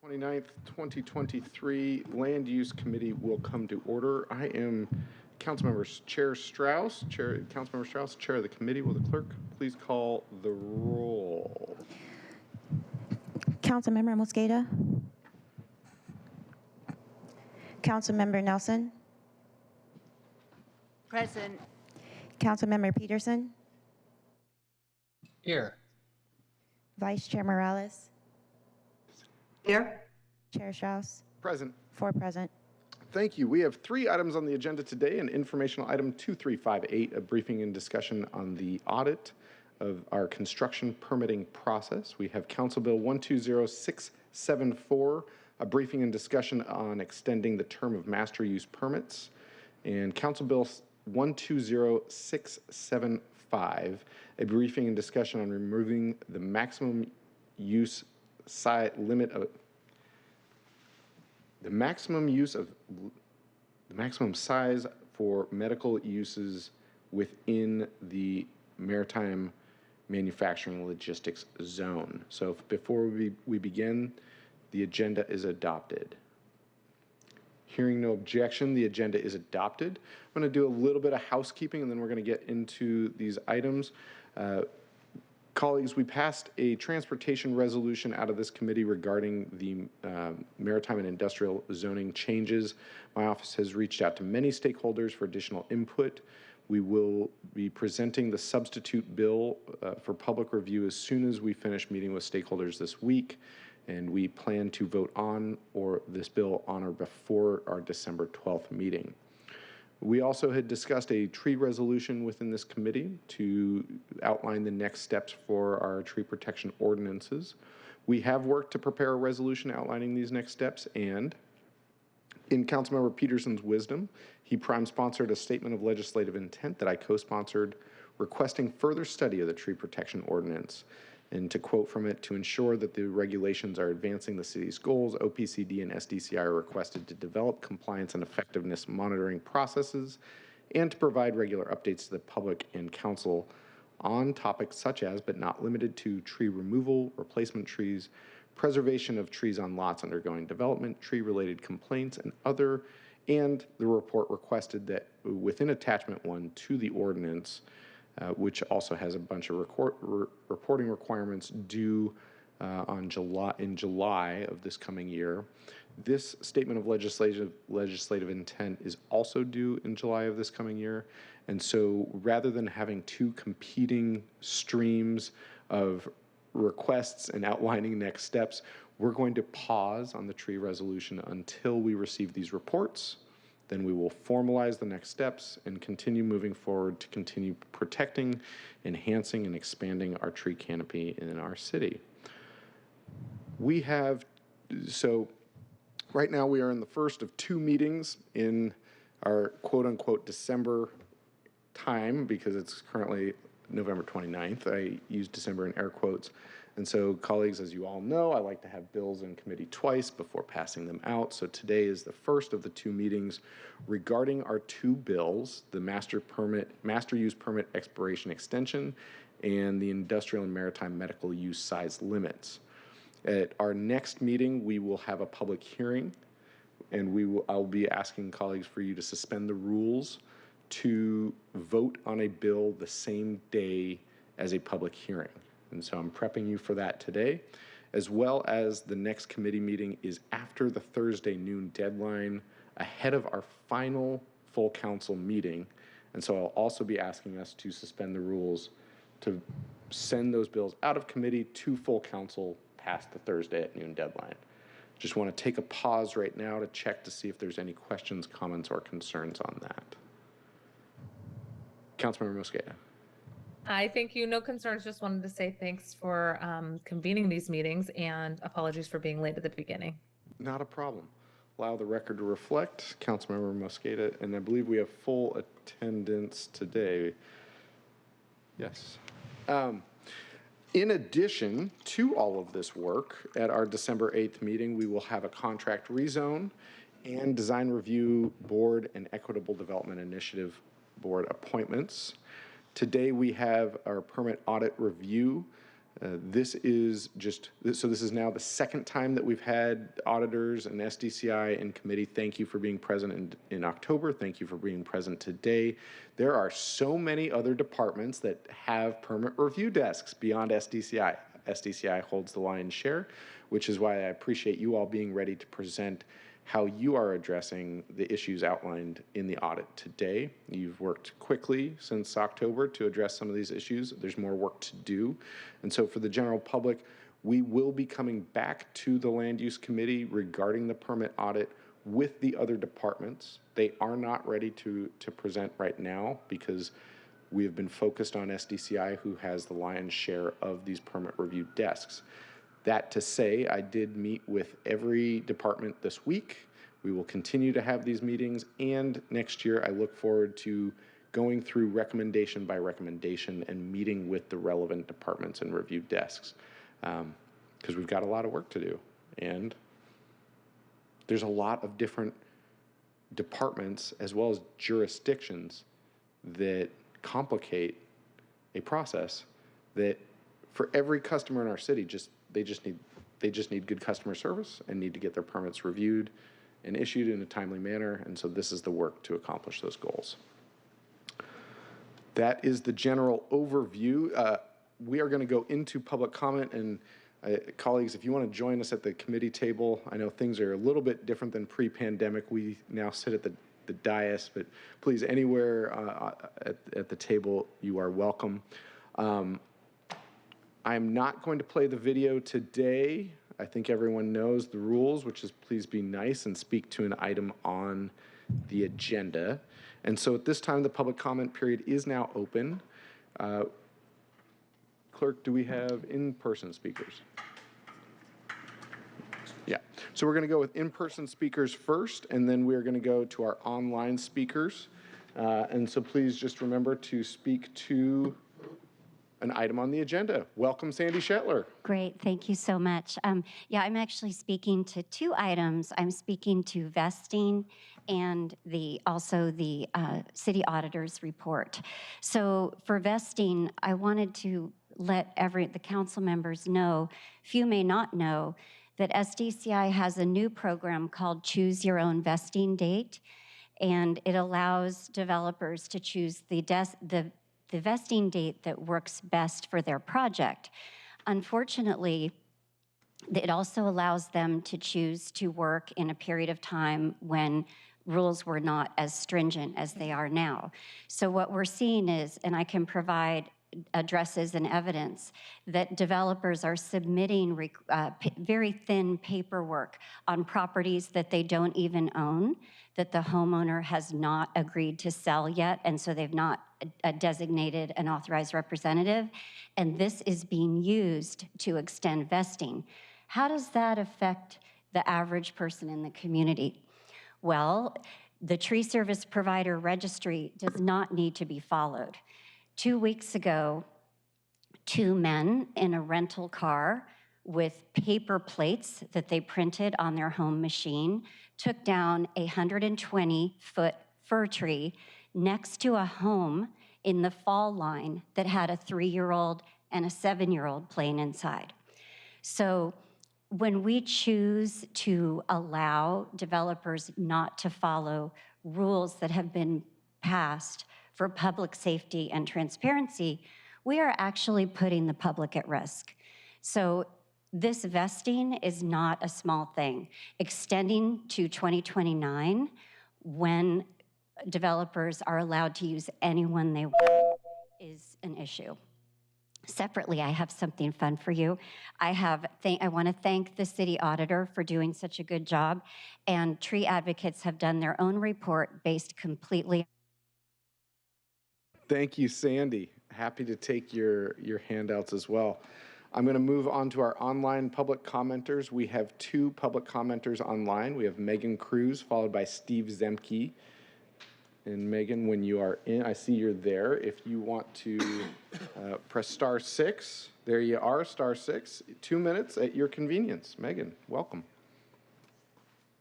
29th, 2023 Land Use Committee will come to order. I am Councilmember Chair Strauss, Councilmember Strauss, Chair of the committee. Will the clerk please call the roll? Councilmember Mosqueda. Councilmember Nelson. Present. Councilmember Peterson. Here. Vice Chair Morales. Here. Chair Strauss. Present. 4 present. Thank you. We have 3 items on the agenda today. An informational item 2358, a briefing and discussion on the audit of our construction permitting process. We have Council Bill 120674, a briefing and discussion on extending the term of master use permits, and Council Bill 120675, a briefing and discussion on removing the maximum use limit of the maximum size for medical uses within the maritime manufacturing logistics zone. So before we begin, the agenda is adopted. Hearing no objection, the agenda is adopted. I'm going to do a little bit of housekeeping and then we're going to get into these items. Colleagues, we passed a transportation resolution out of this committee regarding the maritime and industrial zoning changes. My office has reached out to many stakeholders for additional input. We will be presenting the substitute bill for public review as soon as we finish meeting with stakeholders this week, and we plan to vote on this bill on or before our December 12th meeting. We also had discussed a tree resolution within this committee to outline the next steps for our tree protection ordinances. We have worked to prepare a resolution outlining these next steps, and in Councilmember Peterson's wisdom, he prime-sponsored a statement of legislative intent that I co-sponsored requesting further study of the tree protection ordinance. And to quote from it, to ensure that the regulations are advancing the city's goals, OPCD and SDCI are requested to develop compliance and effectiveness monitoring processes and to provide regular updates to the public and council on topics such as, but not limited to, tree removal, replacement trees, preservation of trees on lots undergoing development, tree-related complaints, and other. And the report requested that within attachment 1 to the ordinance, which also has a bunch of reporting requirements due in July of this coming year. This statement of legislative intent is also due in July of this coming year. And so rather than having 2 competing streams of requests and outlining next steps, we're going to pause on the tree resolution until we receive these reports. Then we will formalize the next steps and continue moving forward to continue protecting, enhancing, and expanding our tree canopy in our city. So right now we are in the first of 2 meetings in our quote-unquote December time, because it's currently November 29th. I use December in air quotes. And so, colleagues, as you all know, I like to have bills in committee twice before passing them out. So today is the first of the 2 meetings regarding our 2 bills, the master use permit expiration extension and the industrial and maritime medical use size limits. At our next meeting, we will have a public hearing, and I'll be asking colleagues for you to suspend the rules to vote on a bill the same day as a public hearing. And so I'm prepping you for that today, as well as the next committee meeting is after the Thursday noon deadline, ahead of our final full council meeting. And so I'll also be asking us to suspend the rules to send those bills out of committee to full council past the Thursday at noon deadline. Just want to take a pause right now to check to see if there's any questions, comments, or concerns on that. Councilmember Mosqueda. I thank you. No concerns. Just wanted to say thanks for convening these meetings and apologies for being late at the beginning. Not a problem. Allow the record to reflect. Councilmember Mosqueda, and I believe we have full attendance today. Yes. In addition to all of this work, at our December 8th meeting, we will have a contract rezone and design review board and equitable development initiative board appointments. Today we have our permit audit review This is so this is now the second time that we've had auditors and SDCI in committee. Thank you for being present in October. Thank you for being present today. There are so many other departments that have permit review desks beyond SDCI. SDCI holds the lion's share, which is why I appreciate you all being ready to present how you are addressing the issues outlined in the audit today. You've worked quickly since October to address some of these issues. There's more work to do. And so for the general public, we will be coming back to the Land Use Committee regarding the permit audit with the other departments. They are not ready to present right now because we have been focused on SDCI, who has the lion's share of these permit review desks. That to say, I did meet with every department this week. We will continue to have these meetings, and next year I look forward to going through recommendation by recommendation and meeting with the relevant departments and review desks, because we've got a lot of work to do. And there's a lot of different departments as well as jurisdictions that complicate a process that for every customer in our city they just need good customer service and need to get their permits reviewed and issued in a timely manner. And so this is the work to accomplish those goals. That is the general overview. We are going to go into public comment, and colleagues, if you want to join us at the committee table, I know things are a little bit different than pre-pandemic. We now sit at the dais, but please, anywhere at the table, you are welcome. I'm not going to play the video today. I think everyone knows the rules, which is please be nice and speak to an item on the agenda. And so at this time, the public comment period is now open. Clerk, do we have in-person speakers? Yeah, so we're going to go with in-person speakers first, and then we're going to go to our online speakers. And so please just remember to speak to an item on the agenda. Welcome, Sandy Shetler. Great, thank you so much. Yeah, I'm actually speaking to two items. I'm speaking to vesting and also the city auditor's report. So for vesting, I wanted to let the council members know, few may not know, that SDCI has a new program called Choose Your Own Vesting Date, and it allows developers to choose the vesting date that works best for their project. Unfortunately, it also allows them to choose to work in a period of time when rules were not as stringent as they are now. So what we're seeing is, and I can provide addresses and evidence, that developers are submitting very thin paperwork on properties that they don't even own, that the homeowner has not agreed to sell yet, and so they've not designated an authorized representative, and this is being used to extend vesting. How does that affect the average person in the community? Well, the tree service provider registry does not need to be followed. 2 weeks ago, two men in a rental car with paper plates that they printed on their home machine took down a 120-foot fir tree next to a home in the fall line that had a 3-year-old and a 7-year-old playing inside. So when we choose to allow developers not to follow rules that have been passed for public safety and transparency, we are actually putting the public at risk. So this vesting is not a small thing. Extending to 2029, when developers are allowed to use anyone they want, is an issue. Separately, I have something fun for you. I want to thank the city auditor for doing such a good job, and tree advocates have done their own report based completely. Thank you, Sandy. Happy to take your handouts as well. I'm going to move on to our online public commenters. We have two public commenters online. We have Megan Cruz, followed by Steve Zemke. And Megan, when you are in, I see you're there. If you want to press *6, there you are, *6. 2 minutes at your convenience. Megan, welcome.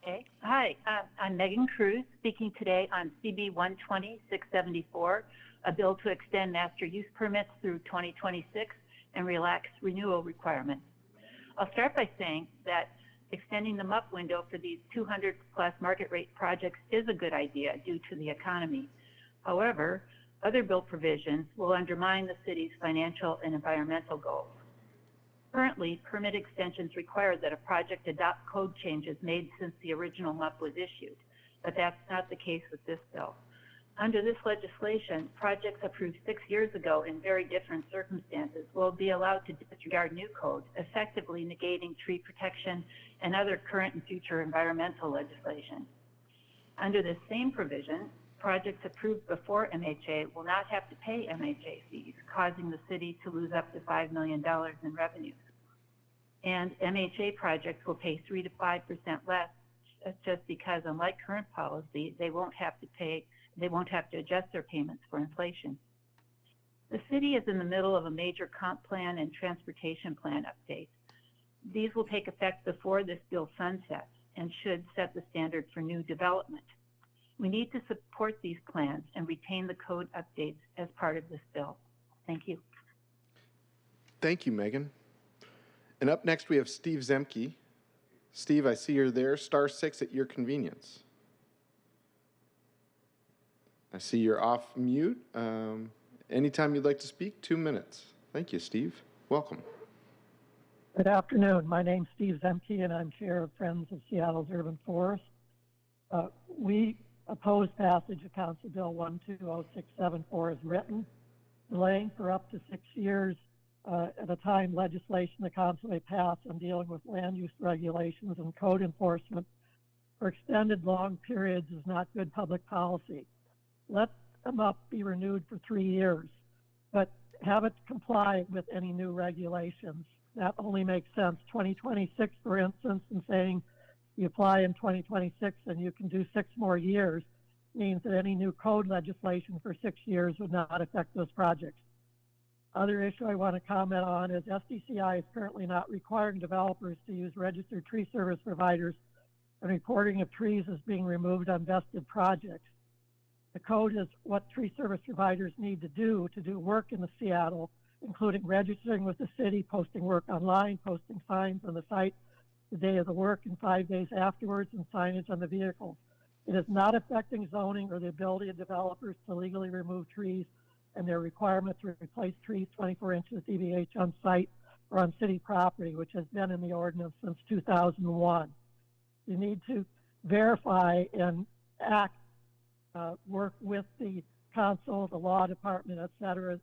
Okay. Hi, I'm Megan Cruz, speaking today on CB 120-674, a bill to extend master use permits through 2026 and relax renewal requirements. I'll start by saying that extending the MUP window for these 200-plus market rate projects is a good idea due to the economy. However, other bill provisions will undermine the city's financial and environmental goals. Currently, permit extensions require that a project adopt code changes made since the original MUP was issued, but that's not the case with this bill. Under this legislation, projects approved 6 years ago in very different circumstances will be allowed to disregard new code, effectively negating tree protection and other current and future environmental legislation. Under this same provision, projects approved before MHA will not have to pay MHA fees, causing the city to lose up to $5 million in revenues. And MHA projects will pay 3 to 5% less just because, unlike current policy, they won't have to adjust their payments for inflation. The city is in the middle of a major comp plan and transportation plan update. These will take effect before this bill sunsets and should set the standard for new development. We need to support these plans and retain the code updates as part of this bill. Thank you. Thank you, Megan. And up next, we have Steve Zemke. Steve, I see you're there. *6 at your convenience. I see you're off mute. Anytime you'd like to speak, 2 minutes. Thank you, Steve. Welcome. Good afternoon. My name's Steve Zemke, and I'm chair of Friends of Seattle's Urban Forest. We oppose passage of Council Bill 120674 as written, delaying for up to 6 years at a time legislation the council may pass on dealing with land use regulations and code enforcement for extended long periods is not good public policy. Let them up be renewed for 3 years, but have it comply with any new regulations. That only makes sense. 2026, for instance, and saying you apply in 2026 and you can do 6 more years means that any new code legislation for 6 years would not affect those projects. Other issue I want to comment on is SDCI is currently not requiring developers to use registered tree service providers and reporting of trees as being removed on vested projects. The code is what tree service providers need to do work in the Seattle, including registering with the city, posting work online, posting signs on the site the day of the work and 5 days afterwards, and signage on the vehicles. It is not affecting zoning or the ability of developers to legally remove trees and their requirement to replace trees 24 inches DBH on site or on city property, which has been in the ordinance since 2001. You need to verify and act, work with the council, the law department, et cetera.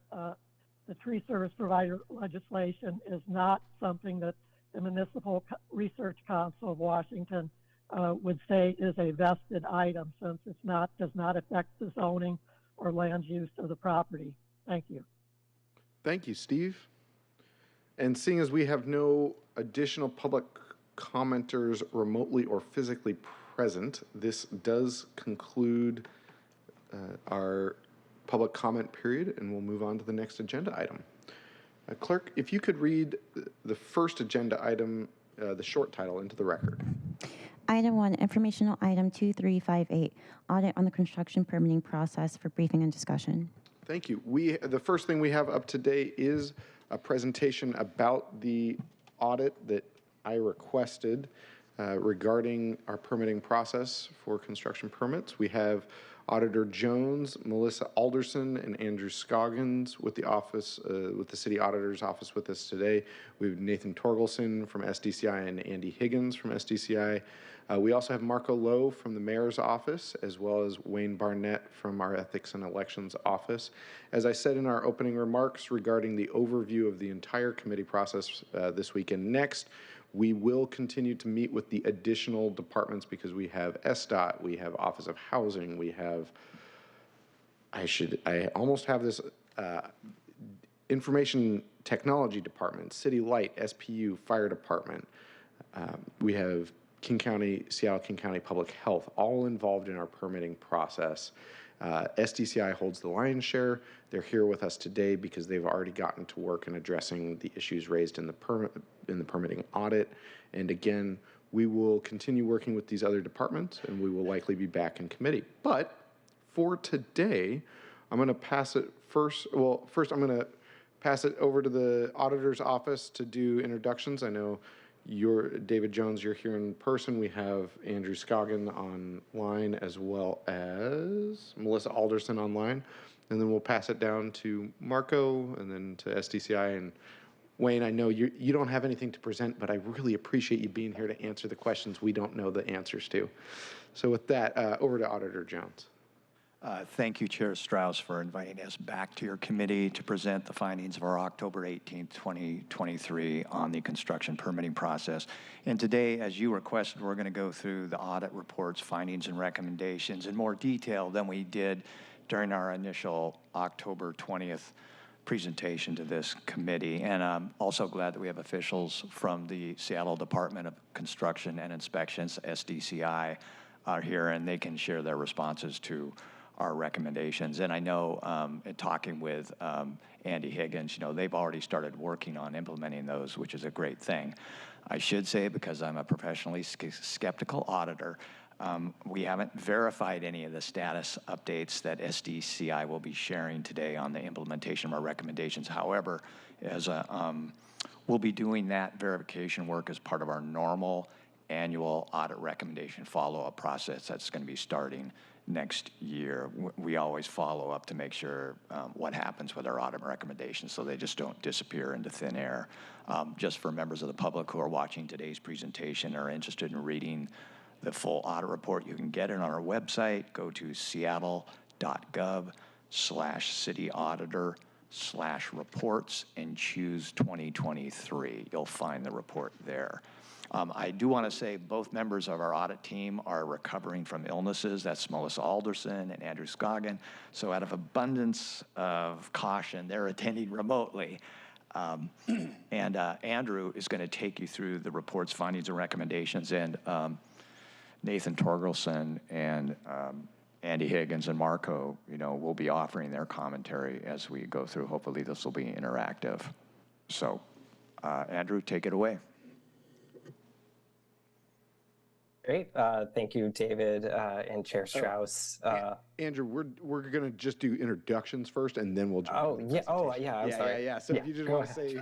The tree service provider legislation is not something that the Municipal Research Council of Washington would say is a vested item, since does not affect the zoning or land use of the property. Thank you. Thank you, Steve. And seeing as we have no additional public commenters remotely or physically present, this does conclude our public comment period, and we'll move on to the next agenda item. Clerk, if you could read the first agenda item, the short title, into the record. Item 1, informational item 2358, audit on the construction permitting process for briefing and discussion. Thank you. The first thing we have up today is a presentation about the audit that I requested regarding our permitting process for construction permits. We have Auditor Jones, Melissa Alderson, and Andrew Scoggins with the City Auditor's Office with us today. We have Nathan Torgelson from SDCI and Andy Higgins from SDCI. We also have Marco Lowe from the Mayor's Office, as well as Wayne Barnett from our Ethics and Elections Office. As I said in our opening remarks regarding the overview of the entire committee process this week and next, we will continue to meet with the additional departments because we have SDOT, we have Office of Housing, we have, I almost have this Information Technology Department, City Light, SPU, Fire Department. We have Seattle King County Public Health, all involved in our permitting process. SDCI holds the lion's share. They're here with us today because they've already gotten to work in addressing the issues raised in the permitting audit. And again, we will continue working with these other departments, and we will likely be back in committee. But for today, I'm going to pass it first. Well, first I'm going to pass it over to the auditor's office to do introductions. I know you're David Jones, you're here in person. We have Andrew Scoggin online as well as Melissa Alderson online. And then we'll pass it down to Marco and then to SDCI. And Wayne, I know you don't have anything to present, but I really appreciate you being here to answer the questions we don't know the answers to. So with that, over to Auditor Jones. Thank you, Chair Strauss, for inviting us back to your committee to present the findings of our October 18th, 2023 on the construction permitting process. And today, as you requested, we're going to go through the audit reports, findings, and recommendations in more detail than we did during our initial October 20th presentation to this committee. And I'm also glad that we have officials from the Seattle Department of Construction and Inspections, SDCI, are here, and they can share their responses to our recommendations. And I know in talking with Andy Higgins, they've already started working on implementing those, which is a great thing. I should say, because I'm a professionally skeptical auditor, we haven't verified any of the status updates that SDCI will be sharing today on the implementation of our recommendations. However, we'll be doing that verification work as part of our normal annual audit recommendation follow-up process that's going to be starting next year. We always follow up to make sure what happens with our audit recommendations so they just don't disappear into thin air. Just for members of the public who are watching today's presentation or are interested in reading the full audit report, you can get it on our website. Go to seattle.gov/city-auditor/reports and choose 2023. You'll find the report there. I do want to say both members of our audit team are recovering from illnesses. That's Melissa Alderson and Andrew Scoggin. So out of abundance of caution, they're attending remotely. And Andrew is going to take you through the report's findings and recommendations. And Nathan Torgelson and Andy Higgins and Marco, will be offering their commentary as we go through. Hopefully this will be interactive. So Andrew, take it away. Great. Thank you, David and Chair Strauss. Andrew, we're going to just do introductions first, and then we'll jump into the presentation. I'm sorry. Yeah. So if you just want to say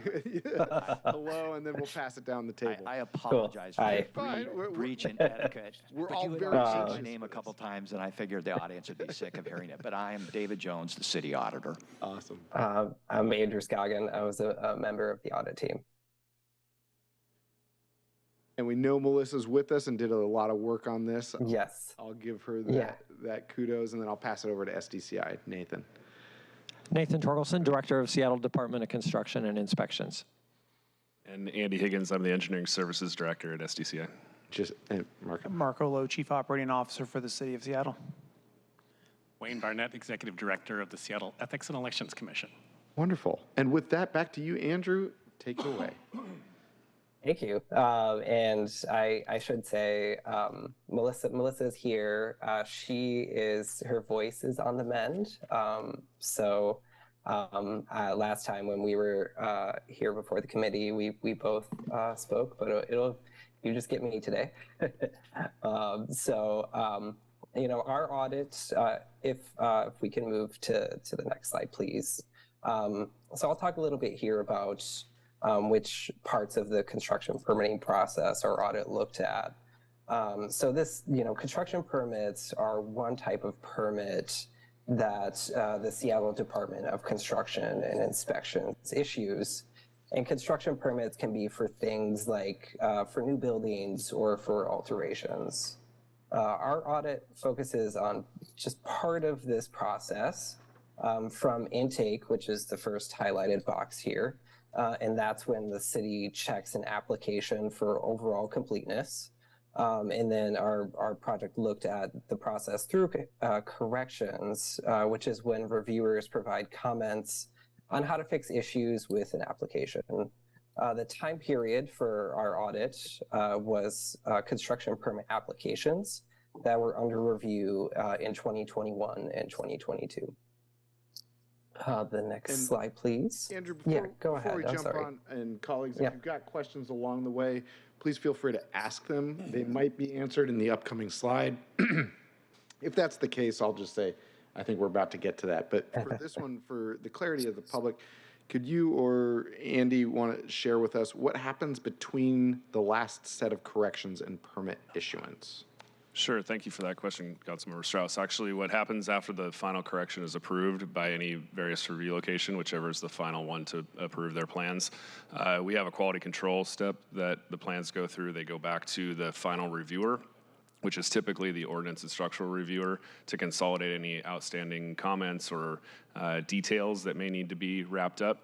hello, and then we'll pass it down the table. I apologize for breaching etiquette. We're all very mentioned my name a couple times, and I figured the audience would be sick of hearing it. But I am David Jones, the city auditor. Awesome. I'm Andrew Scoggin. I was a member of the audit team. And we know Melissa's with us and did a lot of work on this. Yes. I'll give her that kudos, and then I'll pass it over to SDCI. Nathan. Nathan Torgelson, Director of Seattle Department of Construction and Inspections. And Andy Higgins, I'm the Engineering Services Director at SDCI. Marco Lowe, Chief Operating Officer for the City of Seattle. Wayne Barnett, Executive Director of the Seattle Ethics and Elections Commission. Wonderful. And with that, back to you, Andrew. Take it away. Thank you. And I should say, Melissa's here. Her voice is on the mend. Last time when we were here before the committee, we both spoke, but you just get me today. Our audit, if we can move to the next slide, please. So I'll talk a little bit here about which parts of the construction permitting process our audit looked at. Construction permits are one type of permit that the Seattle Department of Construction and Inspections issues. And construction permits can be for things like for new buildings or for alterations. Our audit focuses on just part of this process from intake, which is the first highlighted box here. And that's when the city checks an application for overall completeness. And then our project looked at the process through corrections, which is when reviewers provide comments on how to fix issues with an application. The time period for our audit was construction permit applications that were under review in 2021 and 2022. The next slide, please. Andrew, go ahead. Before we jump on, and colleagues, if you've got questions along the way, please feel free to ask them. They might be answered in the upcoming slide. If that's the case, I'll just say, I think we're about to get to that. But for this one, for the clarity of the public, could you or Andy want to share with us what happens between the last set of corrections and permit issuance? Sure. Thank you for that question, Councilmember Strauss. Actually, what happens after the final correction is approved by any various review location, whichever is the final one to approve their plans, we have a quality control step that the plans go through. They go back to the final reviewer, which is typically the ordinance and structural reviewer, to consolidate any outstanding comments or details that may need to be wrapped up.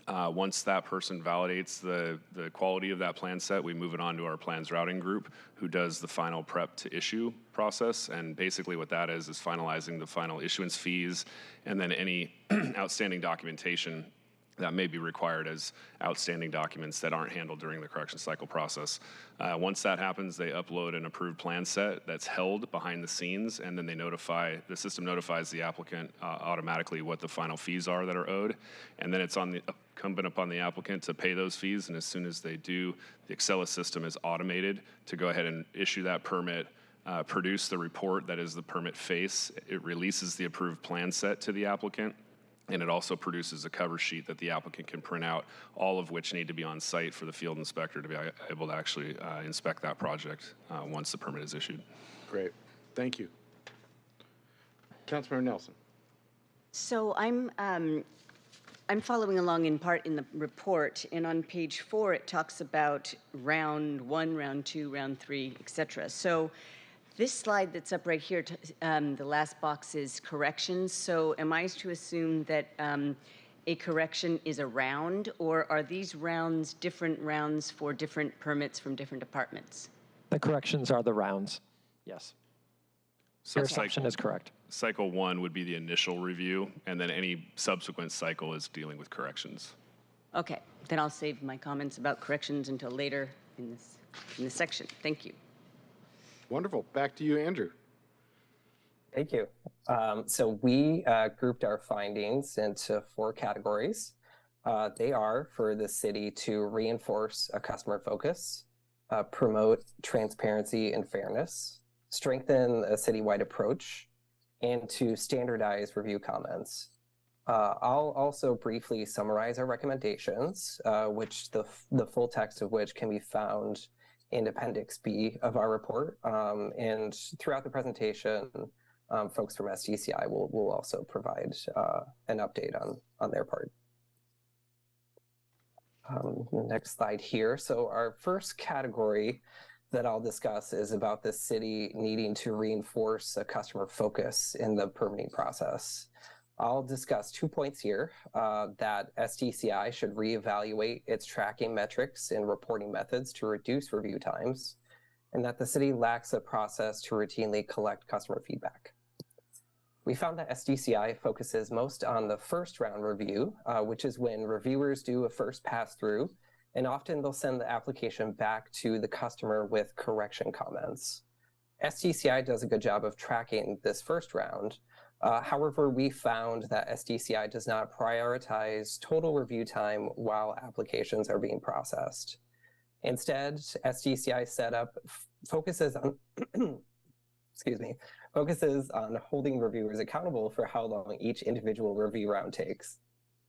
Once that person validates the quality of that plan set, we move it on to our plans routing group, who does the final prep to issue process. And basically what that is finalizing the final issuance fees and then any outstanding documentation that may be required as outstanding documents that aren't handled during the correction cycle process. Once that happens, they upload an approved plan set that's held behind the scenes, and then the system notifies the applicant automatically what the final fees are that are owed. And then it's incumbent upon the applicant to pay those fees, and as soon as they do, the Excella system is automated to go ahead and issue that permit, produce the report that is the permit face. It releases the approved plan set to the applicant, and it also produces a cover sheet that the applicant can print out, all of which need to be on site for the field inspector to be able to actually inspect that project once the permit is issued. Great. Thank you. Councilmember Nelson. So I'm following along in part in the report, and on page 4 it talks about round 1, round 2, round 3, etc. So this slide that's up right here, the last box is corrections. So am I to assume that a correction is a round, or are these rounds different rounds for different permits from different departments? The corrections are the rounds, yes. So your assumption is correct. Cycle 1 would be the initial review, and then any subsequent cycle is dealing with corrections. Okay, then I'll save my comments about corrections until later in this section. Thank you. Wonderful. Back to you, Andrew. Thank you. So we grouped our findings into 4 categories. They are for the city to reinforce a customer focus, promote transparency and fairness, strengthen a citywide approach, and to standardize review comments. I'll also briefly summarize our recommendations, which the full text of which can be found in Appendix B of our report. And throughout the presentation, folks from SDCI will also provide an update on their part. Next slide here. So our first category that I'll discuss is about the city needing to reinforce a customer focus in the permitting process. I'll discuss 2 points here, that SDCI should reevaluate its tracking metrics and reporting methods to reduce review times, and that the city lacks a process to routinely collect customer feedback. We found that SDCI focuses most on the first round review, which is when reviewers do a first pass through, and often they'll send the application back to the customer with correction comments. SDCI does a good job of tracking this first round. However, we found that SDCI does not prioritize total review time while applications are being processed. Instead, SDCI setup focuses on, focuses on holding reviewers accountable for how long each individual review round takes.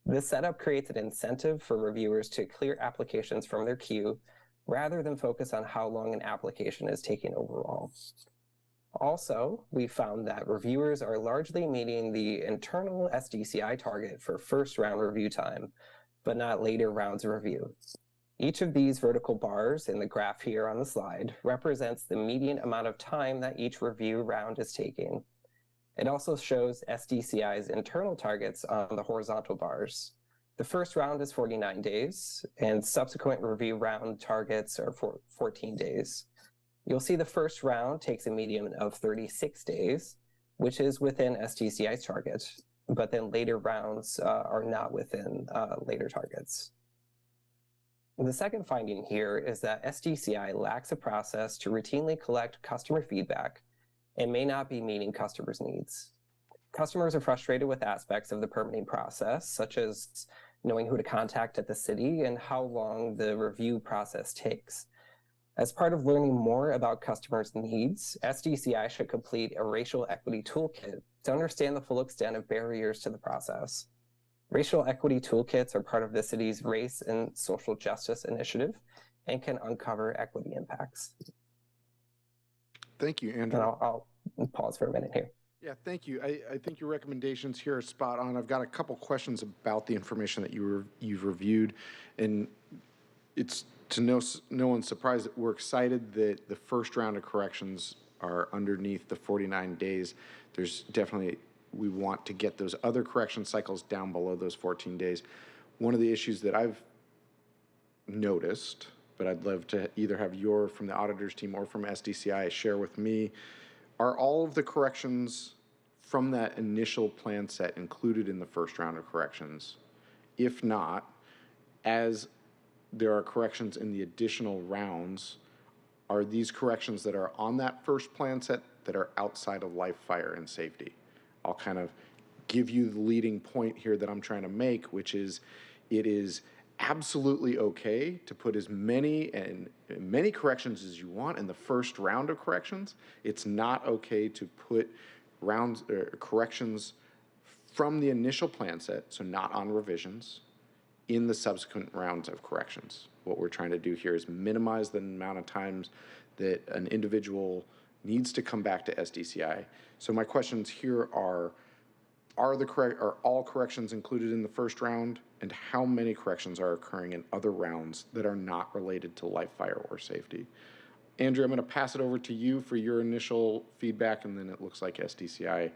This setup creates an incentive for reviewers to clear applications from their queue rather than focus on how long an application is taking overall. Also, we found that reviewers are largely meeting the internal SDCI target for first round review time, but not later rounds of review. Each of these vertical bars in the graph here on the slide represents the median amount of time that each review round is taking. It also shows SDCI's internal targets on the horizontal bars. The first round is 49 days, and subsequent review round targets are 14 days. You'll see the first round takes a median of 36 days, which is within SDCI's target, but then later rounds are not within later targets. The second finding here is that SDCI lacks a process to routinely collect customer feedback and may not be meeting customers' needs. Customers are frustrated with aspects of the permitting process, such as knowing who to contact at the city and how long the review process takes. As part of learning more about customers' needs, SDCI should complete a racial equity toolkit to understand the full extent of barriers to the process. Racial equity toolkits are part of the city's race and social justice initiative and can uncover equity impacts. Thank you, And Andrew. I'll pause for a minute here. Yeah, thank you. I think your recommendations here are spot on. I've got a couple questions about the information that you've reviewed, and it's to no one's surprise that we're excited that the first round of corrections are underneath the 49 days. There's definitely, we want to get those other correction cycles down below those 14 days. One of the issues that I've noticed, but I'd love to either have from the auditors team or from SDCI share with me, are all of the corrections from that initial plan set included in the first round of corrections? If not, as there are corrections in the additional rounds, are these corrections that are on that first plan set that are outside of life, fire, and safety? I'll kind of give you the leading point here that I'm trying to make, which is it is absolutely okay to put as many corrections as you want in the first round of corrections. It's not okay to put corrections from the initial plan set, so not on revisions, in the subsequent rounds of corrections. What we're trying to do here is minimize the amount of times that an individual needs to come back to SDCI. So my questions here are all corrections included in the first round, and how many corrections are occurring in other rounds that are not related to life, fire, or safety? Andrew, I'm going to pass it over to you for your initial feedback, and then it looks like SDCI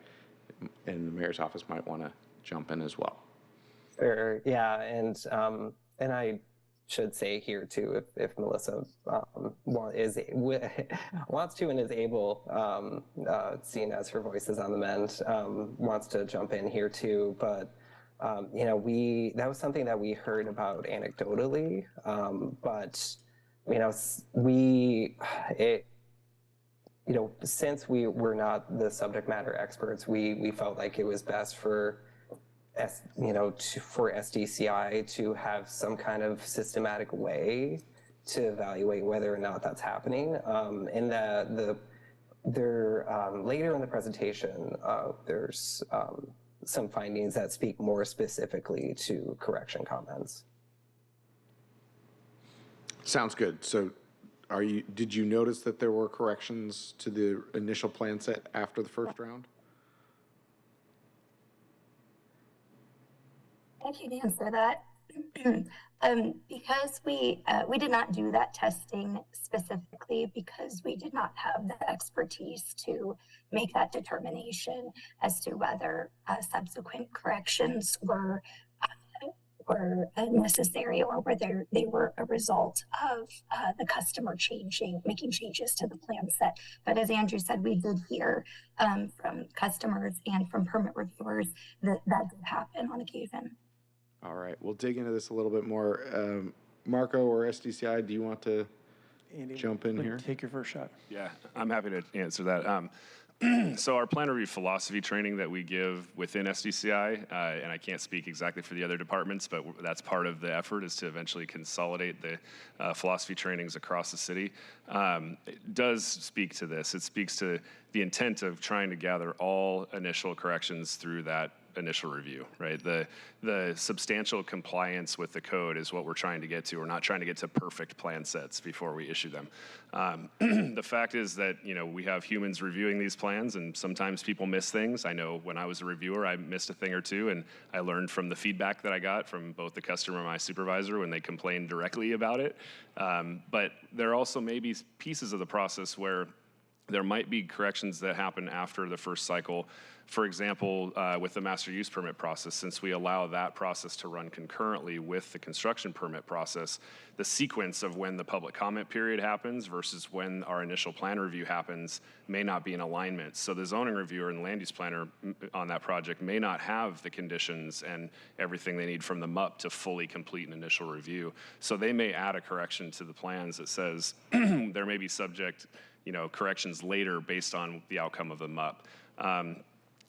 and the mayor's office might want to jump in as well. Sure. Yeah, and I should say here too, if Melissa wants to and is able, seeing as her voice is on the mend, wants to jump in here too. But that was something that we heard about anecdotally, but since we were not the subject matter experts, we felt like it was best for for SDCI to have some kind of systematic way to evaluate whether or not that's happening. And later in the presentation, there's some findings that speak more specifically to correction comments. Sounds good. So did you notice that there were corrections to the initial plan set after the first round? I can answer that. Because we did not do that testing specifically because we did not have the expertise to make that determination as to whether subsequent corrections were necessary or whether they were a result of the customer making changes to the plan set. But as Andrew said, we did hear from customers and from permit reviewers that did happen on occasion. All right, we'll dig into this a little bit more. Marco or SDCI, do you want to jump in here? Take your first shot. Yeah, I'm happy to answer that. So our plan review philosophy training that we give within SDCI, and I can't speak exactly for the other departments, but that's part of the effort is to eventually consolidate the philosophy trainings across the city. It does speak to this. It speaks to the intent of trying to gather all initial corrections through that initial review, right? The substantial compliance with the code is what we're trying to get to. We're not trying to get to perfect plan sets before we issue them. The fact is that, we have humans reviewing these plans, and sometimes people miss things. I know when I was a reviewer, I missed a thing or two, and I learned from the feedback that I got from both the customer and my supervisor when they complained directly about it. But there also may be pieces of the process where there might be corrections that happen after the first cycle. For example, with the master use permit process, since we allow that process to run concurrently with the construction permit process, the sequence of when the public comment period happens versus when our initial plan review happens may not be in alignment. So the zoning reviewer and the land use planner on that project may not have the conditions and everything they need from the MUP to fully complete an initial review. So they may add a correction to the plans that says there may be subject corrections later based on the outcome of the MUP.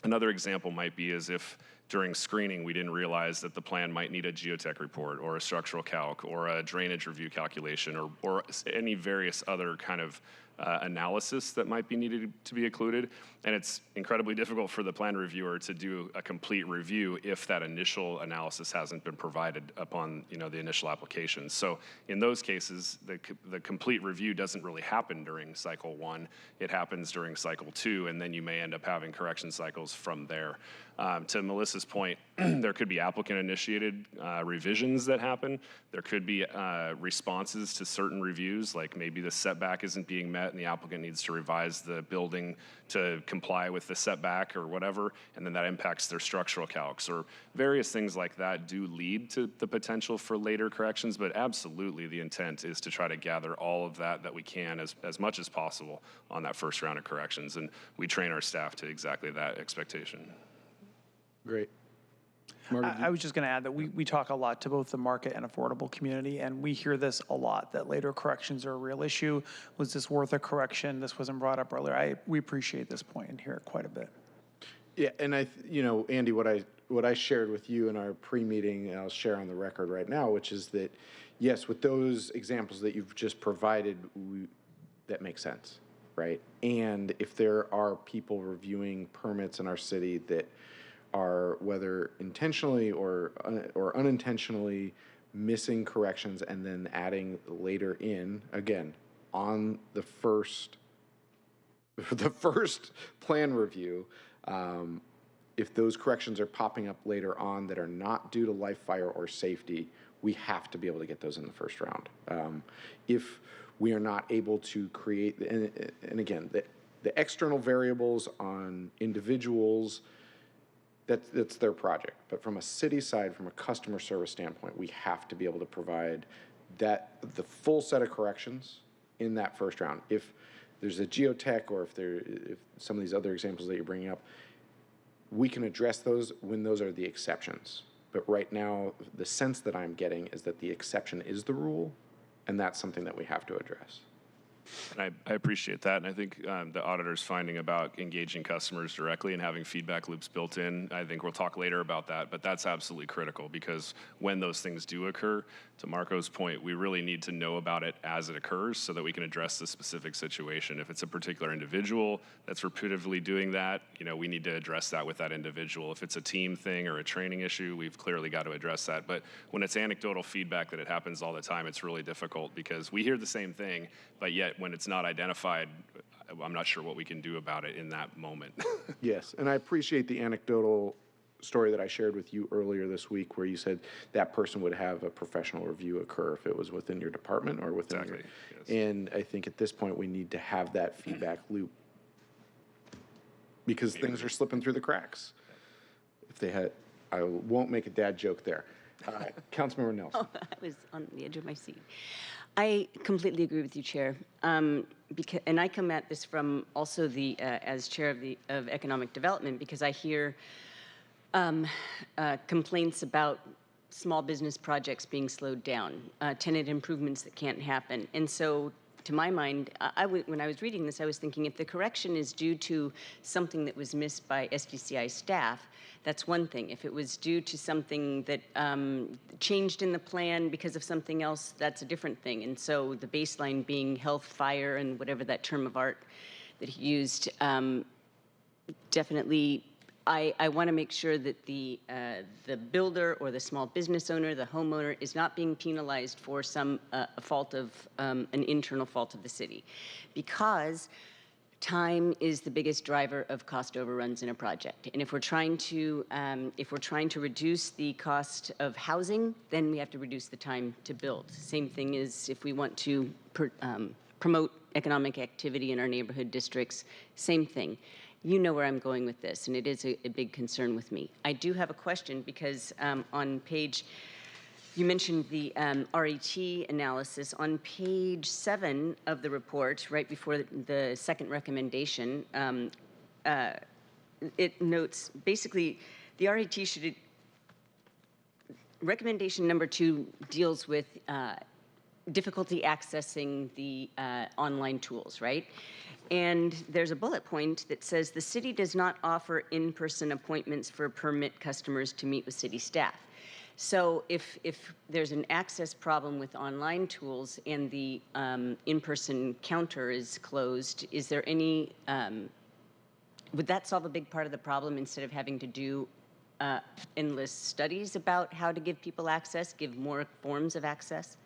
Another example might be as if during screening we didn't realize that the plan might need a geotech report or a structural calc or a drainage review calculation or any various other kind of analysis that might be needed to be included. And it's incredibly difficult for the plan reviewer to do a complete review if that initial analysis hasn't been provided upon, the initial application. So in those cases, the complete review doesn't really happen during cycle 1. It happens during cycle 2, and then you may end up having correction cycles from there. To Melissa's point, there could be applicant-initiated revisions that happen. There could be responses to certain reviews, like maybe the setback isn't being met and the applicant needs to revise the building to comply with the setback or whatever, and then that impacts their structural calcs, or various things like that do lead to the potential for later corrections, but absolutely the intent is to try to gather all of that we can as much as possible on that first round of corrections, and we train our staff to exactly that expectation. Great. I was just going to add that we talk a lot to both the market and affordable community, and we hear this a lot, that later corrections are a real issue. Was this worth a correction? This wasn't brought up earlier. We appreciate this point and hear it quite a bit. Yeah, and Andy, what I shared with you in our pre-meeting, and I'll share on the record right now, which is that, yes, with those examples that you've just provided, that makes sense, right? And if there are people reviewing permits in our city that are, whether intentionally or unintentionally, missing corrections and then adding later in, again, on the first plan review, if those corrections are popping up later on that are not due to life, fire, or safety, we have to be able to get those in the first round. If we are not able to create, and again, the external variables on individuals, that's their project. But from a city side, from a customer service standpoint, we have to be able to provide the full set of corrections in that first round. If there's a geotech, or if some of these other examples that you're bringing up, we can address those when those are the exceptions. But right now, the sense that I'm getting is that the exception is the rule, and that's something that we have to address. And I appreciate that, and I think the auditor's finding about engaging customers directly and having feedback loops built in, I think we'll talk later about that, but that's absolutely critical, because when those things do occur, to Marco's point, we really need to know about it as it occurs so that we can address the specific situation. If it's a particular individual that's repetitively doing that, we need to address that with that individual. If it's a team thing or a training issue, we've clearly got to address that. But when it's anecdotal feedback that it happens all the time, it's really difficult, because we hear the same thing, but yet when it's not identified, I'm not sure what we can do about it in that moment. Yes, and I appreciate the anecdotal story that I shared with you earlier this week, where you said that person would have a professional review occur if it was within your department or within Exactly, yes. And I think at this point we need to have that feedback loop, because things are slipping through the cracks. I won't make a dad joke there. Councilmember Nelson. Oh, I was on the edge of my seat. I completely agree with you, Chair. And I come at this from also as Chair of Economic Development, because I hear complaints about small business projects being slowed down, tenant improvements that can't happen. And so, to my mind, when I was reading this, I was thinking, if the correction is due to something that was missed by SDCI staff, that's one thing. If it was due to something that changed in the plan because of something else, that's a different thing. And so the baseline being health, fire, and whatever that term of art that he used, definitely I want to make sure that the builder or the small business owner, the homeowner, is not being penalized for some fault of an internal fault of the city, because time is the biggest driver of cost overruns in a project. And if we're trying to reduce the cost of housing, then we have to reduce the time to build. Same thing is if we want to promote economic activity in our neighborhood districts, same thing. You know where I'm going with this, and it is a big concern with me. I do have a question, because on page, you mentioned the RET analysis. On page 7 of the report, right before the second recommendation, it notes basically the RET should, recommendation number 2 deals with difficulty accessing the online tools, right? And there's a bullet point that says the city does not offer in-person appointments for permit customers to meet with city staff. So if there's an access problem with online tools and the in-person counter is closed, is there any, would that solve a big part of the problem instead of having to do endless studies about how to give people access, give more forms of access?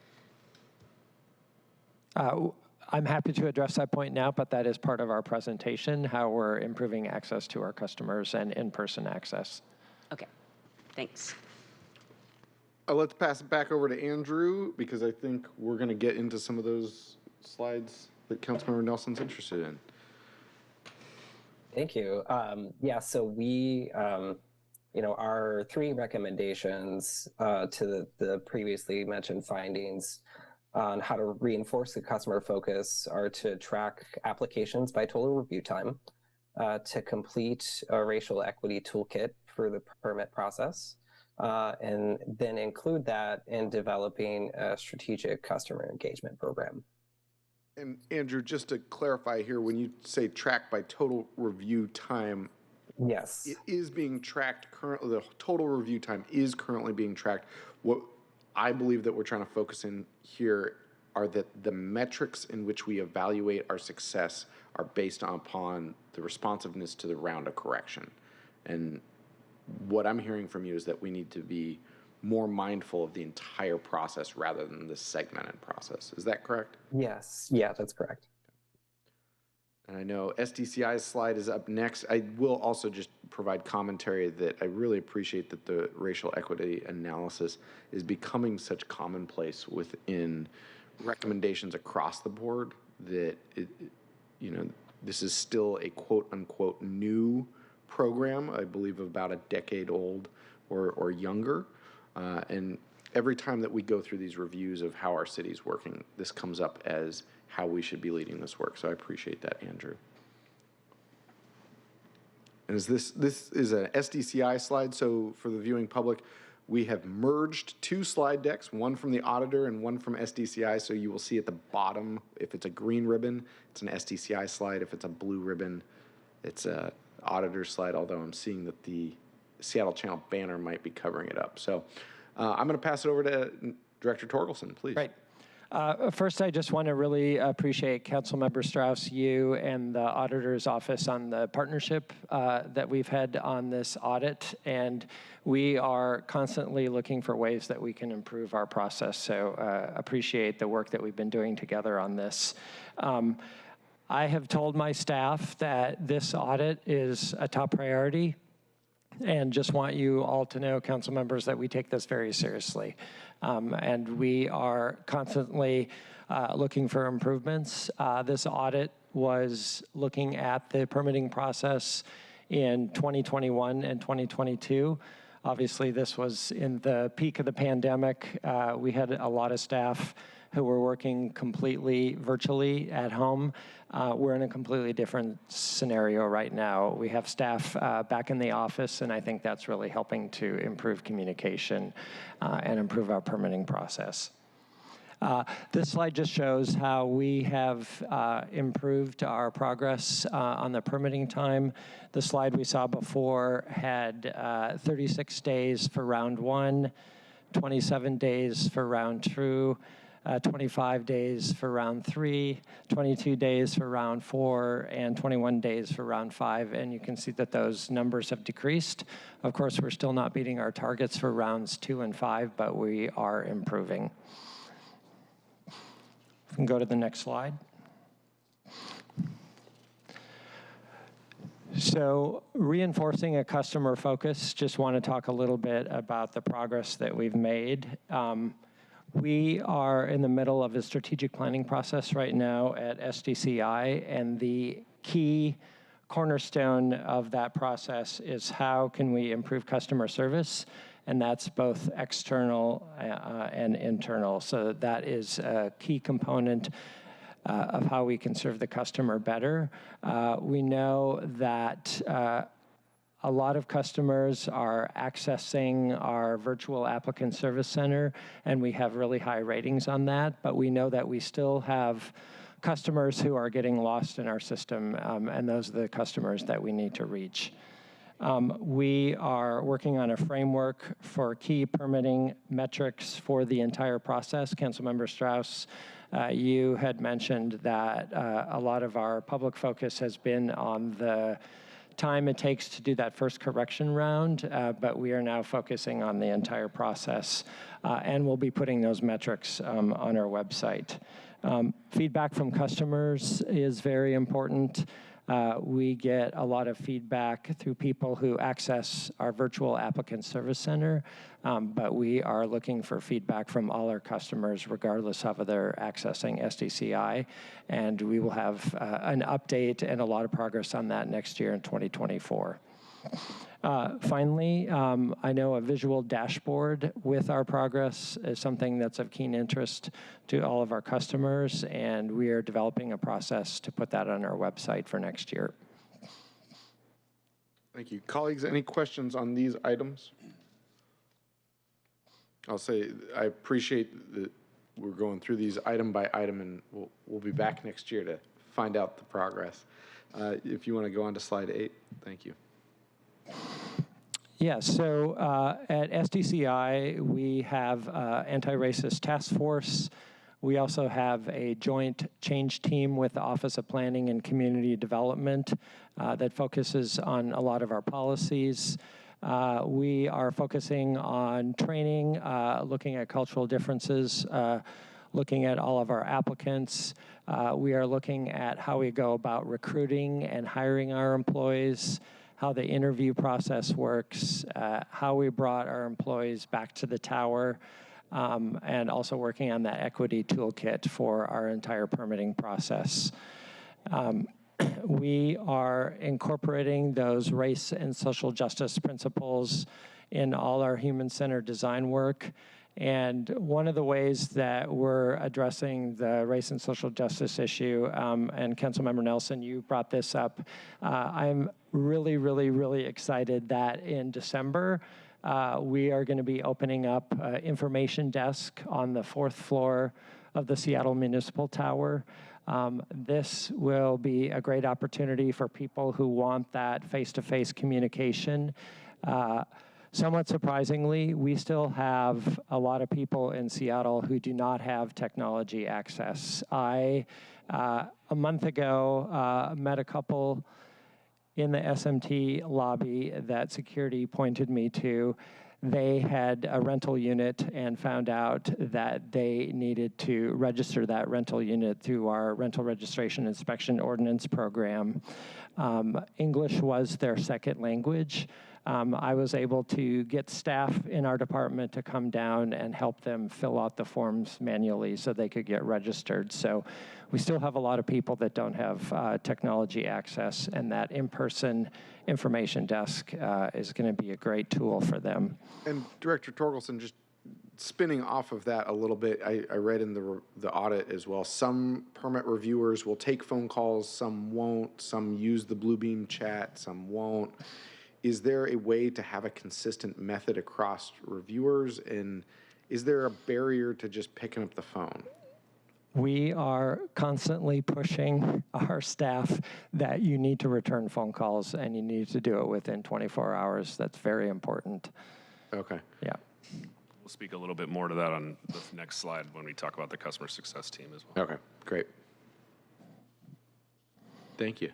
I'm happy to address that point now, but that is part of our presentation, how we're improving access to our customers and in-person access. Okay, thanks. Let's pass it back over to Andrew, because I think we're going to get into some of those slides that Councilmember Nelson's interested in. Thank you. Yeah, so we, our 3 recommendations to the previously mentioned findings on how to reinforce the customer focus are to track applications by total review time, to complete a racial equity toolkit for the permit process, and then include that in developing a strategic customer engagement program. And Andrew, just to clarify here, when you say track by total review time, yes, it is being tracked currently. The total review time is currently being tracked. What I believe that we're trying to focus in here are that the metrics in which we evaluate our success are based upon the responsiveness to the round of correction. And what I'm hearing from you is that we need to be more mindful of the entire process rather than the segmented process. Is that correct? Yes. Yeah, that's correct. And I know SDCI's slide is up next. I will also just provide commentary that I really appreciate that the racial equity analysis is becoming such commonplace within recommendations across the board that this is still a quote unquote new program, I believe about a decade old or younger. And every time that we go through these reviews of how our city's working, this comes up as how we should be leading this work. So I appreciate that, Andrew. And this is an SDCI slide. So for the viewing public, we have merged 2 slide decks, one from the auditor and one from SDCI. So you will see at the bottom, if it's a green ribbon, it's an SDCI slide. If it's a blue ribbon, it's a auditor slide, although I'm seeing that the Seattle Channel banner might be covering it up. So I'm going to pass it over to Director Torkelson, please. Right. First, I just want to really appreciate Councilmember Strauss, you and the Auditor's Office on the partnership that we've had on this audit. And we are constantly looking for ways that we can improve our process. So appreciate the work that we've been doing together on this. I have told my staff that this audit is a top priority, and just want you all to know, council members, that we take this very seriously. And we are constantly looking for improvements. This audit was looking at the permitting process in 2021 and 2022. Obviously, this was in the peak of the pandemic. We had a lot of staff who were working completely virtually at home. We're in a completely different scenario right now. We have staff back in the office, and I think that's really helping to improve communication and improve our permitting process. This slide just shows how we have improved our progress on the permitting time. The slide we saw before had 36 days for round 1, 27 days for round 2, 25 days for round 3, 22 days for round 4, and 21 days for round 5. And you can see that those numbers have decreased. Of course, we're still not meeting our targets for rounds 2 and 5, but we are improving. We can go to the next slide. So reinforcing a customer focus, just want to talk a little bit about the progress that we've made. We are in the middle of a strategic planning process right now at SDCI, and the key cornerstone of that process is how can we improve customer service, and that's both external and internal. So that is a key component of how we can serve the customer better. We know that a lot of customers are accessing our virtual applicant service center, and we have really high ratings on that, but we know that we still have customers who are getting lost in our system, and those are the customers that we need to reach. We are working on a framework for key permitting metrics for the entire process. Councilmember Strauss, you had mentioned that a lot of our public focus has been on the time it takes to do that first correction round, but we are now focusing on the entire process, and we'll be putting those metrics on our website. Feedback from customers is very important. We get a lot of feedback through people who access our virtual applicant service center, but we are looking for feedback from all our customers regardless of whether they're accessing SDCI, and we will have an update and a lot of progress on that next year in 2024. Finally, I know a visual dashboard with our progress is something that's of keen interest to all of our customers, and we are developing a process to put that on our website for next year. Thank you. Colleagues, any questions on these items? I'll say I appreciate that we're going through these item by item, and we'll be back next year to find out the progress. If you want to go on to slide 8, thank you. Yeah, so at SDCI, we have anti-racist task force. We also have a joint change team with the Office of Planning and Community Development that focuses on a lot of our policies. We are focusing on training, looking at cultural differences, looking at all of our applicants. We are looking at how we go about recruiting and hiring our employees, how the interview process works, how we brought our employees back to the tower, and also working on that equity toolkit for our entire permitting process. We are incorporating those race and social justice principles in all our human-centered design work. And one of the ways that we're addressing the race and social justice issue, and Councilmember Nelson, you brought this up, I'm really, really, really excited that in December, we are going to be opening up an information desk on the 4th floor of the Seattle Municipal Tower. This will be a great opportunity for people who want that face-to-face communication. Somewhat surprisingly, we still have a lot of people in Seattle who do not have technology access. I, a month ago, met a couple in the SMT lobby that security pointed me to. They had a rental unit and found out that they needed to register that rental unit through our rental registration inspection ordinance program. English was their second language. I was able to get staff in our department to come down and help them fill out the forms manually so they could get registered. So we still have a lot of people that don't have technology access, and that in-person information desk is going to be a great tool for them. And Director Torkelson, just spinning off of that a little bit, I read in the audit as well, some permit reviewers will take phone calls, some won't, some use the Bluebeam chat, some won't. Is there a way to have a consistent method across reviewers, and is there a barrier to just picking up the phone? We are constantly pushing our staff that you need to return phone calls and you need to do it within 24 hours. That's very important. Okay. Yeah. We'll speak a little bit more to that on the next slide when we talk about the customer success team as well. Okay, great. Thank you.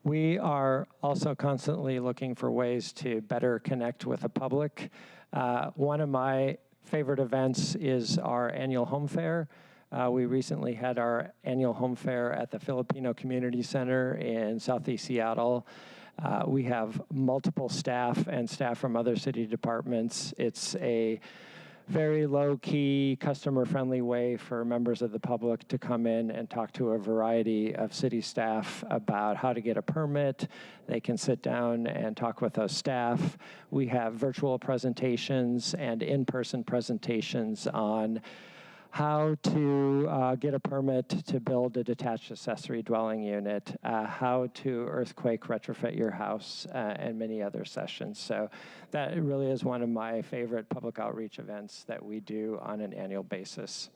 We are also constantly looking for ways to better connect with the public. One of my favorite events is our annual home fair. We recently had our annual home fair at the Filipino Community Center in Southeast Seattle. We have multiple staff and staff from other city departments. It's a very low-key, customer-friendly way for members of the public to come in and talk to a variety of city staff about how to get a permit. They can sit down and talk with those staff. We have virtual presentations and in-person presentations on how to get a permit to build a detached accessory dwelling unit, how to earthquake retrofit your house, and many other sessions. So that really is one of my favorite public outreach events that we do on an annual basis.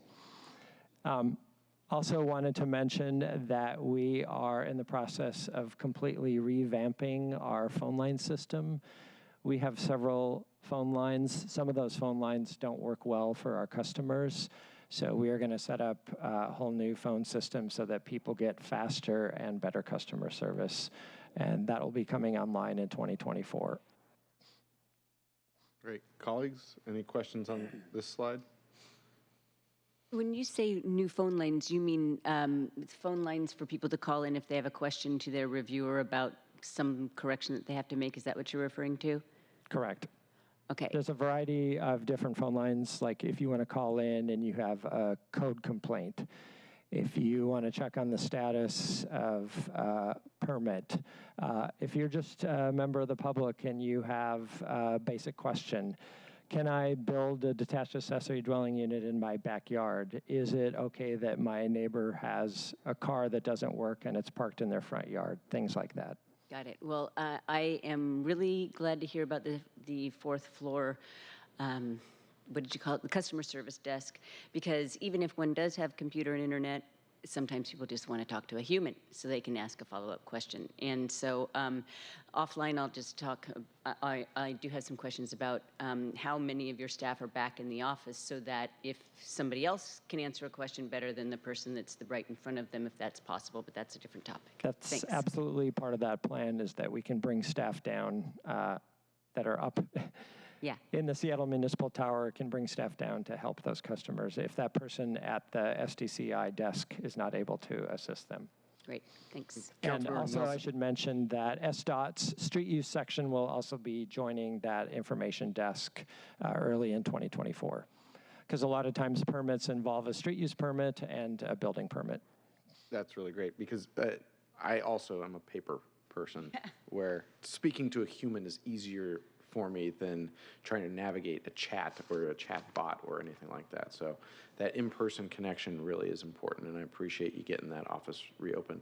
Also wanted to mention that we are in the process of completely revamping our phone line system. We have several phone lines. Some of those phone lines don't work well for our customers. So we are going to set up a whole new phone system so that people get faster and better customer service. And that will be coming online in 2024. Great. Colleagues, any questions on this slide? When you say new phone lines, you mean phone lines for people to call in if they have a question to their reviewer about some correction that they have to make? Is that what you're referring to? Correct. Okay. There's a variety of different phone lines, like if you want to call in and you have a code complaint, if you want to check on the status of a permit, if you're just a member of the public and you have a basic question, can I build a detached accessory dwelling unit in my backyard? Is it okay that my neighbor has a car that doesn't work and it's parked in their front yard? Things like that. Got it. Well, I am really glad to hear about the fourth floor, what did you call it, the customer service desk, because even if one does have computer and internet, sometimes people just want to talk to a human so they can ask a follow-up question. And so offline, I'll just talk, I do have some questions about how many of your staff are back in the office so that if somebody else can answer a question better than the person that's right in front of them, if that's possible, but that's a different topic. That's Thanks. absolutely part of that plan, is that we can bring staff down that are up yeah. in the Seattle Municipal Tower, can bring staff down to help those customers if that person at the SDCI desk is not able to assist them. Great, thanks. And also I should mention that SDOT's street use section will also be joining that information desk early in 2024. Because a lot of times permits involve a street use permit and a building permit. That's really great, because I also am a paper person where speaking to a human is easier for me than trying to navigate a chat or a chat bot or anything like that. So that in-person connection really is important, and I appreciate you getting that office reopened.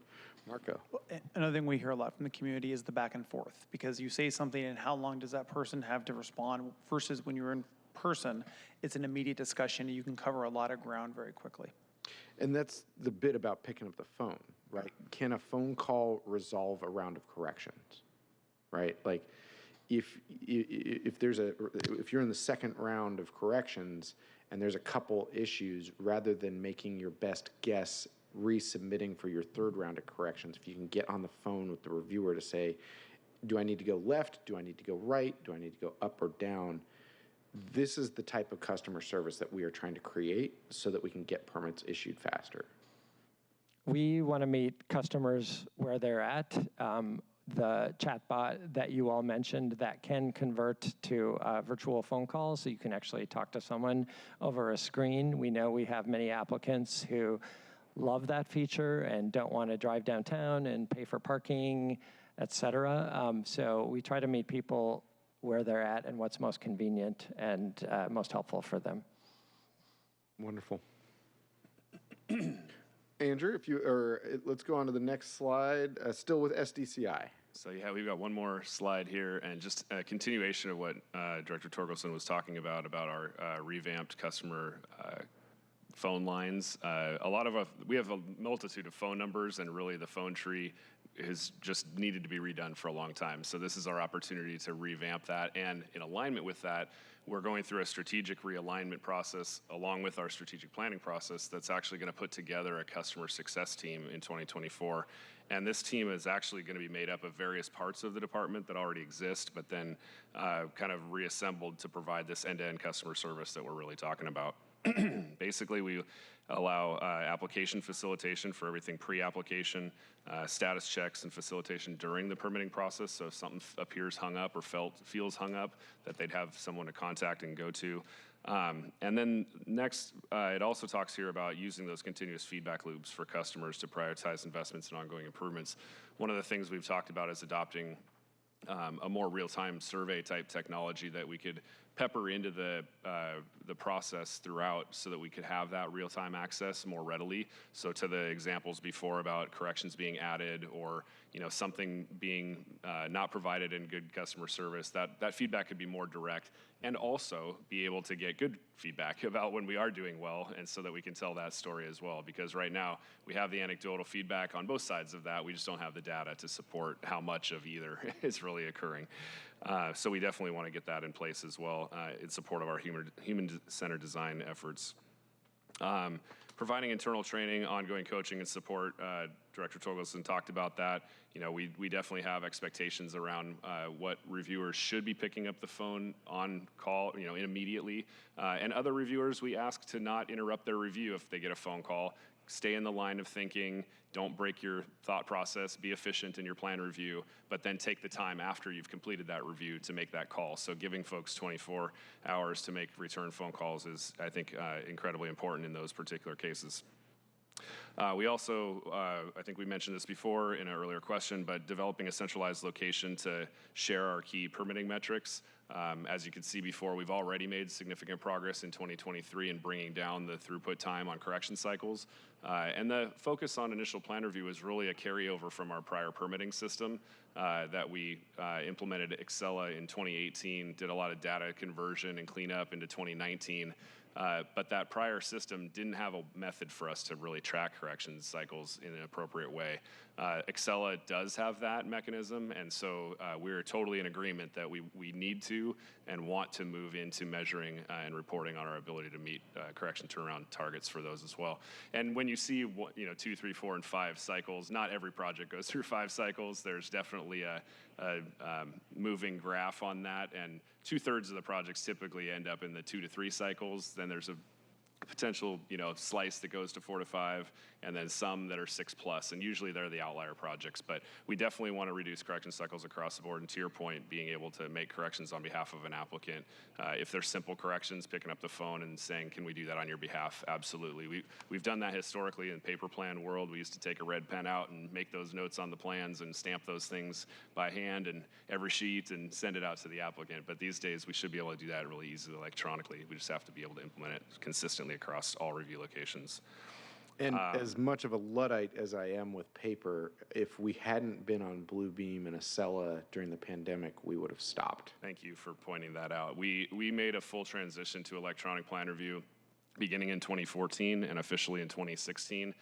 Marco. Well, another thing we hear a lot from the community is the back and forth, because you say something and how long does that person have to respond versus when you're in person, it's an immediate discussion and you can cover a lot of ground very quickly. And that's the bit about picking up the phone, right? Can a phone call resolve a round of corrections, right? Like, if you're in the second round of corrections and there's a couple issues, rather than making your best guess resubmitting for your third round of corrections, if you can get on the phone with the reviewer to say, do I need to go left? Do I need to go right? Do I need to go up or down? This is the type of customer service that we are trying to create so that we can get permits issued faster. We want to meet customers where they're at. The chatbot that you all mentioned, that can convert to virtual phone calls, so you can actually talk to someone over a screen. We know we have many applicants who love that feature and don't want to drive downtown and pay for parking, et cetera. So we try to meet people where they're at and what's most convenient and most helpful for them. Wonderful. Andrew, let's go on to the next slide, still with SDCI. So yeah, we've got one more slide here, and just a continuation of what Director Torkelson was talking about our revamped customer phone lines. We have a multitude of phone numbers, and really the phone tree has just needed to be redone for a long time. So this is our opportunity to revamp that, and in alignment with that, we're going through a strategic realignment process along with our strategic planning process that's actually going to put together a customer success team in 2024. And this team is actually going to be made up of various parts of the department that already exist, but then kind of reassembled to provide this end-to-end customer service that we're really talking about. Basically, we allow application facilitation for everything pre-application, status checks and facilitation during the permitting process. So if something appears hung up or feels hung up, that they'd have someone to contact and go to. And then next, it also talks here about using those continuous feedback loops for customers to prioritize investments and ongoing improvements. One of the things we've talked about is adopting a more real-time survey type technology that we could pepper into the process throughout so that we could have that real-time access more readily. So to the examples before about corrections being added or something being not provided in good customer service, that feedback could be more direct, and also be able to get good feedback about when we are doing well, and so that we can tell that story as well. Because right now we have the anecdotal feedback on both sides of that. We just don't have the data to support how much of either is really occurring. So we definitely want to get that in place as well in support of our human-centered design efforts. Providing internal training, ongoing coaching and support. Director Torgelson talked about that. We definitely have expectations around what reviewers should be picking up the phone on call, immediately. And other reviewers, we ask to not interrupt their review if they get a phone call. Stay in the line of thinking, don't break your thought process, be efficient in your plan review, but then take the time after you've completed that review to make that call. So giving folks 24 hours to make return phone calls is, I think, incredibly important in those particular cases. We also, I think we mentioned this before in an earlier question, but developing a centralized location to share our key permitting metrics. As you can see before, we've already made significant progress in 2023 in bringing down the throughput time on correction cycles. And the focus on initial plan review is really a carryover from our prior permitting system that we implemented at Excella in 2018, did a lot of data conversion and cleanup into 2019. But that prior system didn't have a method for us to really track correction cycles in an appropriate way. Excella does have that mechanism, and so we're totally in agreement that we need to and want to move into measuring and reporting on our ability to meet correction turnaround targets for those as well. And when you see 2, 3, 4, and 5 cycles, not every project goes through 5 cycles. There's definitely a moving graph on that, and 2/3 of the projects typically end up in the 2 to 3 cycles. Then there's a potential slice that goes to 4 to 5, and then some that are 6+, and usually they're the outlier projects. But we definitely want to reduce correction cycles across the board, and to your point, being able to make corrections on behalf of an applicant. If they're simple corrections, picking up the phone and saying, can we do that on your behalf? Absolutely. We've done that historically in paper plan world. We used to take a red pen out and make those notes on the plans and stamp those things by hand and every sheet and send it out to the applicant. But these days we should be able to do that really easily electronically. We just have to be able to implement it consistently across all review locations. And as much of a Luddite as I am with paper, if we hadn't been on Bluebeam and Acela during the pandemic, we would have stopped. Thank you for pointing that out. We made a full transition to electronic plan review beginning in 2014 and officially in 2016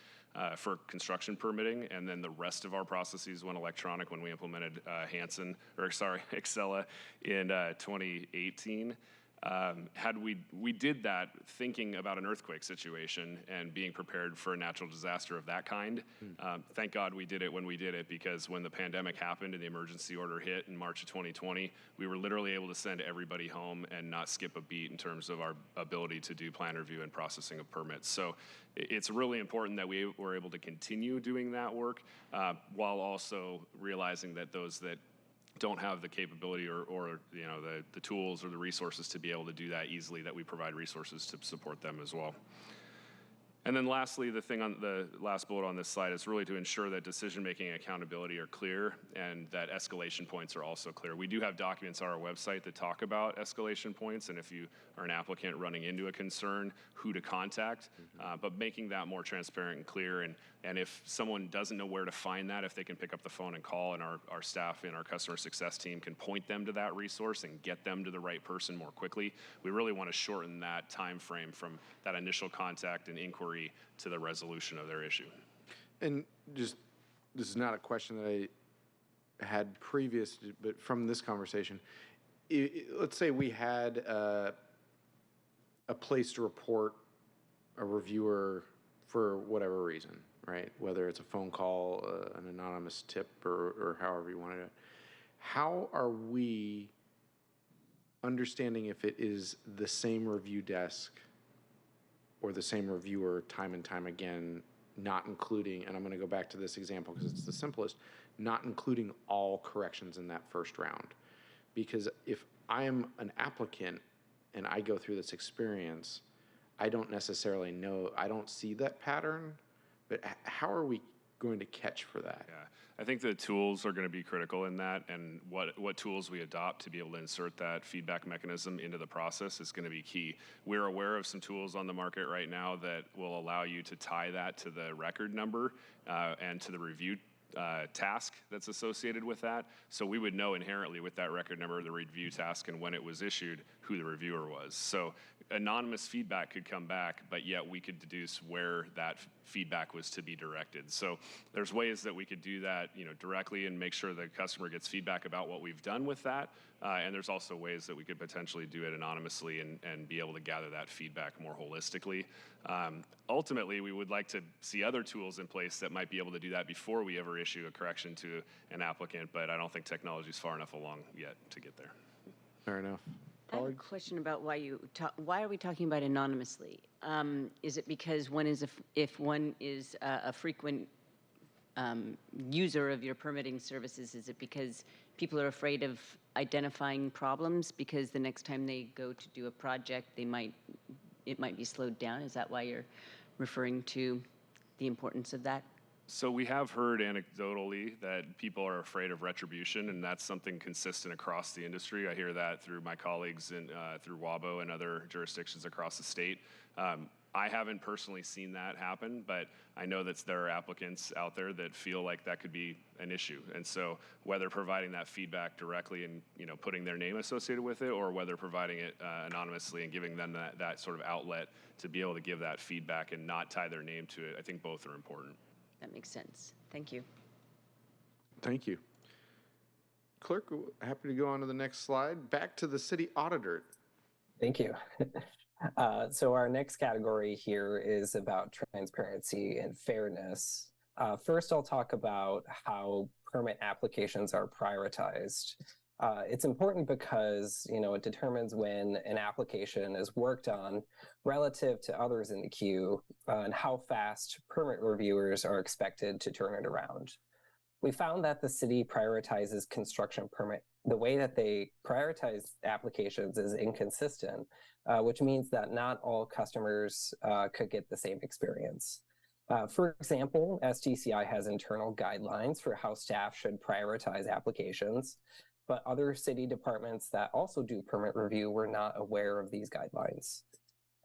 for construction permitting, and then the rest of our processes went electronic when we implemented Excella in 2018. We did that thinking about an earthquake situation and being prepared for a natural disaster of that kind. Thank God we did it when we did it, because when the pandemic happened and the emergency order hit in March of 2020, we were literally able to send everybody home and not skip a beat in terms of our ability to do plan review and processing of permits. So it's really important that we were able to continue doing that work while also realizing that those that don't have the capability or the tools or the resources to be able to do that easily, that we provide resources to support them as well. And then lastly, the thing on the last bullet on this slide is really to ensure that decision-making and accountability are clear and that escalation points are also clear. We do have documents on our website that talk about escalation points, and if you are an applicant running into a concern, who to contact, but making that more transparent and clear. And if someone doesn't know where to find that, if they can pick up the phone and call, and our staff and our customer success team can point them to that resource and get them to the right person more quickly. We really want to shorten that time frame from that initial contact and inquiry to the resolution of their issue. And just, this is not a question that I had previous, but from this conversation, let's say we had a place to report a reviewer for whatever reason, right? Whether it's a phone call, an anonymous tip, or however you want to do it. How are we understanding if it is the same review desk or the same reviewer time and time again, not including, and I'm going to go back to this example because it's the simplest, not including all corrections in that first round? Because if I am an applicant and I go through this experience, I don't necessarily know, I don't see that pattern, but how are we going to catch for that? Yeah, I think the tools are going to be critical in that, and what tools we adopt to be able to insert that feedback mechanism into the process is going to be key. We're aware of some tools on the market right now that will allow you to tie that to the record number and to the review task that's associated with that. So we would know inherently with that record number, the review task, and when it was issued, who the reviewer was. So anonymous feedback could come back, but yet we could deduce where that feedback was to be directed. So there's ways that we could do that, directly and make sure the customer gets feedback about what we've done with that. And there's also ways that we could potentially do it anonymously and be able to gather that feedback more holistically. Ultimately, we would like to see other tools in place that might be able to do that before we ever issue a correction to an applicant, but I don't think technology is far enough along yet to get there. Fair enough. I have a question about why are we talking about anonymously? Is it because if one is a frequent user of your permitting services, is it because people are afraid of identifying problems because the next time they go to do a project, it might be slowed down? Is that why you're referring to the importance of that? So we have heard anecdotally that people are afraid of retribution, and that's something consistent across the industry. I hear that through my colleagues and through WABO and other jurisdictions across the state. I haven't personally seen that happen, but I know that there are applicants out there that feel like that could be an issue. And so whether providing that feedback directly and putting their name associated with it, or whether providing it anonymously and giving them that sort of outlet to be able to give that feedback and not tie their name to it, I think both are important. That makes sense. Thank you. Thank you. Clerk, happy to go on to the next slide. Back to the city auditor. Thank you. So our next category here is about transparency and fairness. First, I'll talk about how permit applications are prioritized. It's important because, it determines when an application is worked on relative to others in the queue and how fast permit reviewers are expected to turn it around. We found that the city prioritizes construction permit. The way that they prioritize applications is inconsistent, which means that not all customers could get the same experience. For example, SDCI has internal guidelines for how staff should prioritize applications, but other city departments that also do permit review were not aware of these guidelines.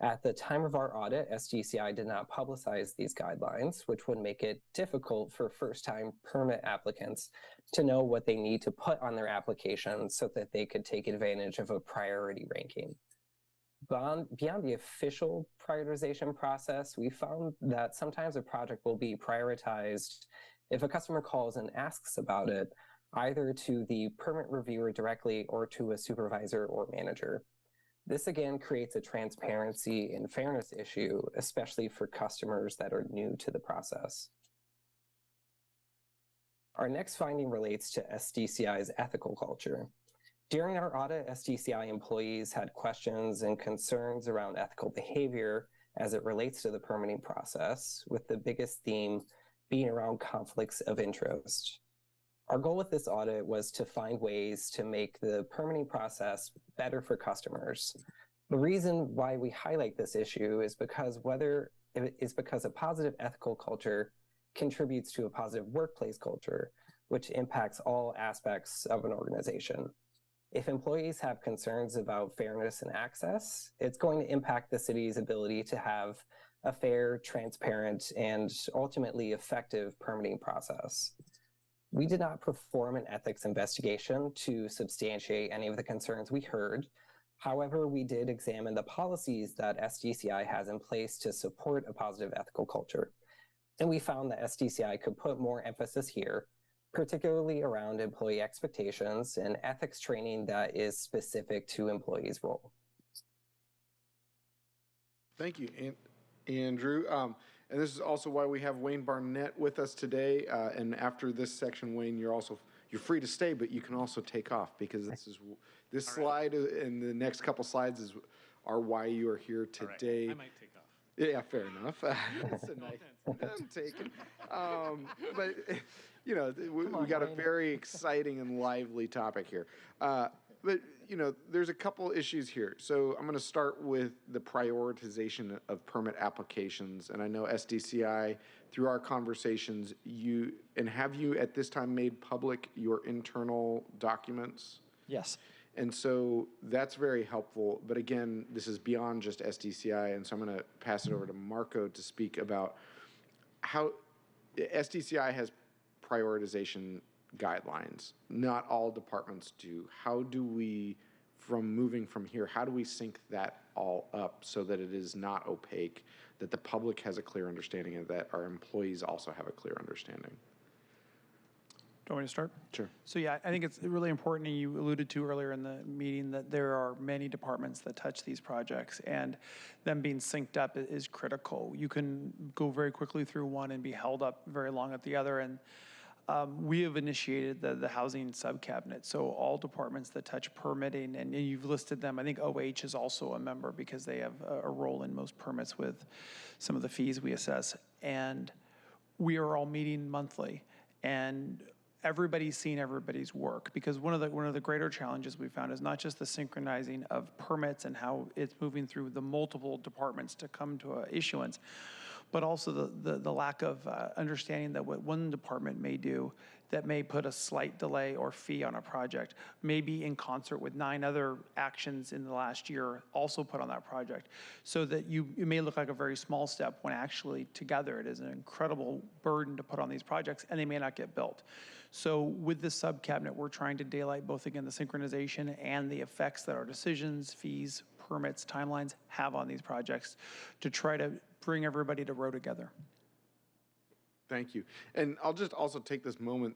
At the time of our audit, SDCI did not publicize these guidelines, which would make it difficult for first-time permit applicants to know what they need to put on their application so that they could take advantage of a priority ranking. Beyond the official prioritization process, we found that sometimes a project will be prioritized if a customer calls and asks about it, either to the permit reviewer directly or to a supervisor or manager. This again creates a transparency and fairness issue, especially for customers that are new to the process. Our next finding relates to SDCI's ethical culture. During our audit, SDCI employees had questions and concerns around ethical behavior as it relates to the permitting process, with the biggest theme being around conflicts of interest. Our goal with this audit was to find ways to make the permitting process better for customers. The reason why we highlight this issue is because a positive ethical culture contributes to a positive workplace culture, which impacts all aspects of an organization. If employees have concerns about fairness and access, it's going to impact the city's ability to have a fair, transparent, and ultimately effective permitting process. We did not perform an ethics investigation to substantiate any of the concerns we heard. However, we did examine the policies that SDCI has in place to support a positive ethical culture. And we found that SDCI could put more emphasis here, particularly around employee expectations and ethics training that is specific to employees' role. Thank you, Andrew. And this is also why we have Wayne Barnett with us today. And after this section, Wayne, you're free to stay, but you can also take off, because this slide and the next couple slides are why you are here today. Right. I might take off. Yeah, fair enough. I'm taking. But we got a very exciting and lively topic here. but you know, there's a couple issues here. So I'm going to start with the prioritization of permit applications. And I know SDCI, through our conversations, have you at this time made public your internal documents? Yes. And so that's very helpful. But again, this is beyond just SDCI. And so I'm going to pass it over to Marco to speak about how SDCI has prioritization guidelines. Not all departments do. How do we, moving from here, how do we sync that all up so that it is not opaque, that the public has a clear understanding, and that our employees also have a clear understanding? Do you want me to start? Sure. So yeah, I think it's really important, and you alluded to earlier in the meeting, that there are many departments that touch these projects, and them being synced up is critical. You can go very quickly through one and be held up very long at the other, and we have initiated the housing sub-cabinet, so all departments that touch permitting, and you've listed them. I think OH is also a member because they have a role in most permits with some of the fees we assess, and we are all meeting monthly, and everybody's seeing everybody's work, because one of the greater challenges we found is not just the synchronizing of permits and how it's moving through the multiple departments to come to a issuance, but also the lack of understanding that what one department may do that may put a slight delay or fee on a project may be in concert with 9 other actions in the last year also put on that project. So that it may look like a very small step when actually together it is an incredible burden to put on these projects, and they may not get built. So with this sub-cabinet, we're trying to daylight both, again, the synchronization and the effects that our decisions, fees, permits, timelines have on these projects to try to bring everybody to row together. Thank you. And I'll just also take this moment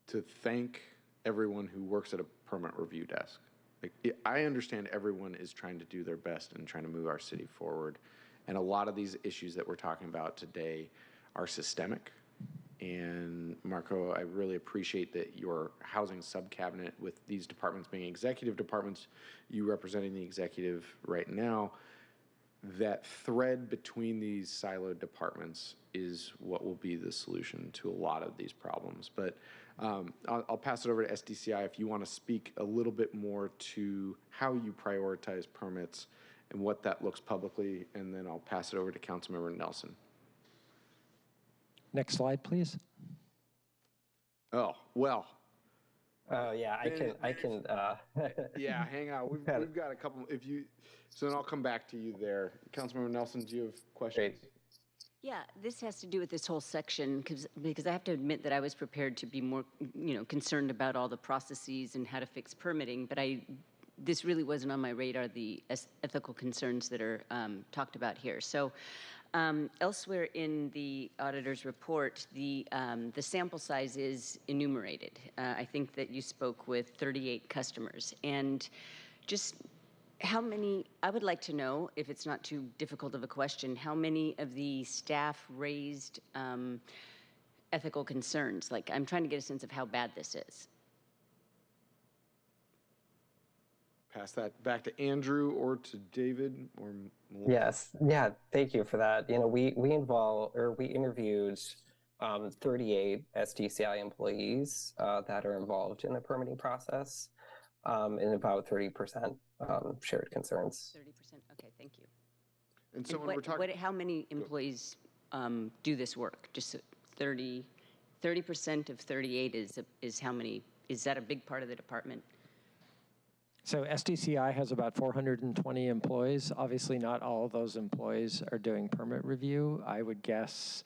to thank everyone who works at a permit review desk. I understand everyone is trying to do their best and trying to move our city forward. And a lot of these issues that we're talking about today are systemic. And Marco, I really appreciate that your housing sub-cabinet, with these departments being executive departments, you representing the executive right now, that thread between these siloed departments is what will be the solution to a lot of these problems. But I'll pass it over to SDCI if you want to speak a little bit more to how you prioritize permits and what that looks publicly, and then I'll pass it over to Councilmember Nelson. Next slide, please. Oh, well. Oh yeah, I can. Yeah, hang on. We've got a couple. So then I'll come back to you there. Councilmember Nelson, do you have questions? Yeah, this has to do with this whole section because I have to admit that I was prepared to be more, concerned about all the processes and how to fix permitting, but this really wasn't on my radar, the ethical concerns that are talked about here. So elsewhere in the auditor's report, the sample size is enumerated. I think that you spoke with 38 customers, and just how many, I would like to know, if it's not too difficult of a question, how many of the staff raised ethical concerns? Like, I'm trying to get a sense of how bad this is. Pass that back to Andrew or to David or Melissa. Yes, yeah, thank you for that. We interviewed 38 SDCI employees that are involved in the permitting process, and about 30% shared concerns. 30%, okay, thank you. And so when we're talking, how many employees do this work? Just 30% of 38 is how many? Is that a big part of the department? So SDCI has about 420 employees. Obviously, not all of those employees are doing permit review. I would guess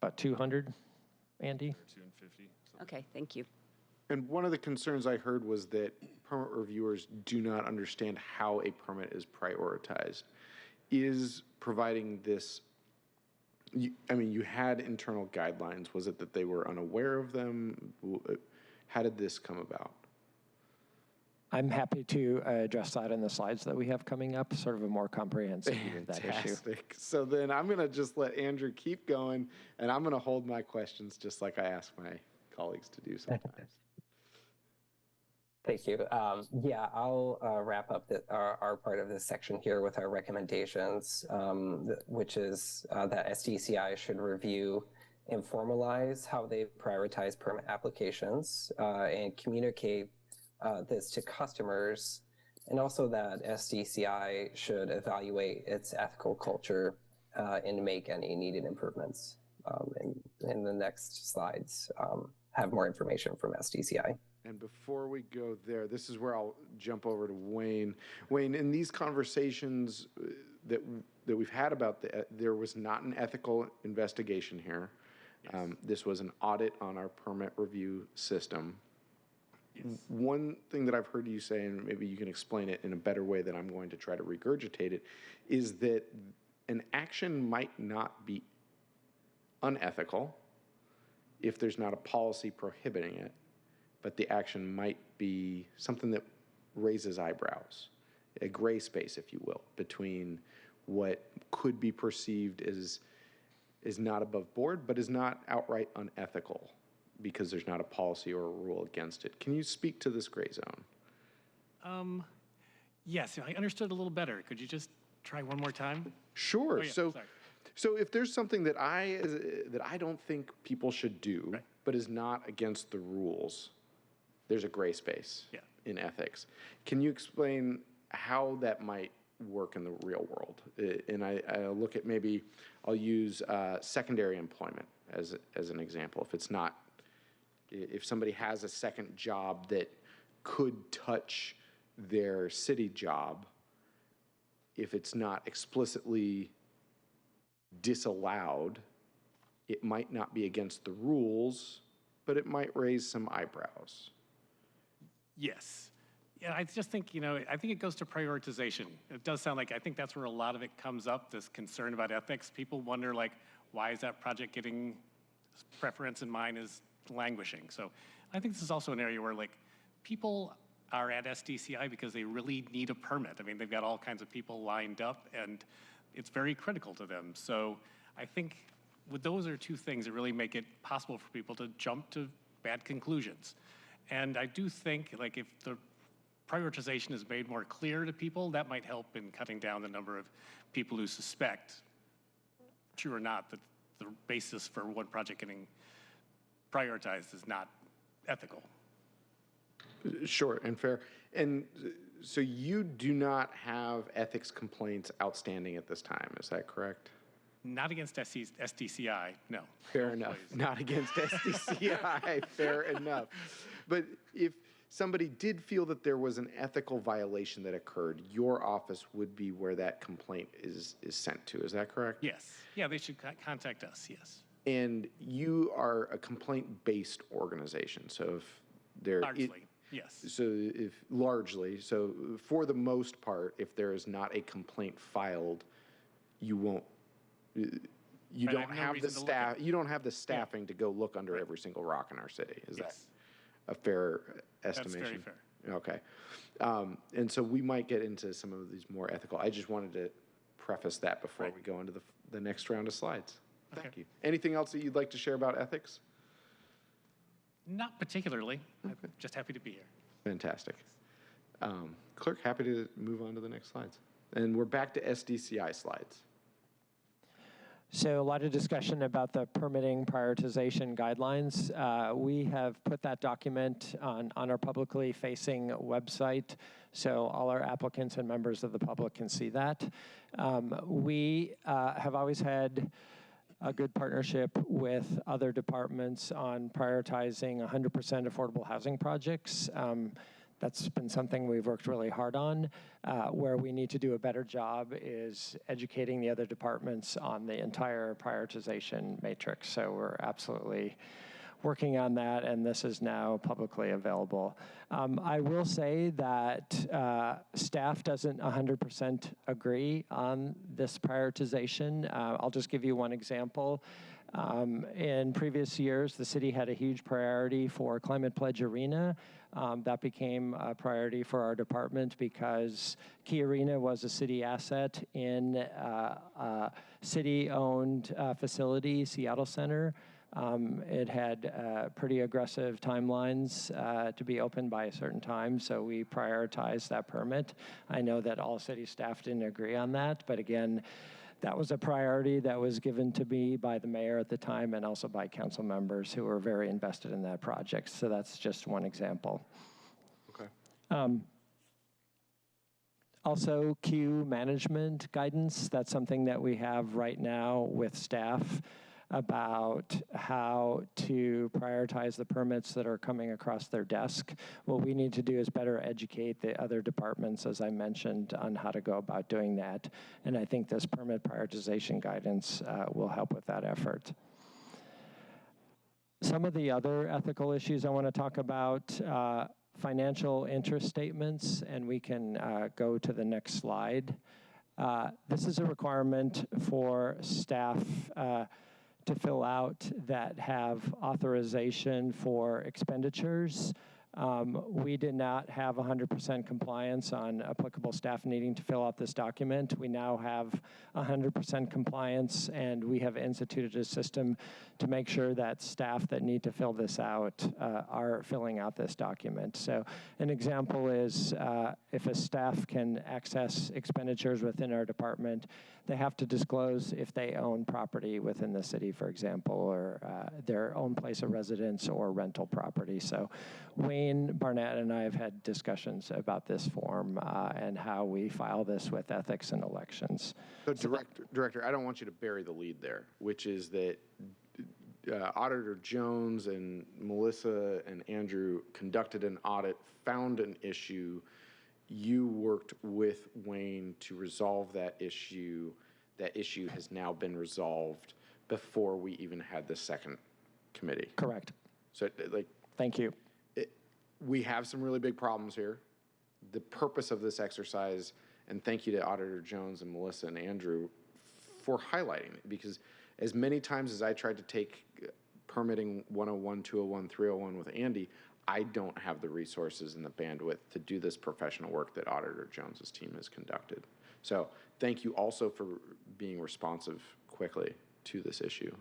about 200, Andy? 250. Okay, thank you. And one of the concerns I heard was that permit reviewers do not understand how a permit is prioritized. Is providing this, you had internal guidelines. Was it that they were unaware of them? How did this come about? I'm happy to address that in the slides that we have coming up, sort of a more comprehensive view of that issue. Fantastic. So then I'm going to just let Andrew keep going, and I'm going to hold my questions just like I ask my colleagues to do sometimes. Thank you. Yeah, I'll wrap up our part of this section here with our recommendations, which is that SDCI should review and formalize how they prioritize permit applications and communicate this to customers, and also that SDCI should evaluate its ethical culture and make any needed improvements. In the next slides, have more information from SDCI. And before we go there, this is where I'll jump over to Wayne. Wayne, in these conversations that we've had about there was not an ethical investigation here. Yes. This was an audit on our permit review system. Yes. One thing that I've heard you say, and maybe you can explain it in a better way than I'm going to try to regurgitate it, is that an action might not be unethical if there's not a policy prohibiting it, but the action might be something that raises eyebrows, a gray space, if you will, between what could be perceived as not above board, but is not outright unethical because there's not a policy or a rule against it. Can you speak to this gray zone? Yes, I understood a little better. Could you just try one more time? Sure. Oh, yeah, so if there's something that I don't think people should do, right, but is not against the rules, there's a gray space in ethics. Can you explain how that might work in the real world? And I look at I'll use secondary employment as an example. If somebody has a second job that could touch their city job, if it's not explicitly disallowed, it might not be against the rules, but it might raise some eyebrows. Yes. Yeah, I just think, I think it goes to prioritization. It does sound like, I think that's where a lot of it comes up, this concern about ethics. People wonder, why is that project getting preference and mine is languishing? So I think this is also an area where, people are at SDCI because they really need a permit. I mean, they've got all kinds of people lined up, and it's very critical to them. So I think with those are two things that really make it possible for people to jump to bad conclusions. And I do think, if the prioritization is made more clear to people, that might help in cutting down the number of people who suspect, true or not, that the basis for one project getting prioritized is not ethical. Sure and fair. And so you do not have ethics complaints outstanding at this time, is that correct? Not against SDCI, no. Fair enough. Not against SDCI, fair enough. But if somebody did feel that there was an ethical violation that occurred, your office would be where that complaint is sent to, is that correct? Yes. Yeah, they should contact us, yes. And you are a complaint-based organization, so if there... Largely. Yes. So for the most part, if there is not a complaint filed, you won't, you don't have the staff, you don't have the staffing to go look under every single rock in our city. Is that a fair estimation? That's very fair. Okay. And so we might get into some of these more ethical. I just wanted to preface that before we go into the next round of slides. Thank you. Anything else that you'd like to share about ethics? Not particularly. Okay. I'm just happy to be here. Fantastic. Clerk, happy to move on to the next slides. And we're back to SDCI slides. So a lot of discussion about the permitting prioritization guidelines. We have put that document on our publicly facing website, so all our applicants and members of the public can see that. We have always had a good partnership with other departments on prioritizing 100% affordable housing projects. That's been something we've worked really hard on. Where we need to do a better job is educating the other departments on the entire prioritization matrix. So we're absolutely working on that, and this is now publicly available. I will say that staff doesn't 100% agree on this prioritization. I'll just give you one example. In previous years, the city had a huge priority for Climate Pledge Arena. That became a priority for our department because Key Arena was a city asset in a city-owned facility, Seattle Center. It had pretty aggressive timelines to be open by a certain time, so we prioritized that permit. I know that all city staff didn't agree on that, but again, that was a priority that was given to me by the mayor at the time and also by council members who were very invested in that project. So that's just one example. Okay. Also, queue management guidance. That's something that we have right now with staff about how to prioritize the permits that are coming across their desk. What we need to do is better educate the other departments, as I mentioned, on how to go about doing that. And I think this permit prioritization guidance will help with that effort. Some of the other ethical issues I want to talk about, financial interest statements, and we can go to the next slide. This is a requirement for staff to fill out that have authorization for expenditures. We did not have 100% compliance on applicable staff needing to fill out this document. We now have 100% compliance, and we have instituted a system to make sure that staff that need to fill this out are filling out this document. So an example is if a staff can access expenditures within our department, they have to disclose if they own property within the city, for example, or their own place of residence or rental property. So Wayne Barnett and I have had discussions about this form and how we file this with ethics and elections. So Director, I don't want you to bury the lead there, which is that Auditor Jones and Melissa and Andrew conducted an audit, found an issue. You worked with Wayne to resolve that issue. That issue has now been resolved before we even had the second committee. Correct. So, like, thank you. We have some really big problems here. The purpose of this exercise, and thank you to Auditor Jones and Melissa and Andrew for highlighting it, because as many times as I tried to take permitting 101, 201, 301 with Andy, I don't have the resources and the bandwidth to do this professional work that Auditor Jones's team has conducted. So thank you also for being responsive quickly to this issue.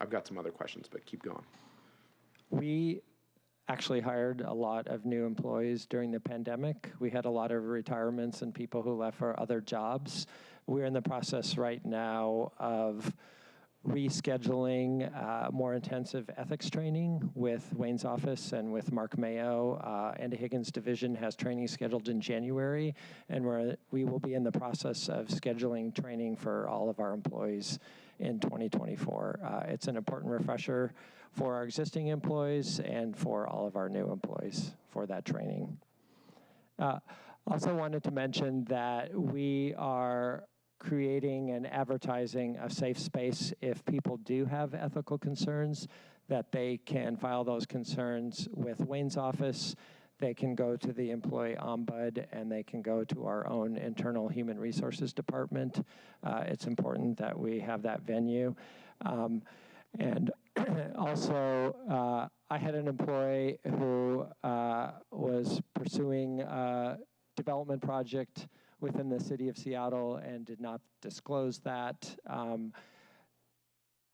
I've got some other questions, but keep going. We actually hired a lot of new employees during the pandemic. We had a lot of retirements and people who left for other jobs. We're in the process right now of rescheduling more intensive ethics training with Wayne's office and with Mark Mayo. Andy Higgins' division has training scheduled in January, and we will be in the process of scheduling training for all of our employees in 2024. It's an important refresher for our existing employees and for all of our new employees for that training. Also wanted to mention that we are creating and advertising a safe space if people do have ethical concerns, that they can file those concerns with Wayne's office. They can go to the employee ombud, and they can go to our own internal human resources department. It's important that we have that venue. And also, I had an employee who was pursuing a development project within the city of Seattle and did not disclose that.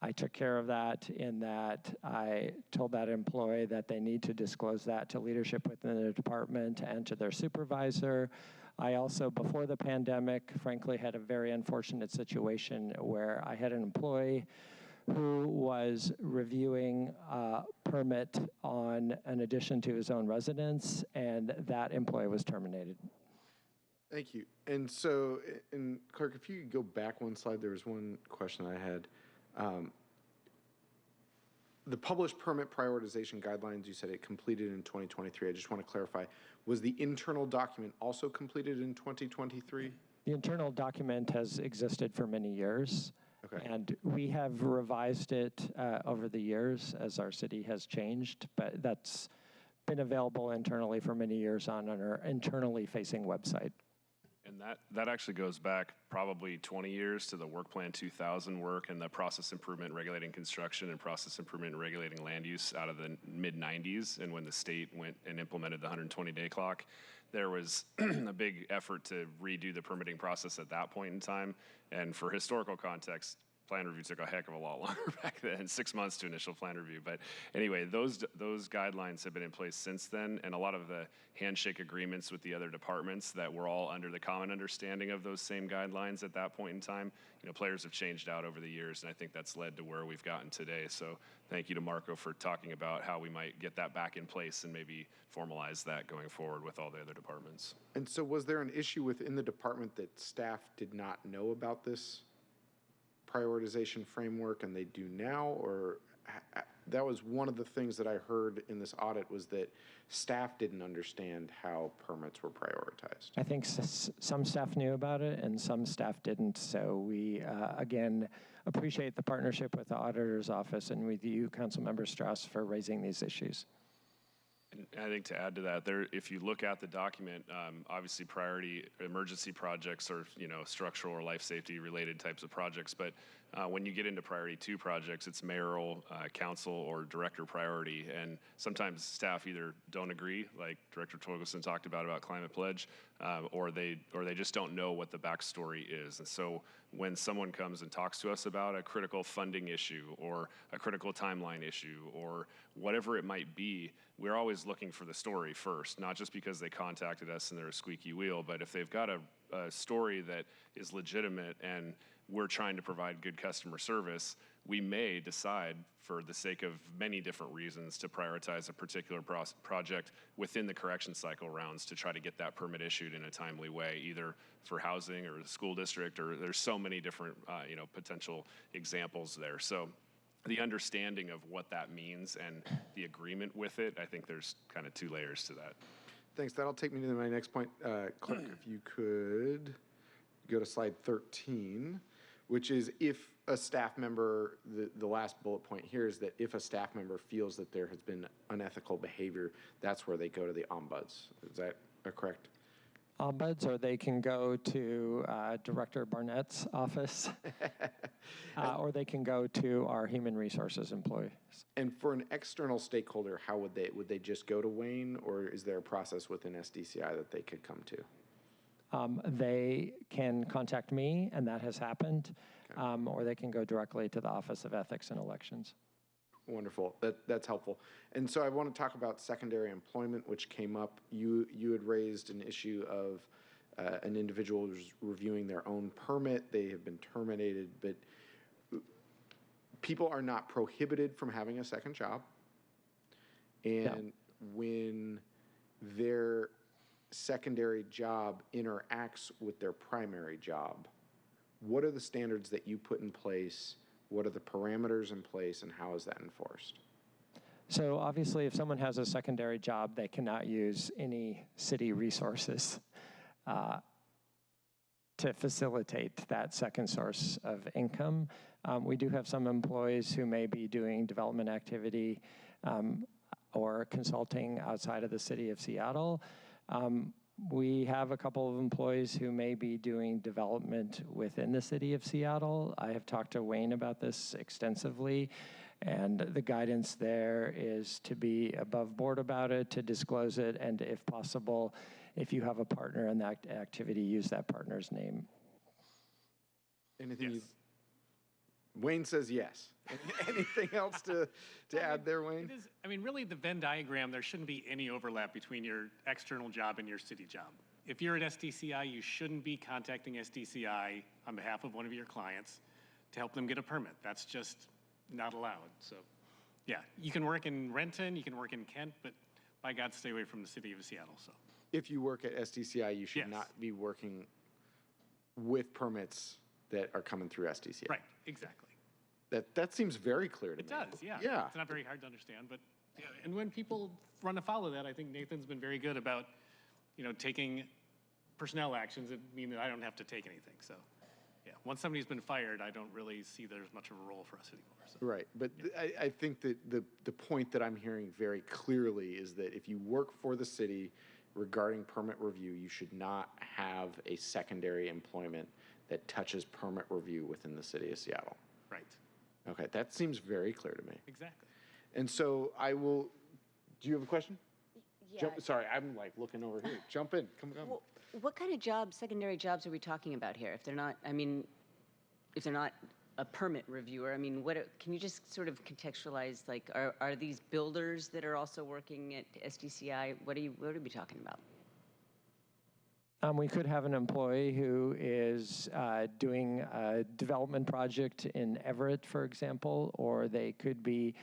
I took care of that in that I told that employee that they need to disclose that to leadership within the department and to their supervisor. I also, before the pandemic, frankly, had a very unfortunate situation where I had an employee who was reviewing a permit on an addition to his own residence, and that employee was terminated. Thank you. And so, and Clerk, if you could go back one slide, there was one question I had. The published permit prioritization guidelines, you said it completed in 2023. I just want to clarify, was the internal document also completed in 2023? The internal document has existed for many years. Okay. And we have revised it over the years as our city has changed, but that's been available internally for many years on our internally facing website. And that actually goes back probably 20 years to the Work Plan 2000 work and the process improvement regulating construction and process improvement regulating land use out of the mid-90s. And when the state went and implemented the 120-day clock, there was a big effort to redo the permitting process at that point in time. And for historical context, plan review took a heck of a lot longer back then, 6 months to initial plan review. But anyway, those guidelines have been in place since then, and a lot of the handshake agreements with the other departments that were all under the common understanding of those same guidelines at that point in time, players have changed out over the years, and I think that's led to where we've gotten today. So thank you to Marco for talking about how we might get that back in place and maybe formalize that going forward with all the other departments. And so was there an issue within the department that staff did not know about this prioritization framework and they do now? Or that was one of the things that I heard in this audit, was that staff didn't understand how permits were prioritized. I think some staff knew about it and some staff didn't. So we, again, appreciate the partnership with the auditor's office and with you, Councilmember Strauss, for raising these issues. And I think to add to that, if you look at the document, obviously priority emergency projects are, structural or life safety related types of projects. But when you get into priority 2 projects, it's mayoral, council, or director priority. And sometimes staff either don't agree, like Director Torgelson talked about Climate Pledge, or they just don't know what the backstory is. And so when someone comes and talks to us about a critical funding issue or a critical timeline issue or whatever it might be, we're always looking for the story first, not just because they contacted us and they're a squeaky wheel, but if they've got a story that is legitimate and we're trying to provide good customer service, we may decide, for the sake of many different reasons, to prioritize a particular project within the correction cycle rounds to try to get that permit issued in a timely way, either for housing or the school district, or there's so many different potential examples there. So the understanding of what that means and the agreement with it, I think there's kind of 2 layers to that. Thanks. That'll take me to my next point. Clerk, if you could go to slide 13, which is if a staff member, the last bullet point here is that if a staff member feels that there has been unethical behavior, that's where they go to the ombuds. Is that correct? Ombuds, or they can go to Director Barnett's office, or they can go to our human resources employees. And for an external stakeholder, how would they just go to Wayne, or is there a process within SDCI that they could come to? They can contact me, and that has happened, or they can go directly to the Office of Ethics and Elections. Wonderful. That's helpful. And so I want to talk about secondary employment, which came up. You had raised an issue of an individual who's reviewing their own permit. They have been terminated, but people are not prohibited from having a second job. And when their secondary job interacts with their primary job, what are the standards that you put in place? What are the parameters in place, and how is that enforced? So obviously, if someone has a secondary job, they cannot use any city resources to facilitate that second source of income. We do have some employees who may be doing development activity or consulting outside of the city of Seattle. We have a couple of employees who may be doing development within the city of Seattle. I have talked to Wayne about this extensively, and the guidance there is to be above board about it, to disclose it, and if possible, if you have a partner in that activity, use that partner's name. Anything? Yes. Wayne says yes. Anything else to add there, Wayne? It is, really the Venn diagram, there shouldn't be any overlap between your external job and your city job. If you're at SDCI, you shouldn't be contacting SDCI on behalf of one of your clients to help them get a permit. That's just not allowed. So, yeah, you can work in Renton, you can work in Kent, but by God, stay away from the city of Seattle. So, if you work at SDCI, you should not be working with permits that are coming through SDCI. Right, exactly. That seems very clear to me. It does, yeah. Yeah. It's not very hard to understand, but yeah. And when people run afoul of that, I think Nathan's been very good about, taking personnel actions that mean that I don't have to take anything. So, yeah, once somebody's been fired, I don't really see there's much of a role for us anymore. So. Right, but I think that the point that I'm hearing very clearly is that if you work for the city regarding permit review, you should not have a secondary employment that touches permit review within the city of Seattle. Right. Okay, that seems very clear to me. Exactly. And so do you have a question? Yeah. Sorry, I'm like looking over here. Jump in, come on. Well, what kind of jobs, secondary jobs, are we talking about here? If they're not, if they're not a permit reviewer. I mean, can you just sort of contextualize, like, are these builders that are also working at SDCI? What are we talking about? We could have an employee who is doing a development project in Everett, for example, or they could be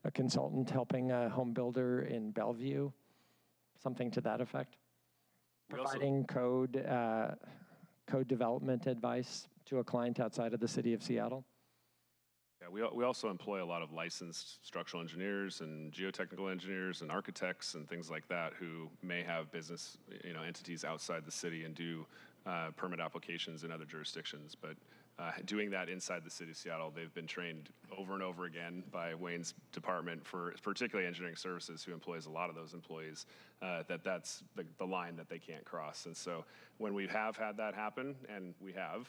a consultant helping a home builder in Bellevue, something to that effect. Providing code development advice to a client outside of the city of Seattle. Yeah, we also employ a lot of licensed structural engineers and geotechnical engineers and architects and things like that who may have business, entities outside the city and do permit applications in other jurisdictions. But doing that inside the city of Seattle, they've been trained over and over again by Wayne's department, for particularly engineering services, who employs a lot of those employees, that's the line that they can't cross. And so when we have had that happen, and we have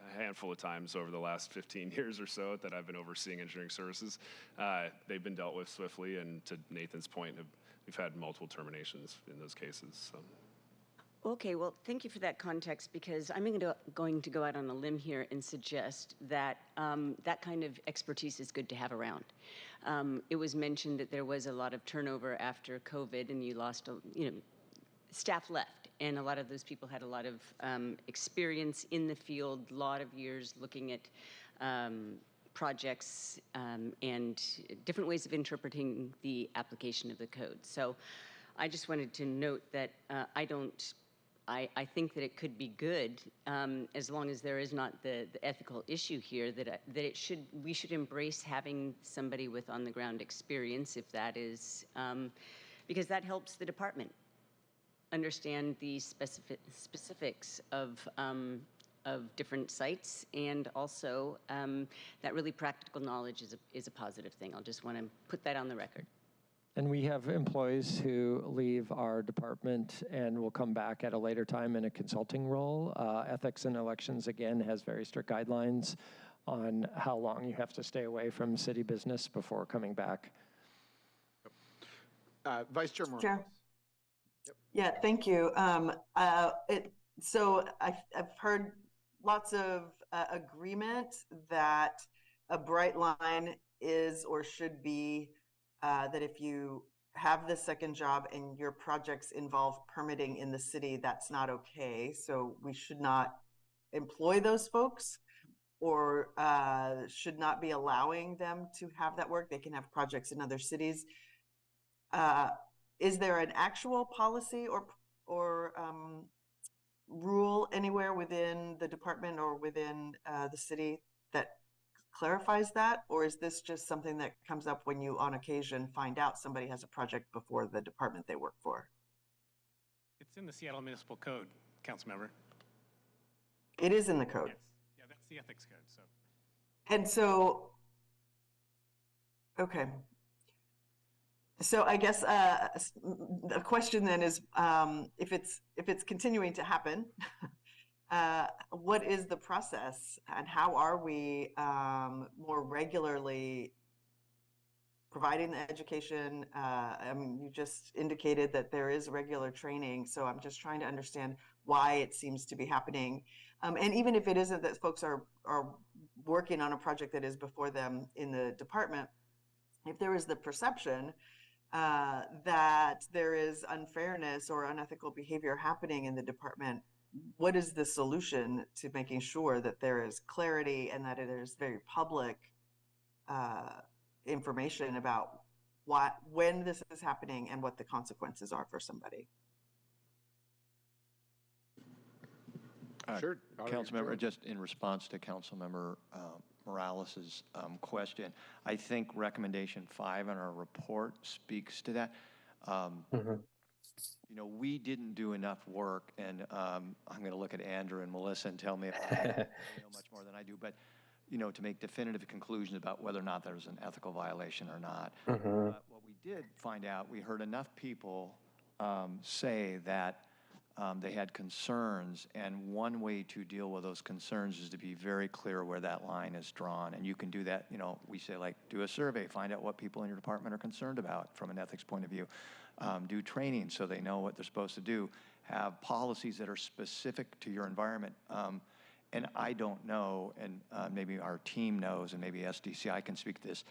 a handful of times over the last 15 years or so that I've been overseeing engineering services, they've been dealt with swiftly. And to Nathan's point, we've had multiple terminations in those cases. So. Okay, well, thank you for that context, because I'm going to go out on a limb here and suggest that that kind of expertise is good to have around. It was mentioned that there was a lot of turnover after COVID, and you lost, staff left, and a lot of those people had a lot of experience in the field, a lot of years looking at projects and different ways of interpreting the application of the code. So I just wanted to note that I think that it could be good, as long as there is not the ethical issue here, that we should embrace having somebody with on-the-ground experience, if that is, because that helps the department understand the specifics of different sites, and also that really practical knowledge is a positive thing. I'll just want to put that on the record. And we have employees who leave our department and will come back at a later time in a consulting role. Ethics and Elections, again, has very strict guidelines on how long you have to stay away from city business before coming back. Vice Chair Morales. Chair. Yep. Yeah, thank you. So I've heard lots of agreement that a bright line is or should be that if you have the second job and your projects involve permitting in the city, that's not okay. So we should not employ those folks, or should not be allowing them to have that work. They can have projects in other cities. Is there an actual policy or rule anywhere within the department or within the city that clarifies that? Or is this just something that comes up when you on occasion find out somebody has a project before the department they work for? It's in the Seattle Municipal Code, Councilmember. It is in the code? Yes. Yeah, that's the ethics code. So. And so, okay. So I guess the question then is, if it's continuing to happen, what is the process, and how are we more regularly providing the education? I mean, you just indicated that there is regular training, so I'm just trying to understand why it seems to be happening. And even if it isn't that folks are working on a project that is before them in the department, if there is the perception that there is unfairness or unethical behavior happening in the department, what is the solution to making sure that there is clarity and that it is very public information about when this is happening and what the consequences are for somebody? Sure. Councilmember, just in response to Councilmember Morales's question, I think recommendation 5 in our report speaks to that. You know, we didn't do enough work, and I'm going to look at Andrew and Melissa and tell me if they know much more than I do, but to make definitive conclusions about whether or not there was an ethical violation or not. But what we did find out, we heard enough people say that they had concerns, and one way to deal with those concerns is to be very clear where that line is drawn. And you can do that, we say, like, do a survey, find out what people in your department are concerned about from an ethics point of view. Do training so they know what they're supposed to do. Have policies that are specific to your environment. And I don't know, and maybe our team knows, and maybe SDCI can speak to this,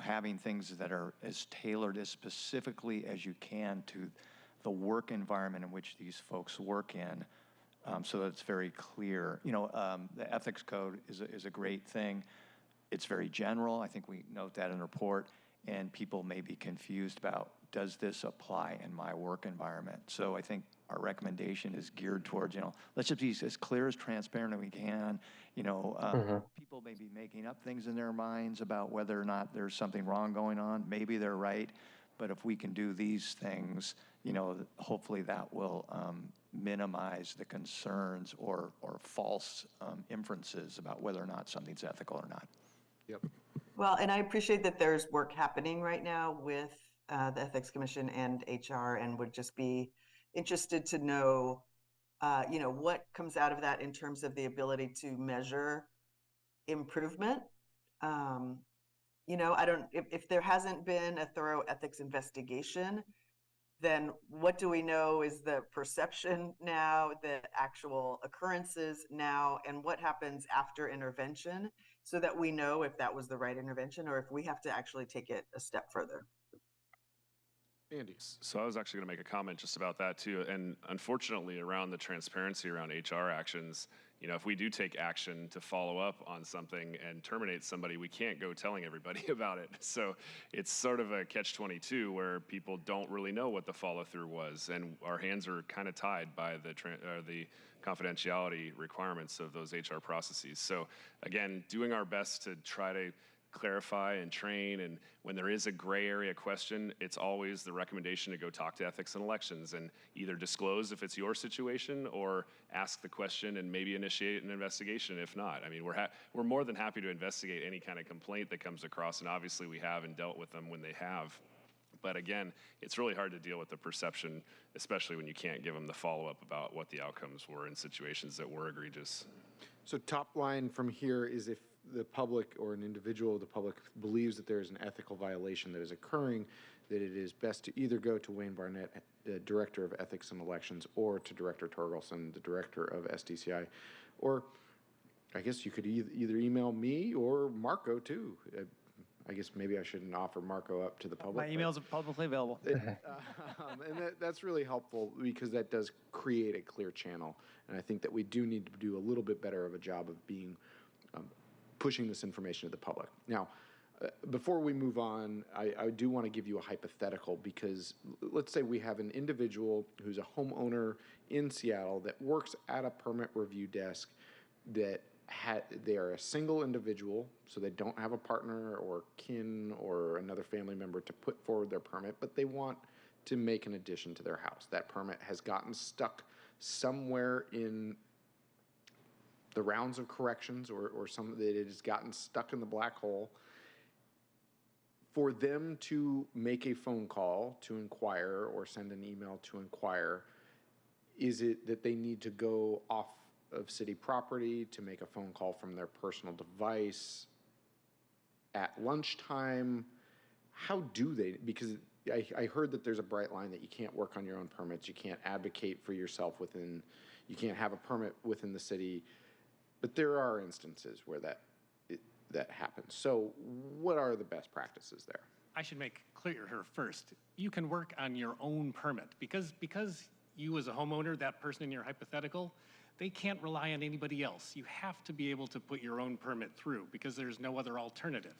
having things that are as tailored as specifically as you can to the work environment in which these folks work in, so that it's very clear. The ethics code is a great thing. It's very general. I think we note that in the report, and people may be confused about, does this apply in my work environment? So I think our recommendation is geared towards, let's just be as clear, as transparent as we can. People may be making up things in their minds about whether or not there's something wrong going on. Maybe they're right, but if we can do these things, hopefully that will minimize the concerns or false inferences about whether or not something's ethical or not. Yep. Well, and I appreciate that there's work happening right now with the Ethics Commission and HR, and would just be interested to know, what comes out of that in terms of the ability to measure improvement. If there hasn't been a thorough ethics investigation, then what do we know is the perception now, the actual occurrences now, and what happens after intervention, so that we know if that was the right intervention or if we have to actually take it a step further. Andy. So I was actually going to make a comment just about that too. And unfortunately, around the transparency around HR actions, if we do take action to follow up on something and terminate somebody, we can't go telling everybody about it. So it's sort of a catch-22 where people don't really know what the follow-through was, and our hands are kind of tied by the confidentiality requirements of those HR processes. So again, doing our best to try to clarify and train, and when there is a gray area question, it's always the recommendation to go talk to ethics and elections and either disclose if it's your situation or ask the question and maybe initiate an investigation if not. I mean, we're more than happy to investigate any kind of complaint that comes across, and obviously we have and dealt with them when they have. But again, it's really hard to deal with the perception, especially when you can't give them the follow-up about what the outcomes were in situations that were egregious. So top line from here is, if the public or an individual of the public believes that there is an ethical violation that is occurring, that it is best to either go to Wayne Barnett, the Director of Ethics and Elections, or to Director Torgelson, the Director of SDCI. Or I guess you could either email me or Marco too. I guess maybe I shouldn't offer Marco up to the public. My emails are publicly available. And that's really helpful, because that does create a clear channel. And I think that we do need to do a little bit better of a job of being pushing this information to the public. Now, before we move on, I do want to give you a hypothetical, because let's say we have an individual who's a homeowner in Seattle that works at a permit review desk, that they are a single individual, so they don't have a partner or kin or another family member to put forward their permit, but they want to make an addition to their house. That permit has gotten stuck somewhere in the rounds of corrections, or some that it has gotten stuck in the black hole. For them to make a phone call to inquire or send an email to inquire, is it that they need to go off of city property to make a phone call from their personal device at lunchtime? How do they? Because I heard that there's a bright line that you can't work on your own permits, you can't advocate for yourself you can't have a permit within the city. But there are instances where that happens. So what are the best practices there? I should make clear here first, you can work on your own permit because you as a homeowner, that person in your hypothetical, they can't rely on anybody else. You have to be able to put your own permit through because there's no other alternative.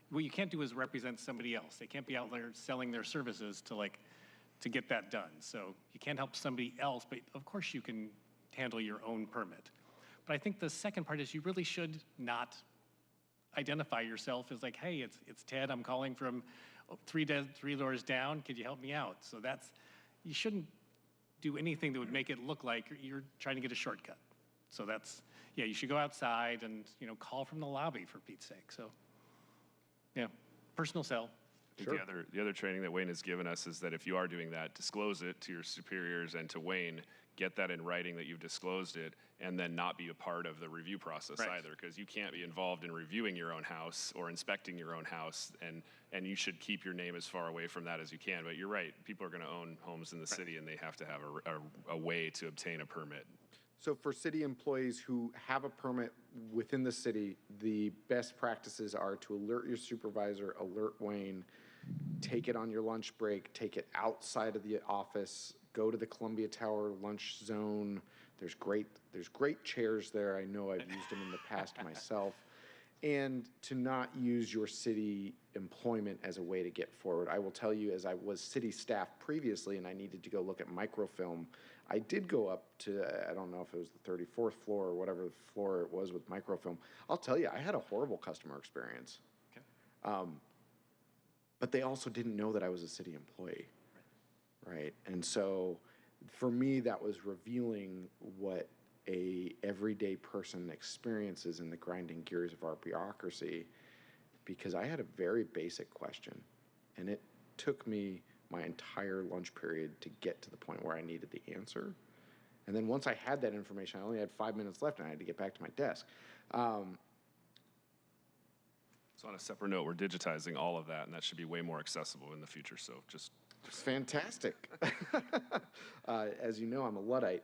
What you can't do is represent somebody else. They can't be out there selling their services to get that done. So you can't help somebody else, but of course you can handle your own permit. But I think the second part is you really should not identify yourself as like, hey, it's Ted, I'm calling from three doors down, could you help me out? So you shouldn't do anything that would make it look like you're trying to get a shortcut. So you should go outside and, call from the lobby, for Pete's sake. So, yeah, personal cell. Sure. The other training that Wayne has given us is that if you are doing that, disclose it to your superiors and to Wayne, get that in writing that you've disclosed it, and then not be a part of the review process either, because you can't be involved in reviewing your own house or inspecting your own house, and you should keep your name as far away from that as you can. But you're right, people are going to own homes in the city, and they have to have a way to obtain a permit. So for city employees who have a permit within the city, the best practices are to alert your supervisor, alert Wayne, take it on your lunch break, take it outside of the office, go to the Columbia Tower lunch zone. There's great chairs there. I know I've used them in the past myself. And to not use your city employment as a way to get forward. I will tell you, as I was city staff previously and I needed to go look at microfilm, I did go up to, I don't know if it was the 34th floor or whatever floor it was with microfilm. I'll tell you, I had a horrible customer experience. Okay. But they also didn't know that I was a city employee, right? And so for me, that was revealing what a everyday person experiences in the grinding gears of our bureaucracy, because I had a very basic question, and it took me my entire lunch period to get to the point where I needed the answer. And then once I had that information, I only had 5 minutes left and I had to get back to my desk. So on a separate note, we're digitizing all of that, and that should be way more accessible in the future. So just fantastic. As you know, I'm a Luddite.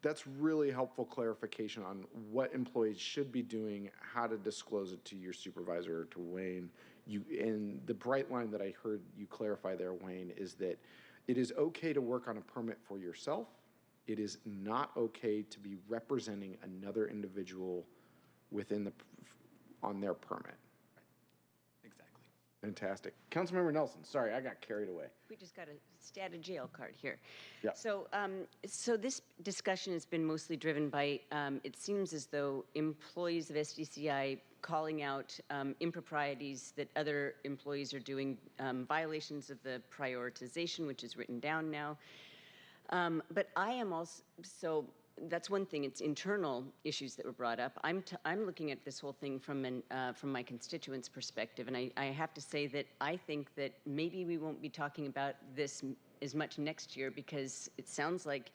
That's really helpful clarification on what employees should be doing, how to disclose it to your supervisor, to Wayne. And the bright line that I heard you clarify there, Wayne, is that it is okay to work on a permit for yourself. It is not okay to be representing another individual on their permit. Exactly. Fantastic. Councilmember Nelson, sorry, I got carried away. We just got a stay out of jail card here. Yeah. So, so this discussion has been mostly driven by, it seems as though employees of SDCI calling out improprieties that other employees are doing, violations of the prioritization, which is written down now. But I am also, so that's one thing, it's internal issues that were brought up. I'm looking at this whole thing from my constituents' perspective, and I have to say that I think that maybe we won't be talking about this as much next year, because it sounds like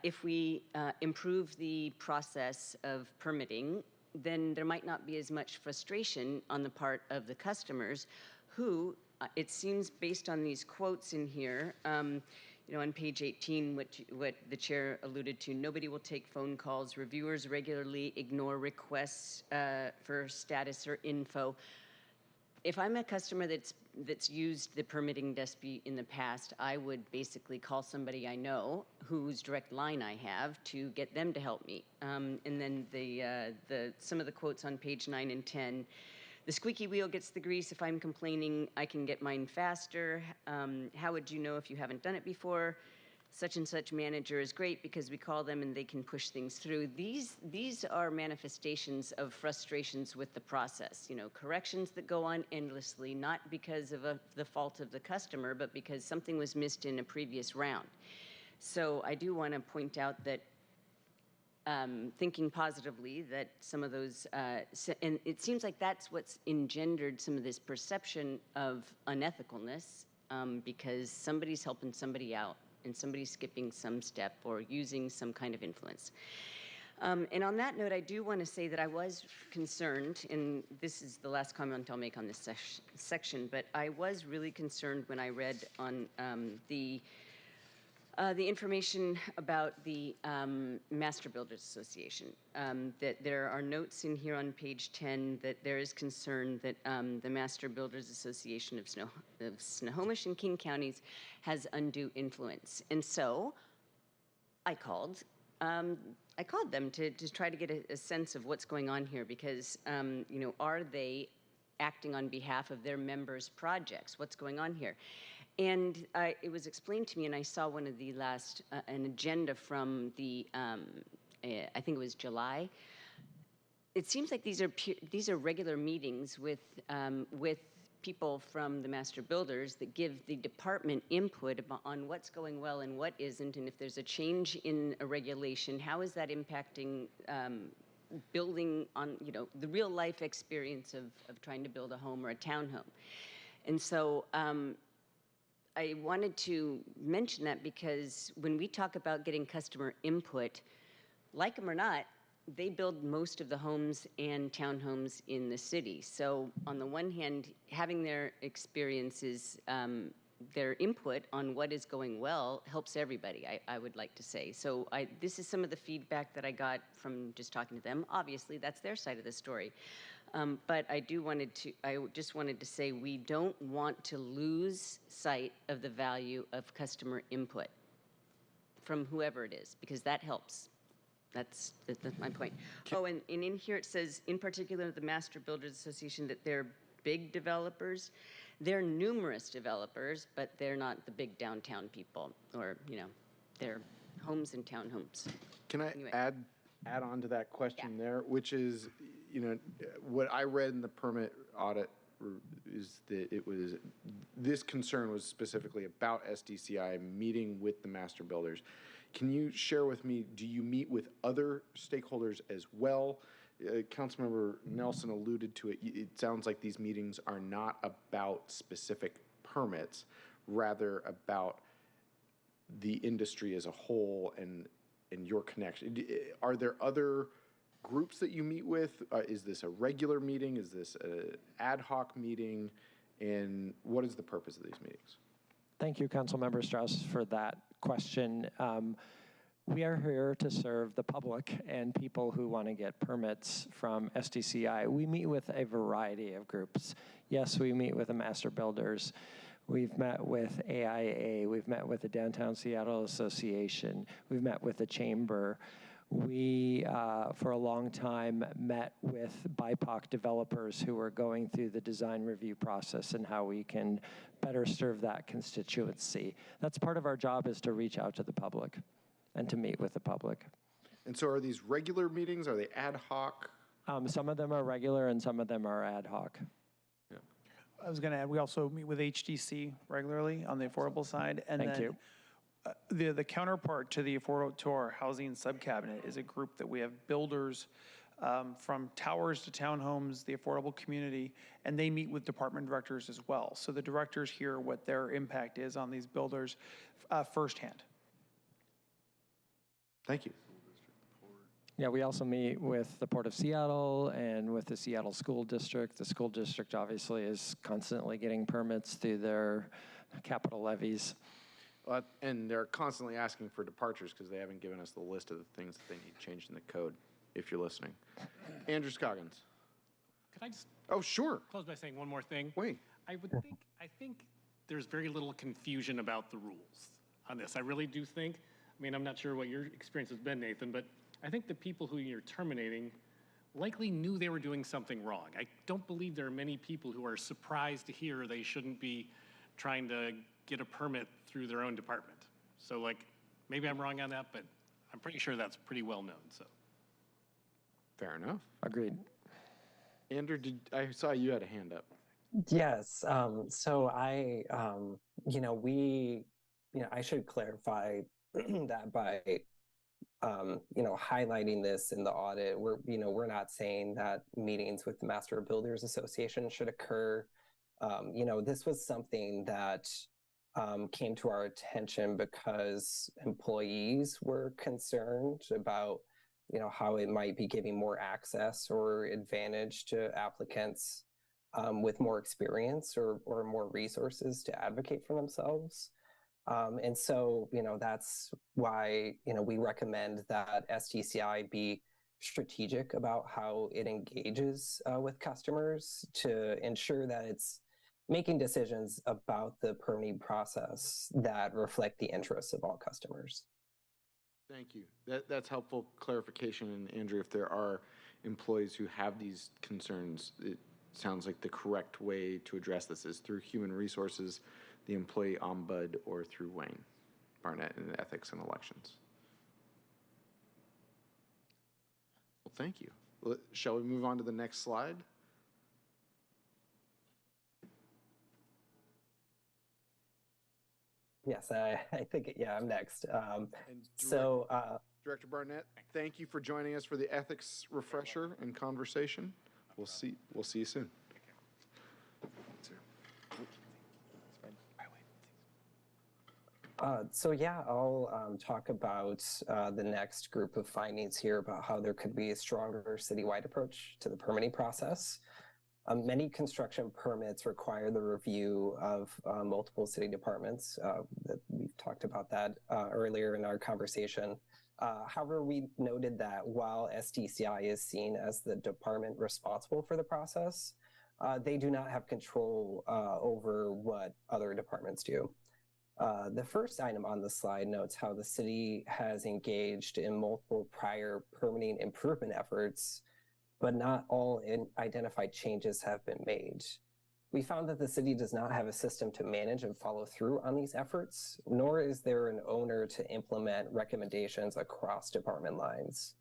if we improve the process of permitting, then there might not be as much frustration on the part of the customers who, it seems based on these quotes in here, you know, on page 18, what the chair alluded to, nobody will take phone calls, reviewers regularly ignore requests for status or info. If I'm a customer that's used the permitting desk in the past, I would basically call somebody I know whose direct line I have to get them to help me. And then some of the quotes on page 9 and 10. The squeaky wheel gets the grease. If I'm complaining, I can get mine faster. How would you know if you haven't done it before? Such and such manager is great because we call them and they can push things through. These are manifestations of frustrations with the process. You know, corrections that go on endlessly, not because of the fault of the customer, but because something was missed in a previous round. So I do want to point out that thinking positively that some of those, and it seems like that's what's engendered some of this perception of unethicalness, because somebody's helping somebody out and somebody's skipping some step or using some kind of influence. And on that note, I do want to say that I was concerned, and this is the last comment I'll make on this section, but I was really concerned when I read on the information about the Master Builders Association, that there are notes in here on page 10 that there is concern that the Master Builders Association of Snohomish and King counties has undue influence. And so I called them to try to get a sense of what's going on here, because, you know, are they acting on behalf of their members' projects? What's going on here? And it was explained to me, and I saw one of the last, an agenda from the, I think it was July. It seems like these are regular meetings with people from the master builders that give the department input on what's going well and what isn't, and if there's a change in a regulation, how is that impacting building on, you know, the real life experience of trying to build a home or a townhome. And so I wanted to mention that because when we talk about getting customer input, like them or not, they build most of the homes and townhomes in the city. So on the one hand, having their experiences their input on what is going well helps everybody, I would like to say. So this is some of the feedback that I got from just talking to them. Obviously, that's their side of the story. But I just wanted to say we don't want to lose sight of the value of customer input from whoever it is, because that helps. That's my point. Oh, and in here it says, in particular, the Master Builders Association, that they're big developers. They're numerous developers, but they're not the big downtown people, or, they're homes and townhomes. Can I Anyway. add on to that question there, which is, what I read in the permit audit is that this concern was specifically about SDCI meeting with the master builders. Can you share with me, do you meet with other stakeholders as well? Councilmember Nelson alluded to it. It sounds like these meetings are not about specific permits, rather about the industry as a whole and your connection. Are there other groups that you meet with? Is this a regular meeting? Is this an ad hoc meeting? And what is the purpose of these meetings? Thank you, Councilmember Strauss, for that question. We are here to serve the public and people who want to get permits from SDCI. We meet with a variety of groups. Yes, we meet with the master builders. We've met with AIA. We've met with the Downtown Seattle Association. We've met with the Chamber. We, for a long time, met with BIPOC developers who are going through the design review process and how we can better serve that constituency. That's part of our job, is to reach out to the public and to meet with the public. And so are these regular meetings? Are they ad hoc? Some of them are regular and some of them are ad hoc. Yeah. I was going to add, we also meet with HDC regularly on the affordable side. And Thank you. The counterpart to our housing subcabinet is a group that we have builders from towers to townhomes, the affordable community, and they meet with department directors as well. So the directors hear what their impact is on these builders firsthand. Thank you. Yeah, we also meet with the Port of Seattle and with the Seattle School District. The school district obviously is constantly getting permits through their capital levies. And they're constantly asking for departures because they haven't given us the list of the things that they need changed in the code, if you're listening. Andrew Scoggins. Could I just sure. close by saying one more thing? Wait. I think there's very little confusion about the rules on this. I really do think. I mean, I'm not sure what your experience has been, Nathan, but I think the people who you're terminating likely knew they were doing something wrong. I don't believe there are many people who are surprised to hear they shouldn't be trying to get a permit through their own department. So, maybe I'm wrong on that, but I'm pretty sure that's pretty well known, so. Fair enough. Agreed. Andrew, I saw you had a hand up. Yes. So I should clarify that by, highlighting this in the audit. We're not saying that meetings with the Master Builders Association should occur. This was something that came to our attention because employees were concerned about, how it might be giving more access or advantage to applicants with more experience or more resources to advocate for themselves. And so, that's why, we recommend that SDCI be strategic about how it engages with customers to ensure that it's making decisions about the permitting process that reflect the interests of all customers. Thank you. That's helpful clarification. And Andrew, if there are employees who have these concerns, it sounds like the correct way to address this is through human resources, the employee ombud, or through Wayne Barnett in ethics and elections. Well, thank you. Shall we move on to the next slide? Yes, I think, I'm next. Director Barnett, thank you for joining us for the ethics refresher and conversation. We'll see you soon. I'll talk about the next group of findings here about how there could be a stronger citywide approach to the permitting process. Many construction permits require the review of multiple city departments. That we've talked about that earlier in our conversation. However, we noted that while SDCI is seen as the department responsible for the process, they do not have control over what other departments do. The first item on the slide notes how the city has engaged in multiple prior permitting improvement efforts, but not all identified changes have been made. We found that the city does not have a system to manage and follow through on these efforts, nor is there an owner to implement recommendations across department lines.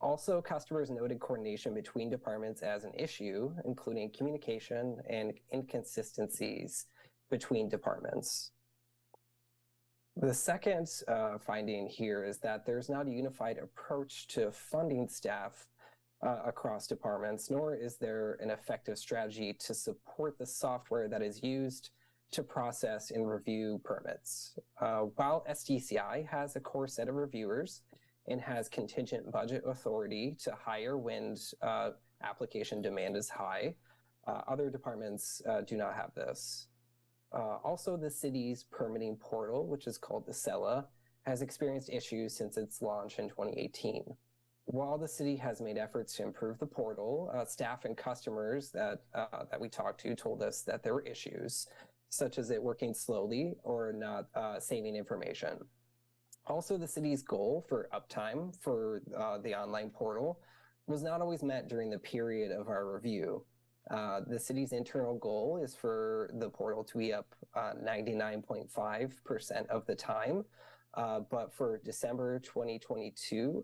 Also, customers noted coordination between departments as an issue, including communication and inconsistencies between departments. The second finding here is that there's not a unified approach to funding staff across departments, nor is there an effective strategy to support the software that is used to process and review permits. While SDCI has a core set of reviewers and has contingent budget authority to hire when application demand is high, other departments do not have this. Also, the city's permitting portal, which is called the SELA, has experienced issues since its launch in 2018. While the city has made efforts to improve the portal, staff and customers that we talked to told us that there were issues, such as it working slowly or not saving information. Also, the city's goal for uptime for the online portal was not always met during the period of our review. The city's internal goal is for the portal to be up 99.5% of the time, but for December 2022,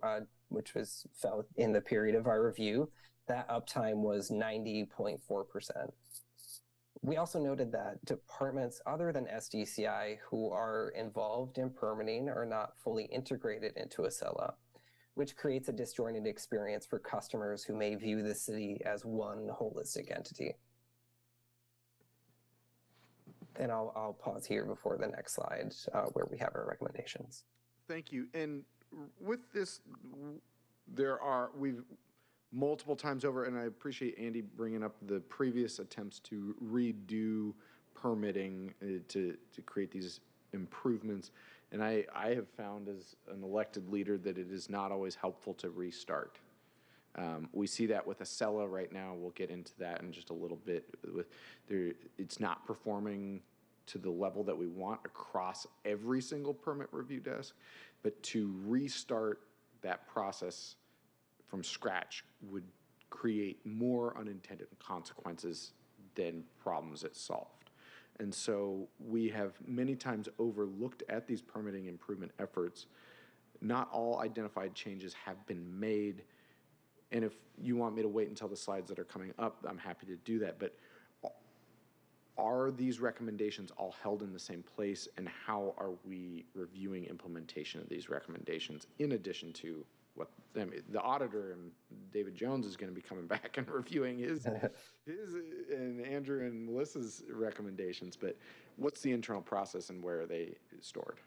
which fell in the period of our review, that uptime was 90.4%. We also noted that departments other than SDCI who are involved in permitting are not fully integrated into Acela, which creates a disjointed experience for customers who may view the city as one holistic entity. And I'll pause here before the next slide where we have our recommendations. Thank you. And with this, we've multiple times over, and I appreciate Andy bringing up the previous attempts to redo permitting to create these improvements. And I have found as an elected leader that it is not always helpful to restart. We see that with Acela right now. We'll get into that in just a little bit. It's not performing to the level that we want across every single permit review desk, but to restart that process from scratch would create more unintended consequences than problems it solved. And so we have many times overlooked at these permitting improvement efforts. Not all identified changes have been made. And if you want me to wait until the slides that are coming up, I'm happy to do that. But are these recommendations all held in the same place? And how are we reviewing implementation of these recommendations in addition to what the auditor and David Jones is going to be coming back and reviewing his and Andrew and Melissa's recommendations, but what's the internal process and where are they stored?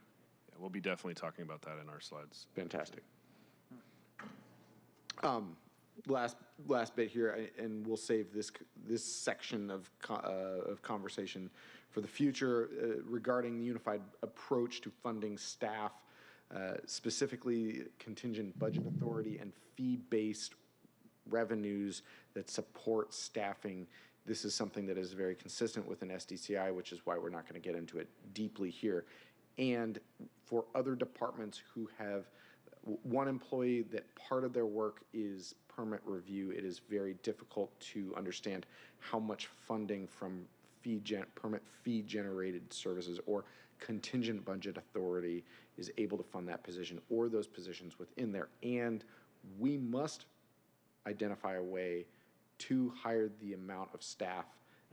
Yeah, we'll be definitely talking about that in our slides. Fantastic. Last bit here, and we'll save this section of conversation for the future regarding the unified approach to funding staff. Specifically contingent budget authority and fee-based revenues that support staffing. This is something that is very consistent with an SDCI, which is why we're not going to get into it deeply here. And for other departments who have one employee that part of their work is permit review, it is very difficult to understand how much funding from permit fee-generated services or contingent budget authority is able to fund that position or those positions within there. And we must identify a way to hire the amount of staff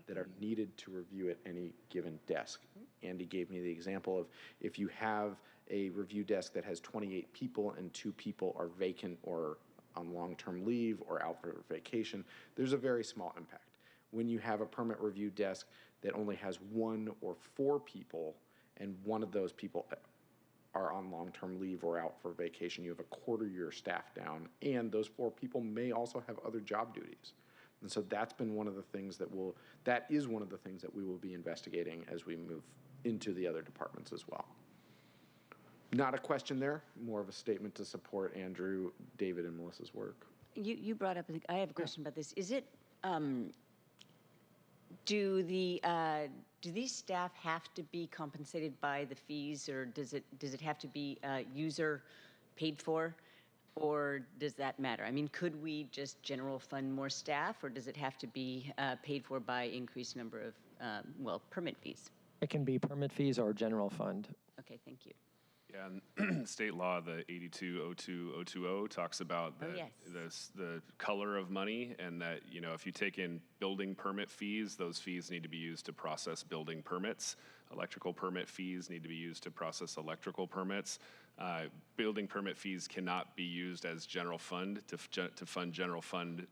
that are needed to review at any given desk. Andy gave me the example of if you have a review desk that has 28 people and 2 people are vacant or on long-term leave or out for vacation, there's a very small impact. When you have a permit review desk that only has 1 or 4 people and one of those people are on long-term leave or out for vacation, you have a quarter of your staff down, and those 4 people may also have other job duties. And so that's been one of the things that is one of the things that we will be investigating as we move into the other departments as well. Not a question there, more of a statement to support Andrew, David, and Melissa's work. You brought up, I have a question about this. Is it, do these staff have to be compensated by the fees, or does it have to be user paid for, or does that matter? I mean, could we just general fund more staff, or does it have to be paid for by increased number of, permit fees? It can be permit fees or general fund. Okay, thank you. Yeah, and state law, the 8202020 talks about the color of money, and that, you know, if you take in building permit fees, those fees need to be used to process building permits. Electrical permit fees need to be used to process electrical permits. Building permit fees cannot be used as general fund to fund general fund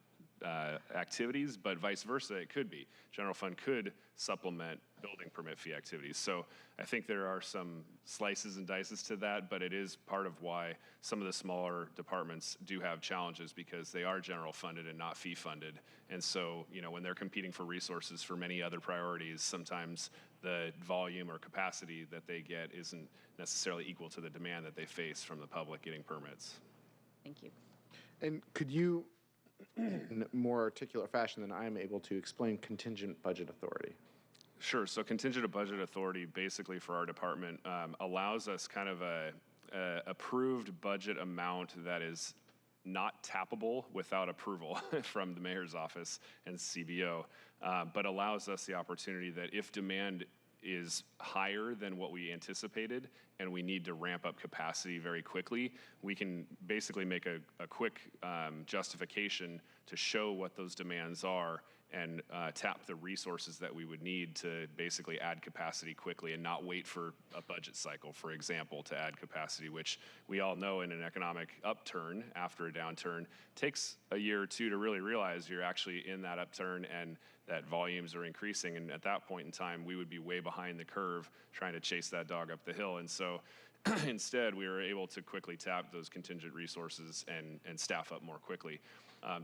activities, but vice versa, it could be. General fund could supplement building permit fee activities. So I think there are some slices and dices to that, but it is part of why some of the smaller departments do have challenges, because they are general funded and not fee funded. And so, you know, when they're competing for resources for many other priorities, sometimes the volume or capacity that they get isn't necessarily equal to the demand that they face from the public getting permits. Thank you. And could you, in more articulate fashion than I'm able to, explain contingent budget authority? Sure. So contingent budget authority, basically for our department, allows us kind of a approved budget amount that is not tappable without approval from the mayor's office and CBO, but allows us the opportunity that if demand is higher than what we anticipated and we need to ramp up capacity very quickly, we can basically make a quick justification to show what those demands are and tap the resources that we would need to basically add capacity quickly and not wait for a budget cycle, for example, to add capacity, which we all know in an economic upturn after a downturn takes a year or two to really realize you're actually in that upturn and that volumes are increasing. And at that point in time, we would be way behind the curve trying to chase that dog up the hill. And so instead, we were able to quickly tap those contingent resources and staff up more quickly.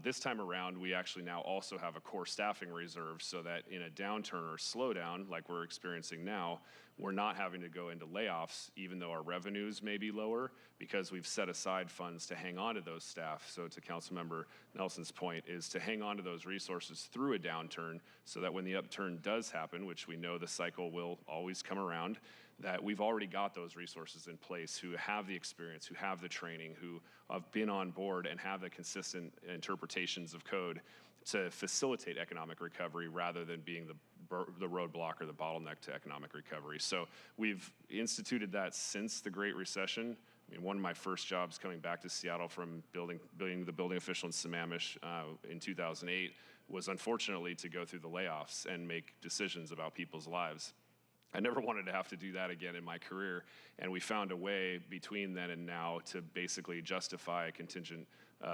This time around, we actually now also have a core staffing reserve so that in a downturn or slowdown like we're experiencing now, we're not having to go into layoffs, even though our revenues may be lower, because we've set aside funds to hang on to those staff. So to Councilmember Nelson's point, is to hang on to those resources through a downturn so that when the upturn does happen, which we know the cycle will always come around, that we've already got those resources in place who have the experience, who have the training, who have been on board and have the consistent interpretations of code to facilitate economic recovery rather than being the roadblock or the bottleneck to economic recovery. So we've instituted that since the Great Recession. I mean, one of my first jobs coming back to Seattle from being the building official in Sammamish in 2008 was unfortunately to go through the layoffs and make decisions about people's lives. I never wanted to have to do that again in my career, and we found a way between then and now to basically justify contingent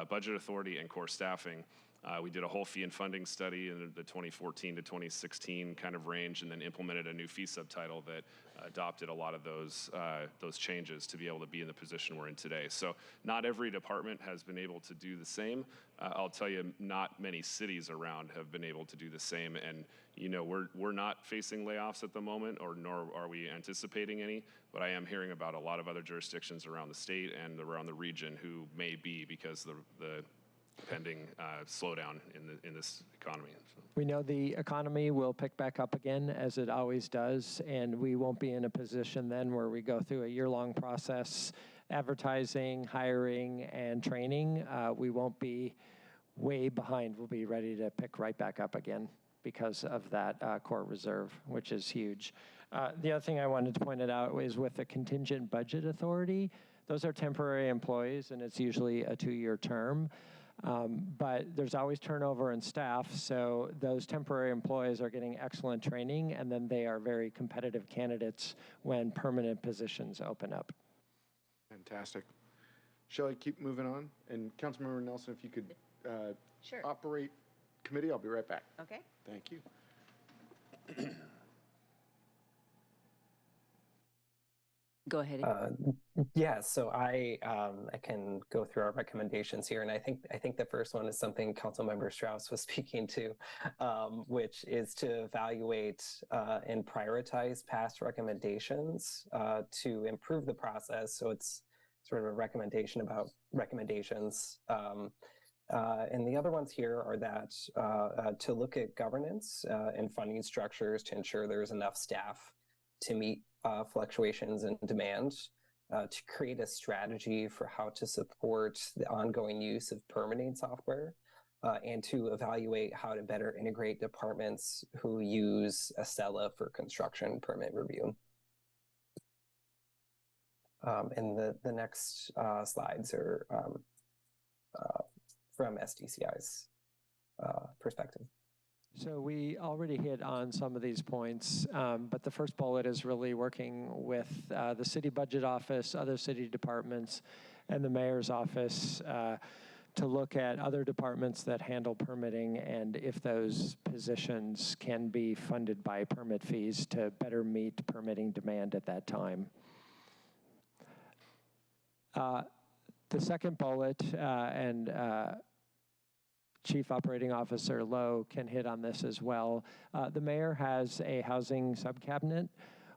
budget authority and core staffing. We did a whole fee and funding study in the 2014 to 2016 kind of range, and then implemented a new fee subtitle that adopted a lot of those changes to be able to be in the position we're in today. So not every department has been able to do the same. I'll tell you, not many cities around have been able to do the same. And you know, we're not facing layoffs at the moment, or nor are we anticipating any. But I am hearing about a lot of other jurisdictions around the state and around the region who may be, because the pending slowdown in this economy. So. We know the economy will pick back up again, as it always does, and we won't be in a position then where we go through a year-long process, advertising, hiring, and training. We won't be way behind. We'll be ready to pick right back up again because of that core reserve, which is huge. The other thing I wanted to point out is with the contingent budget authority, those are temporary employees, and it's usually a 2-year term. But there's always turnover in staff, so those temporary employees are getting excellent training, and then they are very competitive candidates when permanent positions open up. Fantastic. Shall I keep moving on? And Councilmember Nelson, if you could Sure. operate committee, I'll be right back. Okay. Thank you. Go ahead. Yeah, so I can go through our recommendations here, and I think the first one is something Councilmember Strauss was speaking to, which is to evaluate and prioritize past recommendations to improve the process. So it's sort of a recommendation about recommendations. And the other ones here are that to look at governance and funding structures to ensure there's enough staff to meet fluctuations in demand, to create a strategy for how to support the ongoing use of permitting software, and to evaluate how to better integrate departments who use Acela for construction permit review. And the next slides are from SDCI's perspective. So we already hit on some of these points, but the first bullet is really working with the city budget office, other city departments, and the mayor's office to look at other departments that handle permitting and if those positions can be funded by permit fees to better meet permitting demand at that time. The second bullet, and Chief Operating Officer Lowe can hit on this as well. The mayor has a housing subcabinet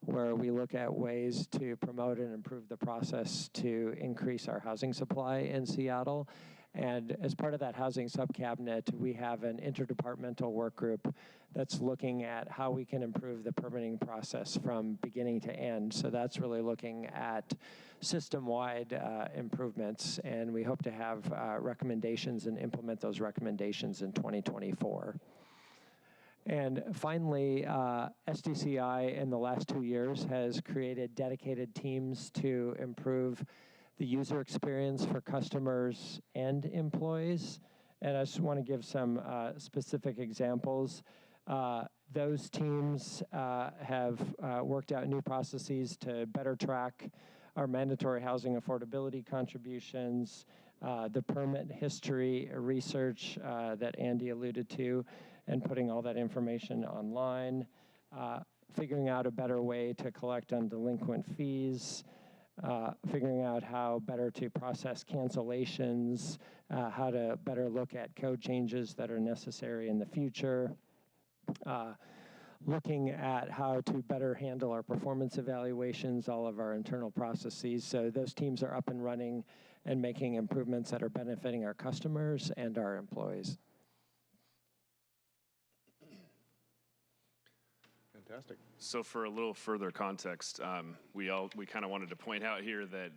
where we look at ways to promote and improve the process to increase our housing supply in Seattle. And as part of that housing subcabinet, we have an interdepartmental work group that's looking at how we can improve the permitting process from beginning to end. So that's really looking at system-wide improvements, and we hope to have recommendations and implement those recommendations in 2024. And finally, SDCI in the last 2 years has created dedicated teams to improve the user experience for customers and employees. And I just want to give some specific examples. Those teams have worked out new processes to better track our mandatory housing affordability contributions, the permit history research that Andy alluded to, and putting all that information online, figuring out a better way to collect on delinquent fees, figuring out how better to process cancellations, how to better look at code changes that are necessary in the future, looking at how to better handle our performance evaluations, all of our internal processes. So those teams are up and running and making improvements that are benefiting our customers and our employees. Fantastic. So for a little further context, we kind of wanted to point out here that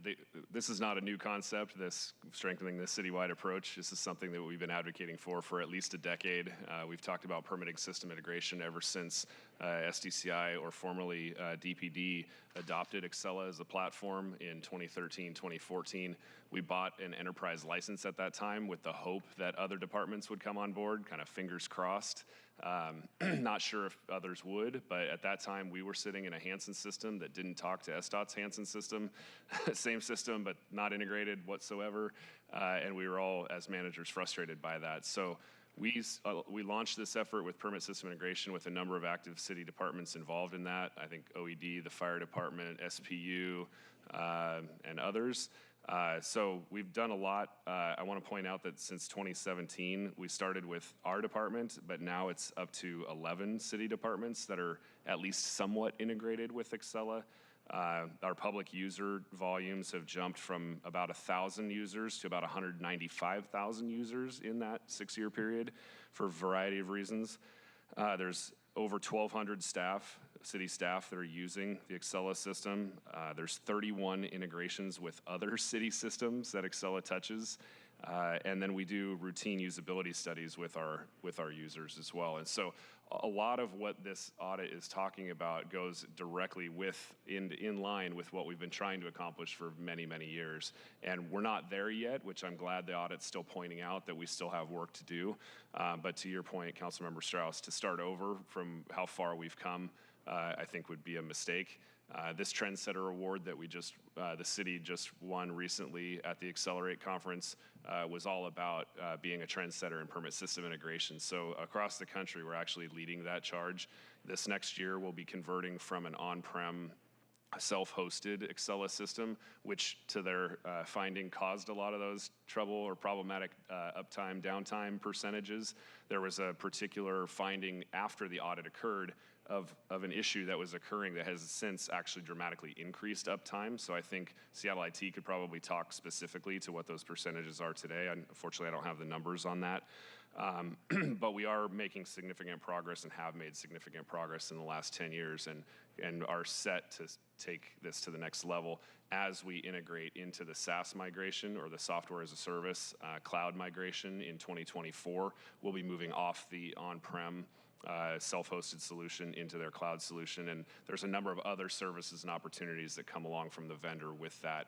this is not a new concept, this strengthening this citywide approach. This is something that we've been advocating for at least a decade. We've talked about permitting system integration ever since SDCI, or formerly DPD, adopted Acela as a platform in 2013, 2014. We bought an enterprise license at that time with the hope that other departments would come on board, kind of fingers crossed. Not sure if others would, but at that time we were sitting in a Hansen system that didn't talk to SDOT's Hansen system. Same system, but not integrated whatsoever. And we were all, as managers, frustrated by that. So we launched this effort with permit system integration with a number of active city departments involved in that. I think OED, the fire department, SPU, and others. So we've done a lot. I want to point out that since 2017, we started with our department, but now it's up to 11 city departments that are at least somewhat integrated with Acela. Our public user volumes have jumped from about 1,000 users to about 195,000 users in that 6-year period for a variety of reasons. There's over 1,200 staff, city staff, that are using the Acela system. There's 31 integrations with other city systems that Acela touches. And then we do routine usability studies with our users as well. And so a lot of what this audit is talking about goes directly in line with what we've been trying to accomplish for many, many years. And we're not there yet, which I'm glad the audit's still pointing out that we still have work to do. But to your point, Councilmember Strauss, to start over from how far we've come, I think would be a mistake. This Trendsetter Award that the city just won recently at the Accelerate conference was all about being a trendsetter in permit system integration. So across the country, we're actually leading that charge. This next year, we'll be converting from an on-prem self-hosted Excella system, which to their finding caused a lot of those trouble or problematic uptime, downtime percentages. There was a particular finding after the audit occurred of an issue that was occurring that has since actually dramatically increased uptime. So I think Seattle IT could probably talk specifically to what those percentages are today. Unfortunately, I don't have the numbers on that. But we are making significant progress and have made significant progress in the last 10 years and are set to take this to the next level as we integrate into the SaaS migration, or the software as a service cloud migration in 2024. We'll be moving off the on-prem self-hosted solution into their cloud solution, and there's a number of other services and opportunities that come along from the vendor with that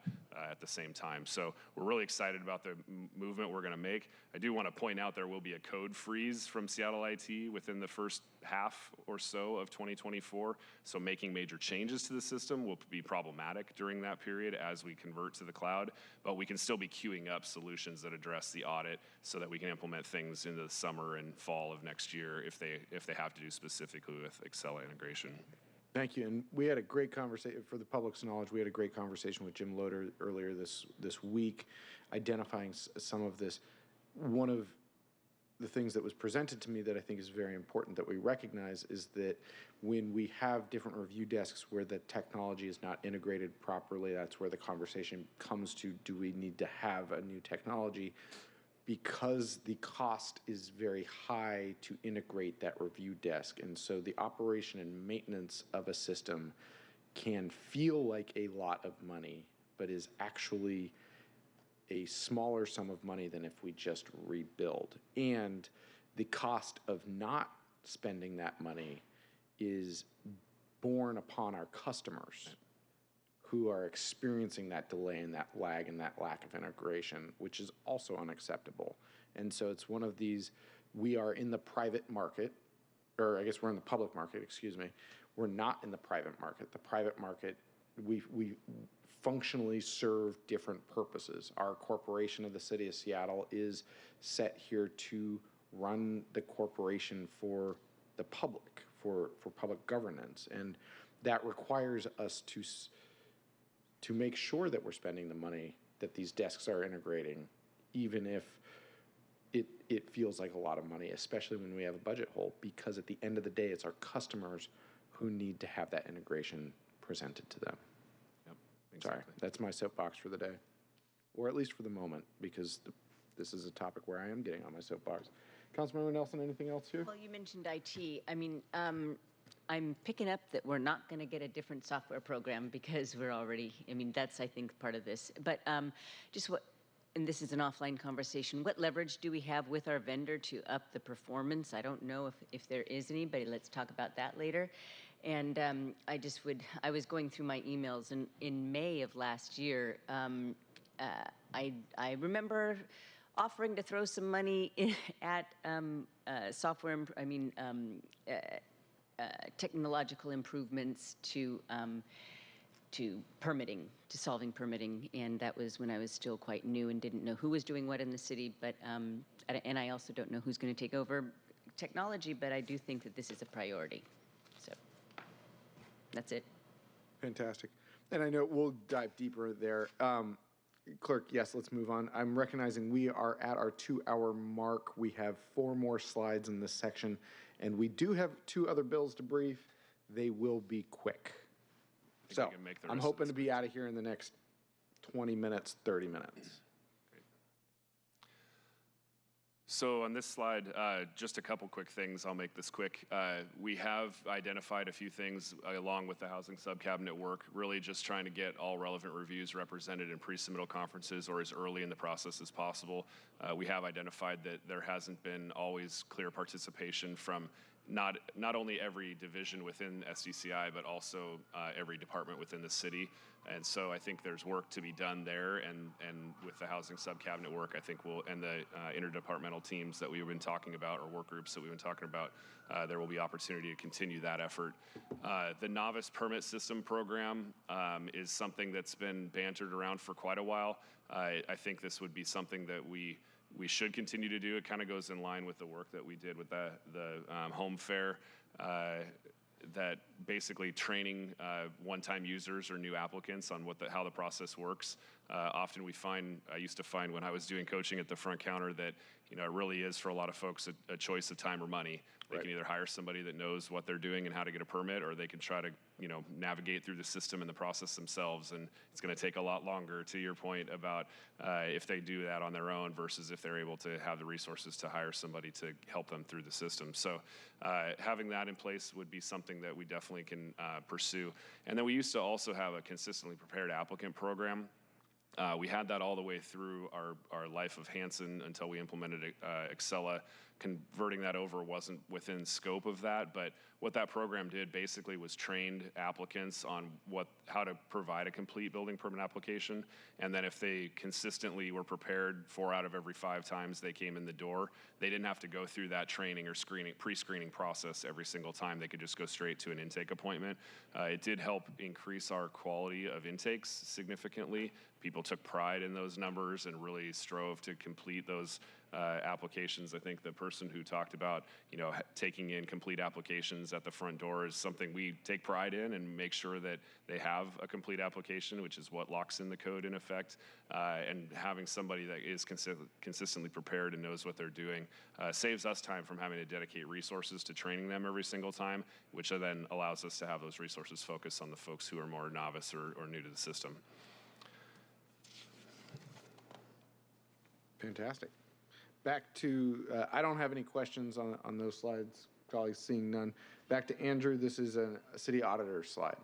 at the same time. So we're really excited about the movement we're going to make. I do want to point out there will be a code freeze from Seattle IT within the first half or so of 2024, so making major changes to the system will be problematic during that period as we convert to the cloud, but we can still be queuing up solutions that address the audit so that we can implement things into the summer and fall of next year if they have to do specifically with Excella integration. Thank you. And we had a great conversation, for the public's knowledge, we had a great conversation with Jim Loader earlier this week, identifying some of this. One of the things that was presented to me that I think is very important that we recognize is that when we have different review desks where the technology is not integrated properly, that's where the conversation comes to, do we need to have a new technology? Because the cost is very high to integrate that review desk. And so the operation and maintenance of a system can feel like a lot of money, but is actually a smaller sum of money than if we just rebuild. And the cost of not spending that money is borne upon our customers who are experiencing that delay and that lag and that lack of integration, which is also unacceptable. And so it's one of these, we are in the private market, or I guess we're in the public market, excuse me. We're not in the private market. The private market, we functionally serve different purposes. Our corporation of the city of Seattle is set here to run the corporation for the public, for public governance. And that requires us to make sure that we're spending the money that these desks are integrating, even if it feels like a lot of money, especially when we have a budget hole, because at the end of the day, it's our customers who need to have that integration presented to them. Yep, exactly. Sorry, that's my soapbox for the day, or at least for the moment, because this is a topic where I am getting on my soapbox. Councilmember Nelson, anything else here? Well, you mentioned IT. I mean, I'm picking up that we're not going to get a different software program because we're already, I mean, that's, I think, part of this. But just what, and this is an offline conversation, what leverage do we have with our vendor to up the performance? I don't know if there is any, but let's talk about that later. And I was going through my emails, and in May of last year, I remember offering to throw some money at software, technological improvements to permitting, to solving permitting, and that was when I was still quite new and didn't know who was doing what in the city, but and I also don't know who's going to take over technology, but I do think that this is a priority. So that's it. Fantastic. And I know we'll dive deeper there. Clerk, yes, let's move on. I'm recognizing we are at our 2-hour mark. We have 4 more slides in this section, and we do have 2 other bills to brief. They will be quick. So I'm hoping to be out of here in the next 20 minutes, 30 minutes. So on this slide, just a couple quick things. I'll make this quick. We have identified a few things along with the housing sub-cabinet work, really just trying to get all relevant reviews represented in pre-submittal conferences or as early in the process as possible. We have identified that there hasn't been always clear participation from not only every division within SDCI, but also every department within the city. And so I think there's work to be done there, and with the housing sub-cabinet work, I think and the interdepartmental teams that we've been talking about, or work groups that we've been talking about, there will be opportunity to continue that effort. The novice permit system program is something that's been bantered around for quite a while. I think this would be something that we should continue to do. It kind of goes in line with the work that we did with the home fair that basically training one-time users or new applicants on how the process works. Often I used to find when I was doing coaching at the front counter that, it really is for a lot of folks a choice of time or money. They can either hire somebody that knows what they're doing and how to get a permit, or they can try to, navigate through the system and the process themselves. And it's going to take a lot longer, to your point about if they do that on their own versus if they're able to have the resources to hire somebody to help them through the system. So having that in place would be something that we definitely can pursue. And then we used to also have a consistently prepared applicant program. We had that all the way through our life of Hanson until we implemented Excella. Converting that over wasn't within scope of that, but what that program did basically was trained applicants on how to provide a complete building permit application. And then if they consistently were prepared 4 out of every 5 times they came in the door, they didn't have to go through that training or pre-screening process every single time. They could just go straight to an intake appointment. It did help increase our quality of intakes significantly. People took pride in those numbers and really strove to complete those applications. I think the person who talked about, taking in complete applications at the front door is something we take pride in and make sure that they have a complete application, which is what locks in the code in effect. And having somebody that is consistently prepared and knows what they're doing saves us time from having to dedicate resources to training them every single time, which then allows us to have those resources focus on the folks who are more novice or new to the system. Fantastic. Back to, I don't have any questions on those slides, colleagues, seeing none. Back to Andrew, this is a city auditor slide.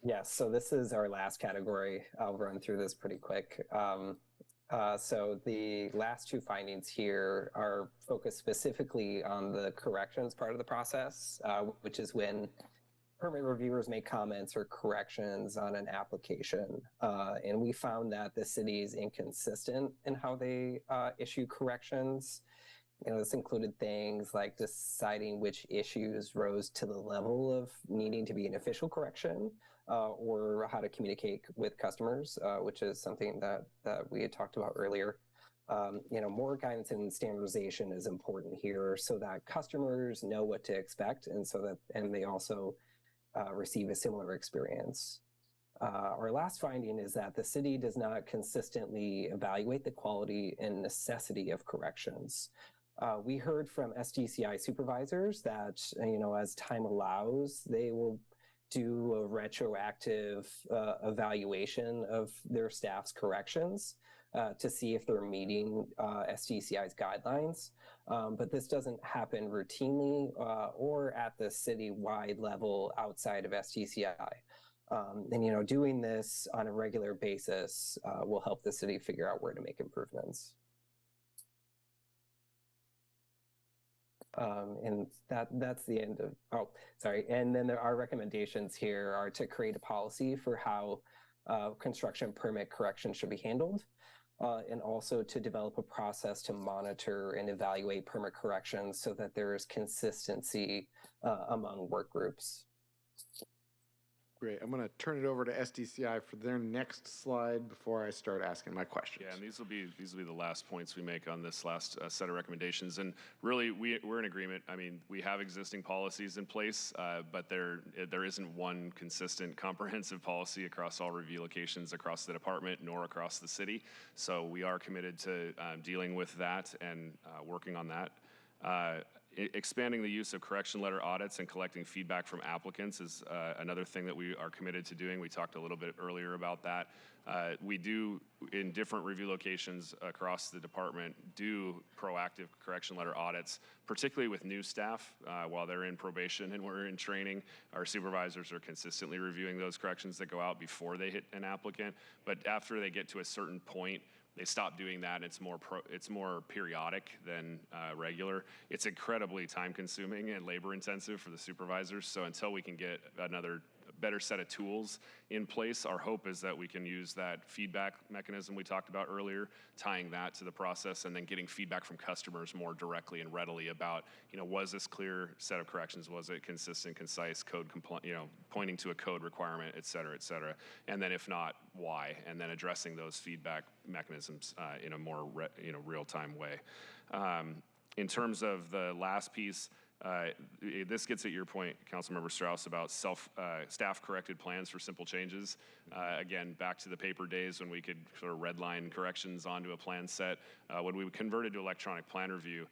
Yes, so this is our last category. I'll run through this pretty quick. So the last 2 findings here are focused specifically on the corrections part of the process, which is when permit reviewers make comments or corrections on an application. And we found that the city is inconsistent in how they issue corrections. This included things like deciding which issues rose to the level of needing to be an official correction, or how to communicate with customers, which is something that we had talked about earlier. More guidance and standardization is important here so that customers know what to expect, and they also receive a similar experience. Our last finding is that the city does not consistently evaluate the quality and necessity of corrections. We heard from SDCI supervisors that, as time allows, they will do a retroactive evaluation of their staff's corrections to see if they're meeting SDCI's guidelines. But this doesn't happen routinely or at the city-wide level outside of SDCI. And, doing this on a regular basis will help the city figure out where to make improvements. And that's the end of, And then our recommendations here are to create a policy for how construction permit correction should be handled, and also to develop a process to monitor and evaluate permit corrections so that there is consistency among work groups. Great. I'm going to turn it over to SDCI for their next slide before I start asking my questions. Yeah, and these will be the last points we make on this last set of recommendations. And really, we're in agreement. I mean, we have existing policies in place, but there isn't one consistent, comprehensive policy across all review locations across the department nor across the city. So we are committed to dealing with that and working on that. Expanding the use of correction letter audits and collecting feedback from applicants is another thing that we are committed to doing. We talked a little bit earlier about that. We do, in different review locations across the department, do proactive correction letter audits, particularly with new staff while they're in probation and we're in training. Our supervisors are consistently reviewing those corrections that go out before they hit an applicant. But after they get to a certain point, they stop doing that. It's more periodic than regular. It's incredibly time-consuming and labor-intensive for the supervisors. So until we can get another better set of tools in place, our hope is that we can use that feedback mechanism we talked about earlier, tying that to the process, and then getting feedback from customers more directly and readily about, was this clear set of corrections? Was it consistent, concise, code pointing to a code requirement, et cetera, and then if not, why? And then addressing those feedback mechanisms in a more real-time way. In terms of the last piece, This gets at your point, Councilmember Strauss, about staff-corrected plans for simple changes. Again, back to the paper days when we could sort of redline corrections onto a plan set. When we converted to electronic plan review,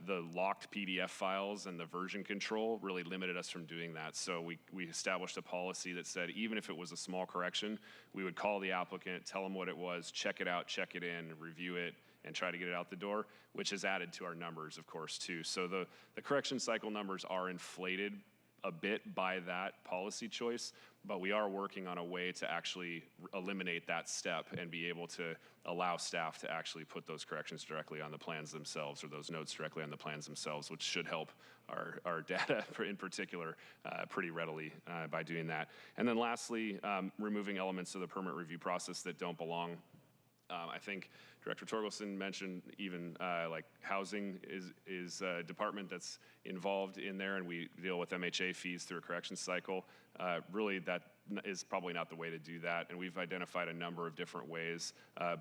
the locked PDF files and the version control really limited us from doing that. So we established a policy that said even if it was a small correction, we would call the applicant, tell them what it was, check it out, check it in, review it, and try to get it out the door, which is added to our numbers, of course, too. So the correction cycle numbers are inflated a bit by that policy choice, but we are working on a way to actually eliminate that step and be able to allow staff to actually put those corrections directly on the plans themselves, or those notes directly on the plans themselves, which should help our data in particular pretty readily by doing that. And then lastly, removing elements of the permit review process that don't belong. I think Director Torgelson mentioned even like housing is a department that's involved in there, and we deal with MHA fees through a corrections cycle. Really, that is probably not the way to do that, and we've identified a number of different ways,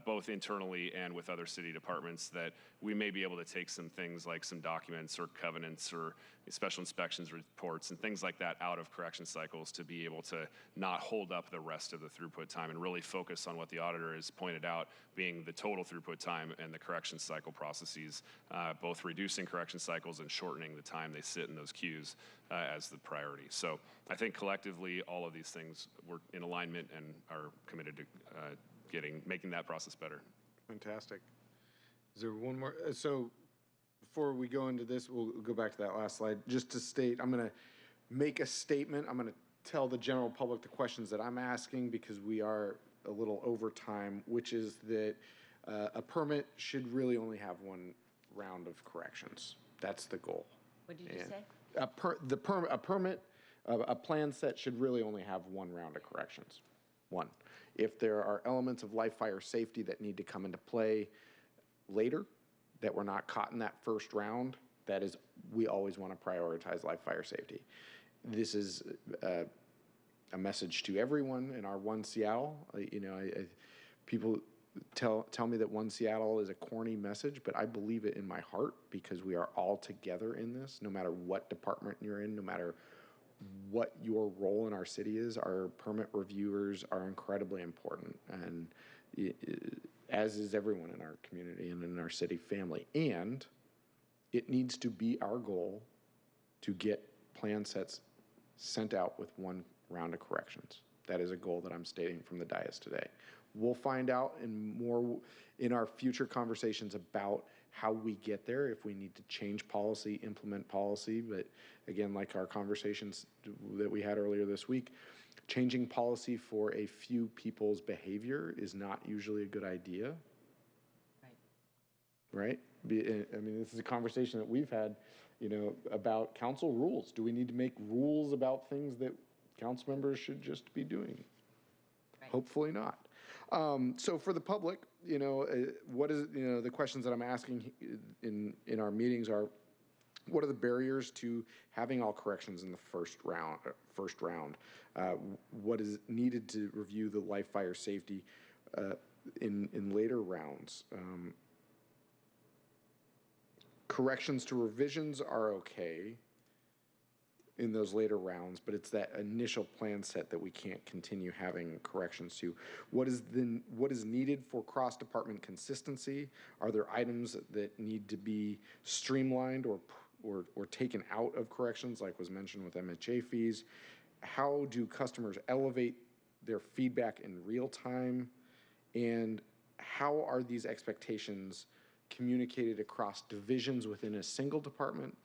both internally and with other city departments, that we may be able to take some things like some documents or covenants or special inspections reports and things like that out of correction cycles to be able to not hold up the rest of the throughput time and really focus on what the auditor has pointed out being the total throughput time and the correction cycle processes, both reducing correction cycles and shortening the time they sit in those queues as the priority. So I think collectively all of these things we're in alignment and are committed to making that process better. Fantastic. Is there one more? So before we go into this, we'll go back to that last slide. Just to state, I'm going to make a statement. I'm going to tell the general public the questions that I'm asking because we are a little over time, which is that a permit should really only have one round of corrections. That's the goal. What did you say? A plan set should really only have one round of corrections. One. If there are elements of life fire safety that need to come into play later, that were not caught in that first round, we always want to prioritize life fire safety. This is a message to everyone in our One Seattle. People tell me that One Seattle is a corny message, but I believe it in my heart because we are all together in this, no matter what department you're in, no matter what your role in our city is. Our permit reviewers are incredibly important, and as is everyone in our community and in our city family. And it needs to be our goal to get plan sets sent out with one round of corrections. That is a goal that I'm stating from the dais today. We'll find out in our future conversations about how we get there, if we need to change policy, implement policy. But again, like our conversations that we had earlier this week, changing policy for a few people's behavior is not usually a good idea. Right? I mean, this is a conversation that we've had, about council rules. Do we need to make rules about things that council members should just be doing? Right. Hopefully not. So for the public, what is, the questions that I'm asking in our meetings are, what are the barriers to having all corrections in the first round? What is needed to review the life fire safety in later rounds? Corrections to revisions are okay in those later rounds, but it's that initial plan set that we can't continue having corrections to. What is needed for cross-department consistency? Are there items that need to be streamlined or taken out of corrections, like was mentioned with MHA fees? How do customers elevate their feedback in real time? And how are these expectations communicated across divisions within a single department,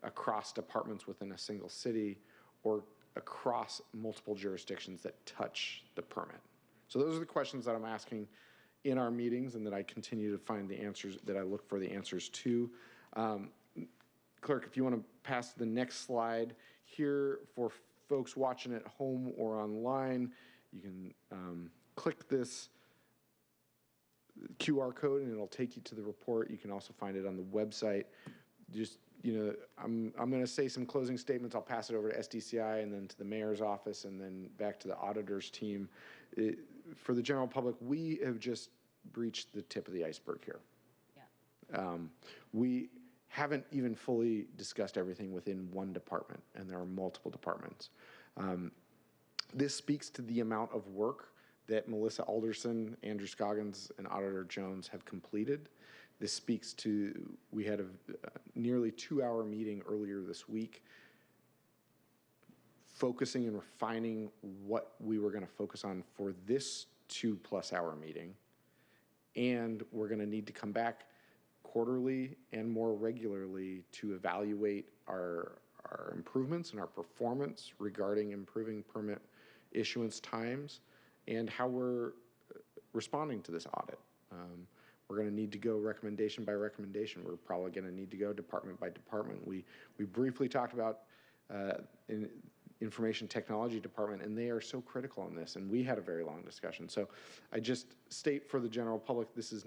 across departments within a single city, or across multiple jurisdictions that touch the permit? So those are the questions that I'm asking in our meetings and that I continue to find the answers, that I look for the answers to. Clerk, if you want to pass the next slide here for folks watching at home or online, you can click this QR code and it'll take you to the report. You can also find it on the website. Just, I'm going to say some closing statements. I'll pass it over to SDCI and then to the mayor's office and then back to the auditor's team. For the general public, we have just breached the tip of the iceberg here. Yeah. We haven't even fully discussed everything within one department, and there are multiple departments. This speaks to the amount of work that Melissa Alderson, Andrew Scoggins, and Auditor Jones have completed. This speaks to, we had a nearly 2-hour meeting earlier this week, focusing and refining what we were going to focus on for this 2+ hour meeting. And we're going to need to come back quarterly and more regularly to evaluate our improvements and our performance regarding improving permit issuance times and how we're responding to this audit. We're going to need to go recommendation by recommendation. We're probably going to need to go department by department. We briefly talked about information technology department, and they are so critical in this, and we had a very long discussion. So I just state for the general public, this is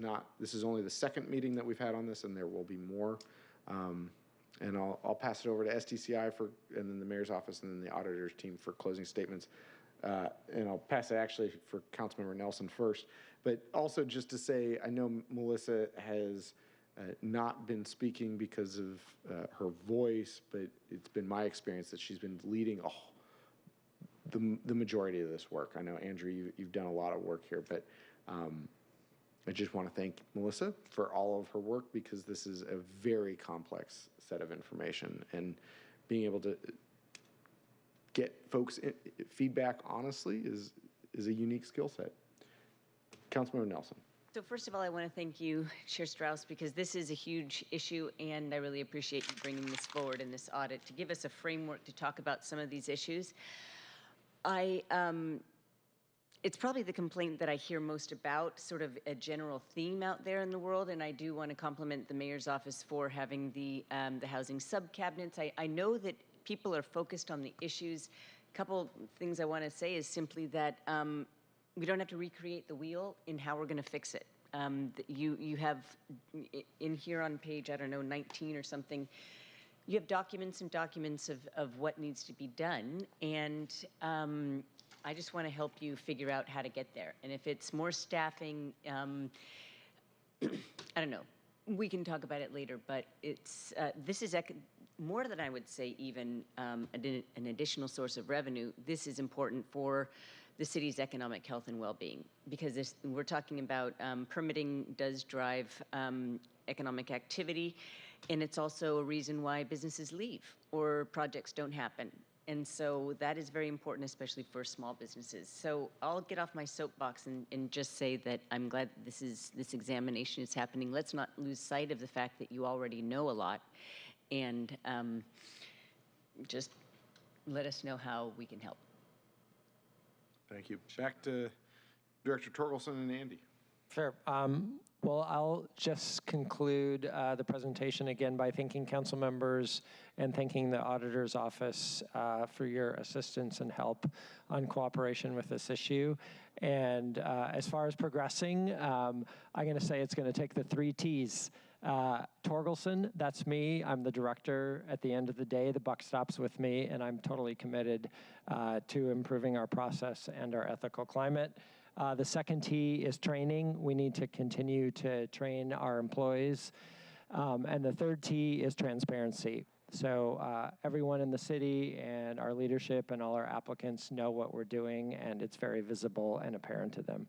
only the second meeting that we've had on this, and there will be more. And I'll pass it over to SDCI and then the mayor's office, and then the auditor's team for closing statements. And I'll pass it actually for Councilmember Nelson first. But also just to say, I know Melissa has not been speaking because of her voice, but it's been my experience that she's been leading the majority of this work. I know, Andrew, you've done a lot of work here, but I just want to thank Melissa for all of her work, because this is a very complex set of information, and being able to get folks feedback honestly is a unique skill set. Councilmember Nelson. So first of all, I want to thank you, Chair Strauss, because this is a huge issue, and I really appreciate you bringing this forward in this audit to give us a framework to talk about some of these issues. It's probably the complaint that I hear most about, sort of a general theme out there in the world, and I do want to compliment the mayor's office for having the housing sub-cabinets. I know that people are focused on the issues. A couple things I want to say is simply that we don't have to recreate the wheel in how we're going to fix it. You have in here on page, I don't know, 19 or something, you have documents and documents of what needs to be done, and I just want to help you figure out how to get there. And if it's more staffing, I don't know, we can talk about it later, but it's this is more than I would say even an additional source of revenue. This is important for the city's economic health and well-being, because we're talking about permitting does drive economic activity, and it's also a reason why businesses leave or projects don't happen. And so that is very important, especially for small businesses. So I'll get off my soapbox and just say that I'm glad that this examination is happening. Let's not lose sight of the fact that you already know a lot, and just let us know how we can help. Thank you. Back to Director Torkelson and Andy. Sure. Well, I'll just conclude the presentation again by thanking council members and thanking the auditor's office for your assistance and help on cooperation with this issue. And as far as progressing, I'm going to say it's going to take the 3 T's. Torkelson, that's me. I'm the director. At the end of the day, the buck stops with me, and I'm totally committed to improving our process and our ethical climate. The second T is training. We need to continue to train our employees. And the third T is transparency. So everyone in the city and our leadership and all our applicants know what we're doing, and it's very visible and apparent to them.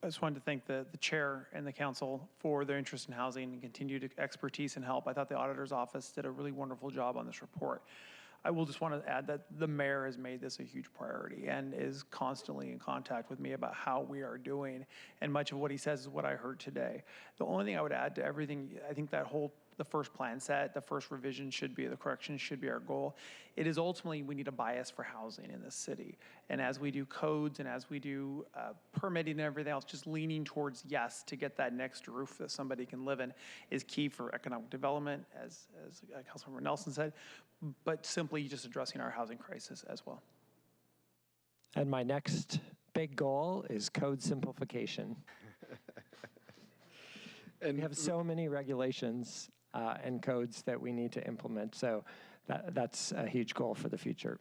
I just wanted to thank the chair and the council for their interest in housing and continued expertise and help. I thought the auditor's office did a really wonderful job on this report. I will just want to add that the mayor has made this a huge priority and is constantly in contact with me about how we are doing, and much of what he says is what I heard today. The only thing I would add to everything, I think that the first plan set, the first revision should be, the correction should be our goal. It is ultimately, we need a bias for housing in this city. And as we do codes and as we do permitting and everything else, just leaning towards yes, to get that next roof that somebody can live in is key for economic development, as Councilmember Nelson said, but simply just addressing our housing crisis as well. And my next big goal is code simplification. And we have so many regulations and codes that we need to implement, so that's a huge goal for the future.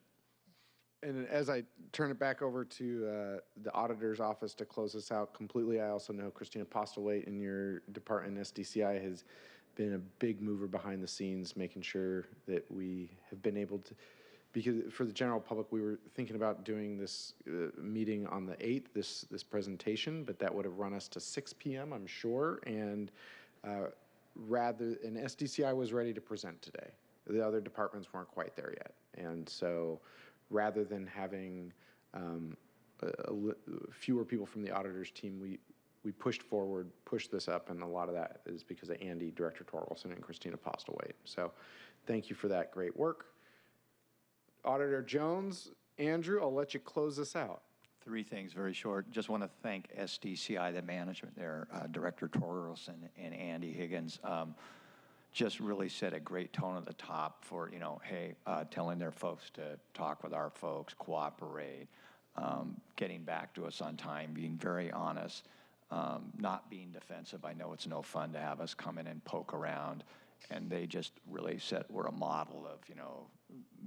And as I turn it back over to the auditor's office to close this out completely, I also know Christina Postlewaite in your department, SDCI, has been a big mover behind the scenes, making sure that we have been able to, because for the general public, we were thinking about doing this meeting on the 8th, this presentation, but that would have run us to 6 p.m., I'm sure, and SDCI was ready to present today. The other departments weren't quite there yet, and so rather than having fewer people from the auditor's team, we pushed forward, pushed this up, and a lot of that is because of Andy, Director Torkelson, and Christina Postlewaite. So thank you for that great work. Auditor Jones, Andrew, I'll let you close this out. 3 things, very short. Just want to thank SDCI, the management there, Director Torkelson and Andy Higgins. Just really set a great tone at the top for, hey, telling their folks to talk with our folks, cooperate, getting back to us on time, being very honest, not being defensive. I know it's no fun to have us come in and poke around, and they just really we're a model of,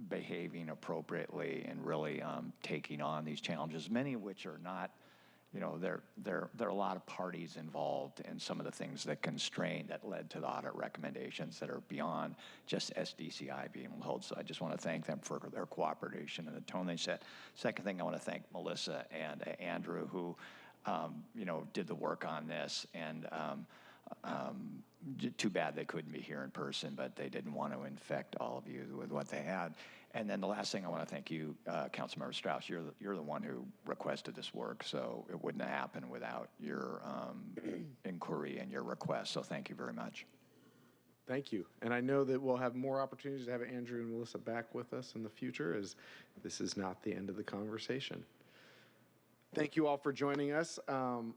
behaving appropriately and really taking on these challenges, many of which are not, there are a lot of parties involved in some of the things that led to the audit recommendations that are beyond just SDCI being held. So I just want to thank them for their cooperation and the tone they set. Second thing, I want to thank Melissa and Andrew, who, did the work on this. And too bad they couldn't be here in person, but they didn't want to infect all of you with what they had. And then the last thing, I want to thank you, Councilmember Strauss. You're the one who requested this work, so it wouldn't have happened without your inquiry and your request. So thank you very much. Thank you. And I know that we'll have more opportunities to have Andrew and Melissa back with us in the future, as this is not the end of the conversation. Thank you all for joining us.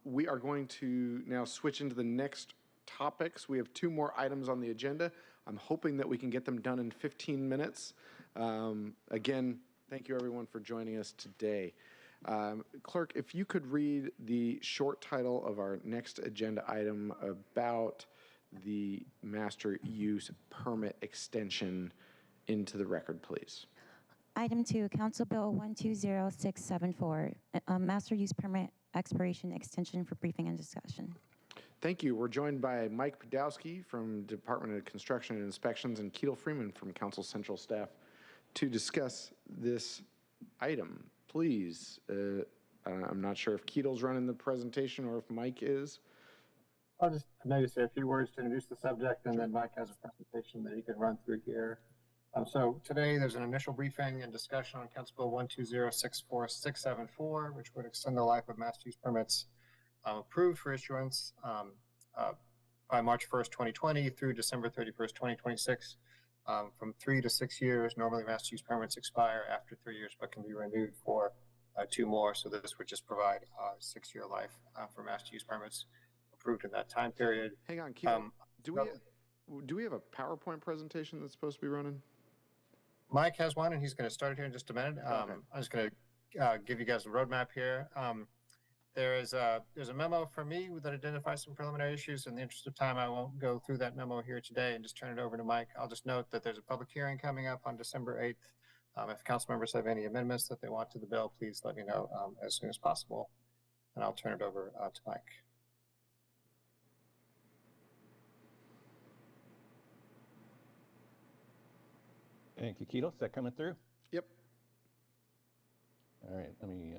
We are going to now switch into the next topics. We have 2 more items on the agenda. I'm hoping that we can get them done in 15 minutes. Again, thank you everyone for joining us today. Clerk, if you could read the short title of our next agenda item about the master use permit extension into the record, please. Item 2, Council Bill 120674, master use permit expiration extension for briefing and discussion. Thank you. We're joined by Mike Podowski from Department of Construction and Inspections and Ketel Freeman from Council Central staff to discuss this item. Please, I'm not sure if Ketel's running the presentation or if Mike is. I'll just maybe say a few words to introduce the subject, and then Mike has a presentation that he can run through here. So today there's an initial briefing and discussion on Council Bill 12064674, which would extend the life of master use permits approved for issuance by March 1st, 2020 through December 31st, 2026, from 3 to 6 years. Normally master use permits expire after 3 years, but can be renewed for 2 more. So this would just provide a 6-year life for master use permits approved in that time period. Hang on, Ketel, do we have a PowerPoint presentation that's supposed to be running? Mike has one, and he's going to start it here in just a minute. Okay. I'm just going to give you guys a roadmap here. There's a memo from me that identifies some preliminary issues. In the interest of time, I won't go through that memo here today and just turn it over to Mike. I'll just note that there's a public hearing coming up on December 8th. If council members have any amendments that they want to the bill, please let me know as soon as possible, and I'll turn it over to Mike. Thank you, Ketel. Is that coming through? Yep. All right, let me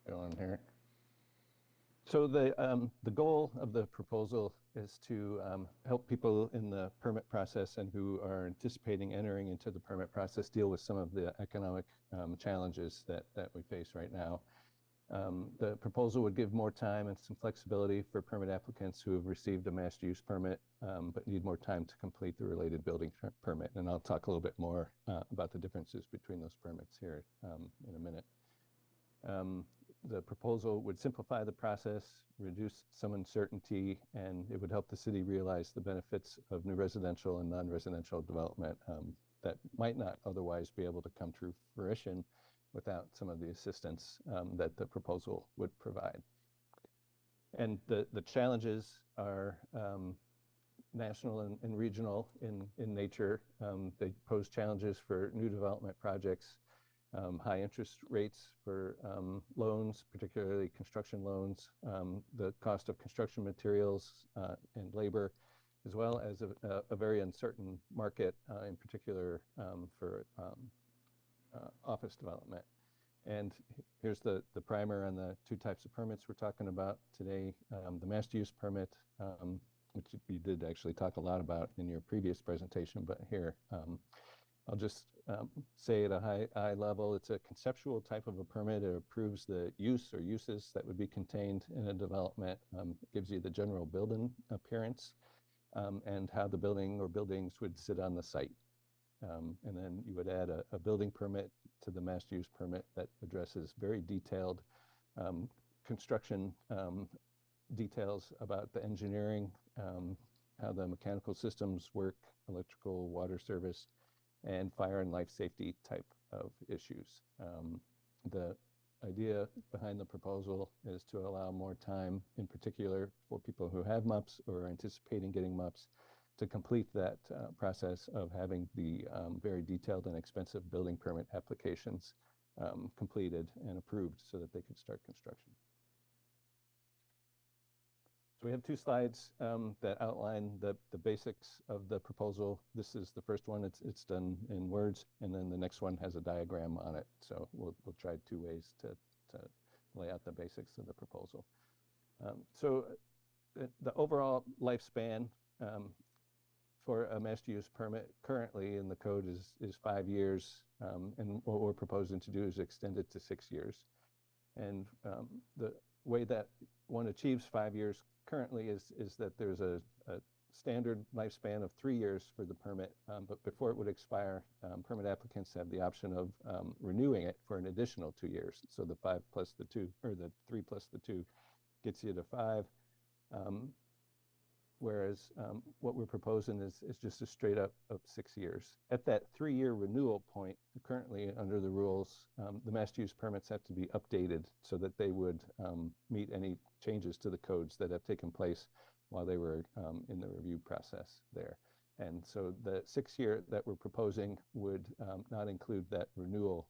go on here. So the goal of the proposal is to help people in the permit process and who are anticipating entering into the permit process deal with some of the economic challenges that we face right now. The proposal would give more time and some flexibility for permit applicants who have received a master use permit but need more time to complete the related building permit. And I'll talk a little bit more about the differences between those permits here in a minute. The proposal would simplify the process, reduce some uncertainty, and it would help the city realize the benefits of new residential and non-residential development that might not otherwise be able to come to fruition without some of the assistance that the proposal would provide. And the challenges are national and regional in nature. They pose challenges for new development projects high interest rates for loans, particularly construction loans, the cost of construction materials and labor, as well as a very uncertain market, in particular for office development. And here's the primer on the two types of permits we're talking about today. The master use permit, which you did actually talk a lot about in your previous presentation, but here I'll just say at a high level, it's a conceptual type of a permit. It approves the use or uses that would be contained in a development, gives you the general building appearance, and how the building or buildings would sit on the site. And then you would add a building permit to the master use permit that addresses very detailed construction details about the engineering, how the mechanical systems work, electrical, water service, and fire and life safety type of issues. The idea behind the proposal is to allow more time, in particular for people who have MUPs or are anticipating getting MUPs, to complete that process of having the very detailed and expensive building permit applications completed and approved so that they could start construction. So we have two slides that outline the basics of the proposal. This is the first one. It's done in words, and then the next one has a diagram on it. So we'll try two ways to lay out the basics of the proposal. So the overall lifespan for a master use permit currently in the code is 5 years, and what we're proposing to do is extend it to 6 years. And the way that one achieves 5 years currently is that there's a standard lifespan of 3 years for the permit, but before it would expire, permit applicants have the option of renewing it for an additional 2 years. So the 5 plus the 2, or the 3 plus the 2 gets you to 5. Whereas what we're proposing is just a straight up of 6 years. At that 3-year renewal point, currently under the rules, the master use permits have to be updated so that they would meet any changes to the codes that have taken place while they were in the review process there. And so the 6-year that we're proposing would not include that renewal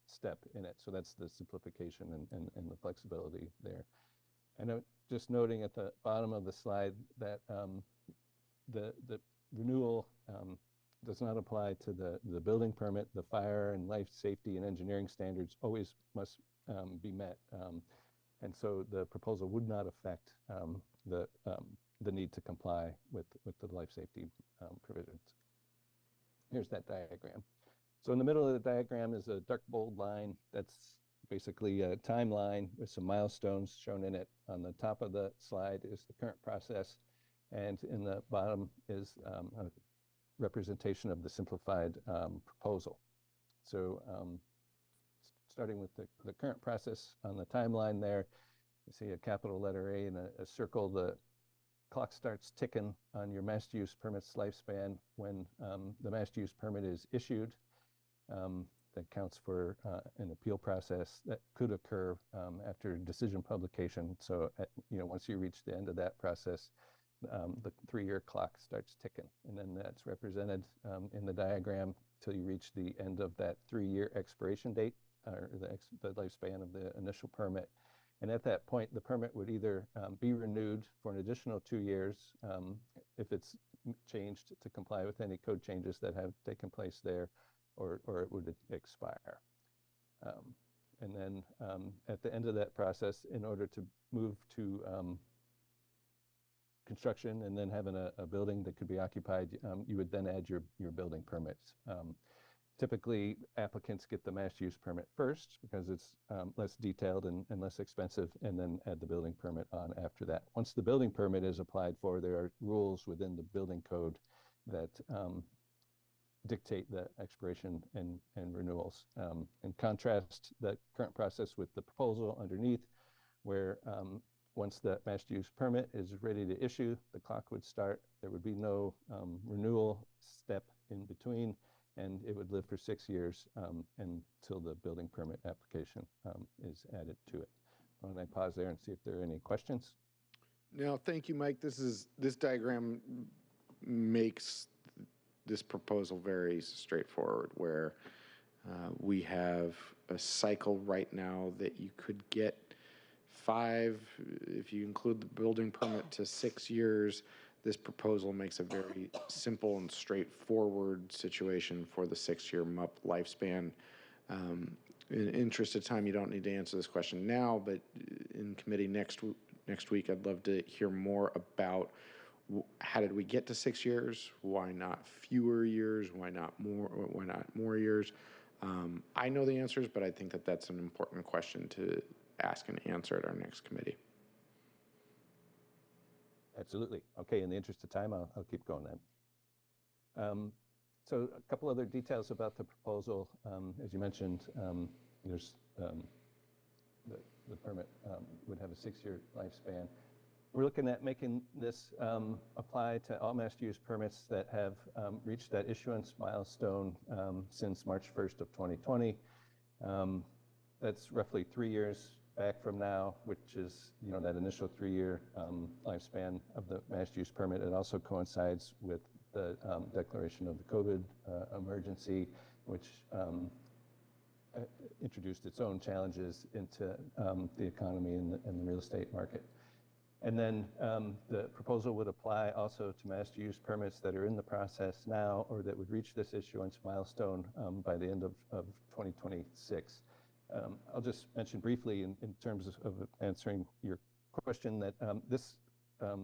step in it. So that's the simplification and the flexibility there. And just noting at the bottom of the slide that the renewal does not apply to the building permit. The fire and life safety and engineering standards always must be met. And so the proposal would not affect the need to comply with the life safety provisions. Here's that diagram. So in the middle of the diagram is a dark bold line that's basically a timeline with some milestones shown in it. On the top of the slide is the current process, and in the bottom is a representation of the simplified proposal. So starting with the current process on the timeline there, you see a capital letter A and a circle. The clock starts ticking on your master use permit's lifespan when the master use permit is issued. That counts for an appeal process that could occur after decision publication. So, once you reach the end of that process, the 3-year clock starts ticking, and then that's represented in the diagram till you reach the end of that 3-year expiration date, or the lifespan of the initial permit. And at that point, the permit would either be renewed for an additional 2 years if it's changed to comply with any code changes that have taken place there, or it would expire. And then at the end of that process, in order to move to construction and then having a building that could be occupied, you would then add your building permits. Typically, applicants get the master use permit first because it's less detailed and less expensive, and then add the building permit on after that. Once the building permit is applied for, there are rules within the building code that dictate the expiration and renewals. In contrast, the current process with the proposal underneath, where once the master use permit is ready to issue, the clock would start. There would be no renewal step in between, and it would live for 6 years until the building permit application is added to it. Why don't I pause there and see if there are any questions? No, thank you, Mike. This diagram makes this proposal very straightforward, where We have a cycle right now that you could get 5, if you include the building permit, to 6 years. This proposal makes a very simple and straightforward situation for the 6-year MUP lifespan. In interest of time, you don't need to answer this question now, but in committee next week, I'd love to hear more about how did we get to 6 years? Why not fewer years? Why not more? Why not more years? I know the answers, but I think that that's an important question to ask and answer at our next committee. Absolutely. Okay, in the interest of time, I'll keep going then. So a couple other details about the proposal. As you mentioned, there's the permit would have a 6-year lifespan. We're looking at making this apply to all master use permits that have reached that issuance milestone since March 1st of 2020. That's roughly 3 years back from now, which is, that initial 3-year lifespan of the master use permit. It also coincides with the declaration of the COVID emergency, which introduced its own challenges into the economy and the real estate market. And then the proposal would apply also to master use permits that are in the process now or that would reach this issuance milestone by the end of 2026. I'll just mention briefly in terms of answering your question that this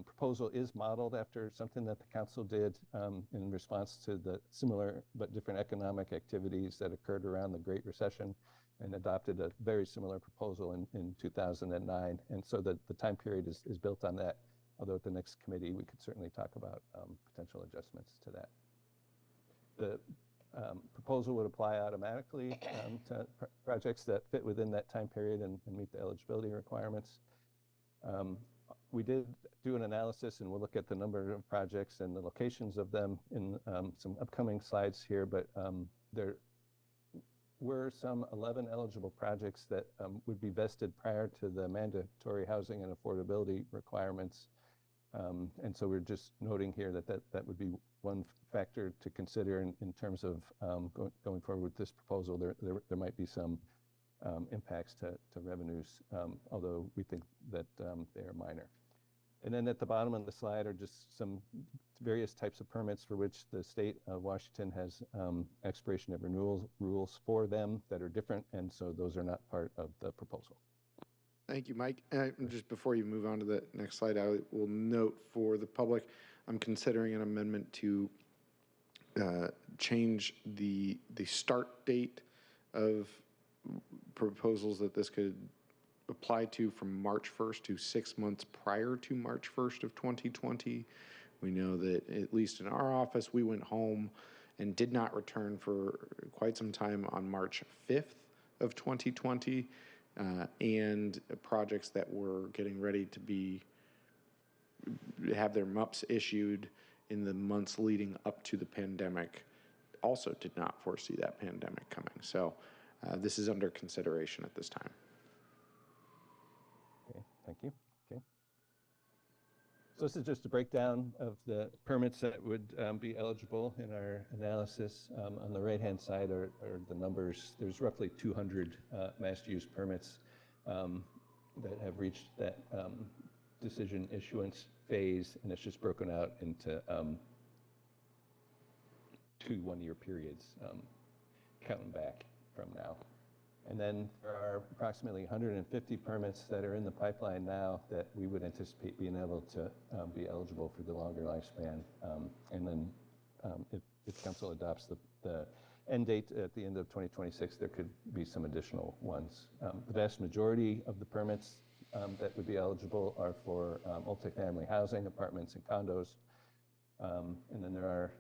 proposal is modeled after something that the council did in response to the similar but different economic activities that occurred around the Great Recession, and adopted a very similar proposal in 2009. And so the time period is built on that, although at the next committee we could certainly talk about potential adjustments to that. The proposal would apply automatically to projects that fit within that time period and meet the eligibility requirements. We did do an analysis, and we'll look at the number of projects and the locations of them in some upcoming slides here, but there were some 11 eligible projects that would be vested prior to the mandatory housing and affordability requirements. And so we're just noting here that would be one factor to consider in terms of going forward with this proposal. There might be some impacts to revenues, although we think that they are minor. And then at the bottom of the slide are just some various types of permits for which the state of Washington has expiration of renewal rules for them that are different, and so those are not part of the proposal. Thank you, Mike. Just before you move on to the next slide, I will note for the public, I'm considering an amendment to change the start date of proposals that this could apply to from March 1st to 6 months prior to March 1st of 2020. We know that at least in our office, we went home and did not return for quite some time on March 5th of 2020. And projects that were getting ready to have their MUPs issued in the months leading up to the pandemic also did not foresee that pandemic coming. So this is under consideration at this time. Okay, thank you. Okay. So this is just a breakdown of the permits that would be eligible in our analysis. On the right-hand side are the numbers. There's roughly 200 master use permits that have reached that decision issuance phase, and it's just broken out into 2 one-year periods, counting back from now. And then there are approximately 150 permits that are in the pipeline now that we would anticipate being able to be eligible for the longer lifespan. And then if council adopts the end date at the end of 2026, there could be some additional ones. The vast majority of the permits that would be eligible are for multifamily housing, apartments and condos. And then there are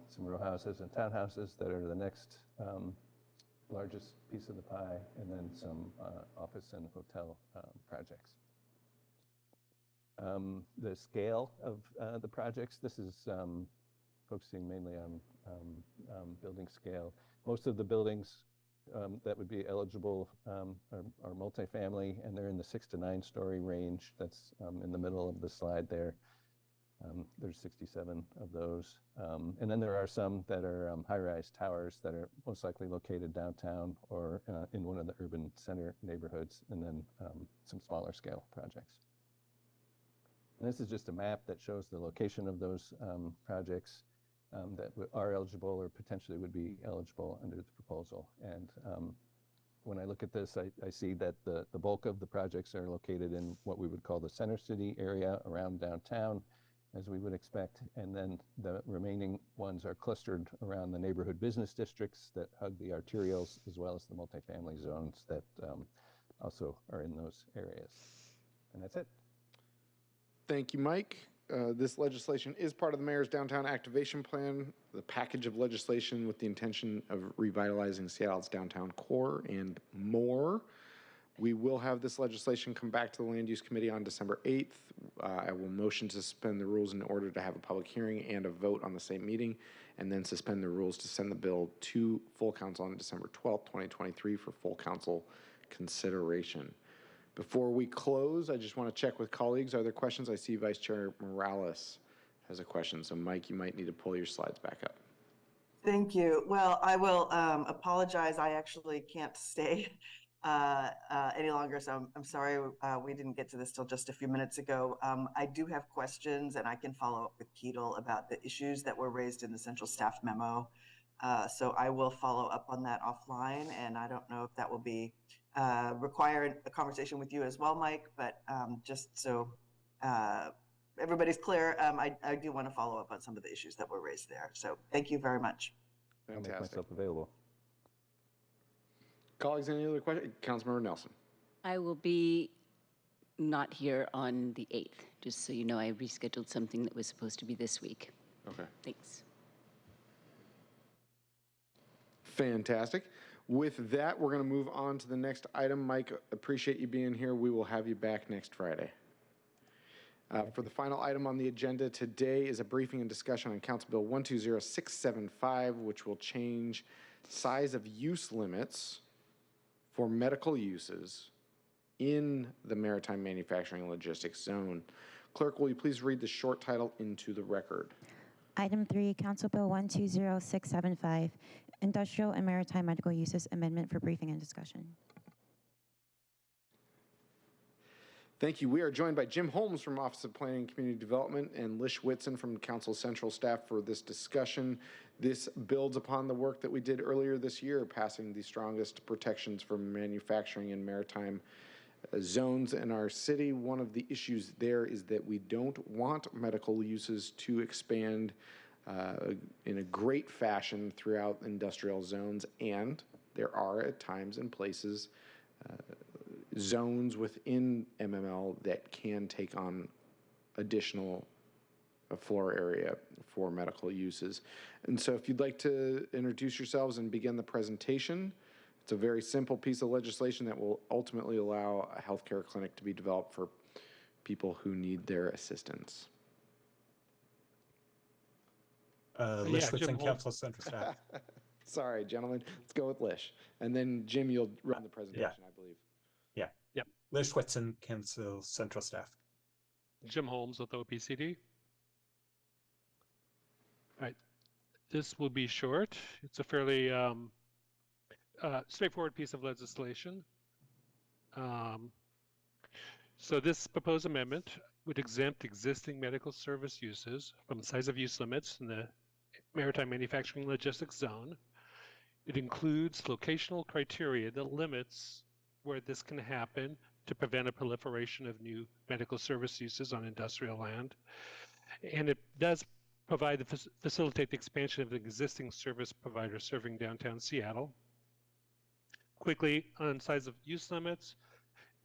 some row houses and townhouses that are the next largest piece of the pie, and then some office and hotel projects. The scale of the projects, this is focusing mainly on building scale. Most of the buildings that would be eligible are multifamily, and they're in the 6 to 9 story range. That's in the middle of the slide there. There's 67 of those. And then there are some that are high-rise towers that are most likely located downtown or in one of the urban center neighborhoods, and then some smaller scale projects. And this is just a map that shows the location of those projects that are eligible or potentially would be eligible under the proposal. And when I look at this, I see that the bulk of the projects are located in what we would call the center city area around downtown, as we would expect. And then the remaining ones are clustered around the neighborhood business districts that hug the arterials, as well as the multifamily zones that also are in those areas. And that's it. Thank you, Mike. This legislation is part of the Mayor's Downtown Activation Plan, the package of legislation with the intention of revitalizing Seattle's downtown core and more. We will have this legislation come back to the Land Use Committee on December 8th. I will motion to suspend the rules in order to have a public hearing and a vote on the same meeting, and then suspend the rules to send the bill to full council on December 12th, 2023 for full council consideration. Before we close, I just want to check with colleagues. Are there questions? I see Vice Chair Morales has a question. So Mike, you might need to pull your slides back up. Thank you. Well, I will apologize. I actually can't stay any longer, so I'm sorry we didn't get to this till just a few minutes ago. I do have questions, and I can follow up with Keatle about the issues that were raised in the central staff memo. So I will follow up on that offline, and I don't know if that will be require a conversation with you as well, Mike, but just so everybody's clear, I do want to follow up on some of the issues that were raised there. So thank you very much. Fantastic. I'll make myself available. Colleagues, any other questions? Councilmember Nelson. I will be not here on the 8th, just so you know. I rescheduled something that was supposed to be this week. Okay. Thanks. Fantastic. With that, we're going to move on to the next item. Mike, appreciate you being here. We will have you back next Friday. For the final item on the agenda today is a briefing and discussion on Council Bill 120675, which will change size of use limits for medical uses in the Maritime Manufacturing Logistics Zone. Clerk, will you please read the short title into the record? Item 3, Council Bill 120675, Industrial and Maritime Medical Uses Amendment for briefing and discussion. Thank you. We are joined by Jim Holmes from Office of Planning and Community Development and Lish Whitson from Council Central Staff for this discussion. This builds upon the work that we did earlier this year, passing the strongest protections for manufacturing and maritime zones in our city. One of the issues there is that we don't want medical uses to expand in a great fashion throughout industrial zones, and there are at times and places zones within MML that can take on additional floor area for medical uses. And so if you'd like to introduce yourselves and begin the presentation, it's a very simple piece of legislation that will ultimately allow a healthcare clinic to be developed for people who need their assistance. Lish Whitson, Council Central Staff. Sorry, gentlemen. Let's go with Lish. And then, Jim, you'll run the presentation, I believe. Yep. Lish Whitson, Council Central Staff. Jim Holmes with OPCD. All right. This will be short. It's a fairly straightforward piece of legislation. So this proposed amendment would exempt existing medical service uses from the size of use limits in the Maritime Manufacturing Logistics Zone. It includes locational criteria that limits where this can happen to prevent a proliferation of new medical service uses on industrial land. And it does provide facilitate the expansion of the existing service provider serving downtown Seattle. Quickly, on size of use limits,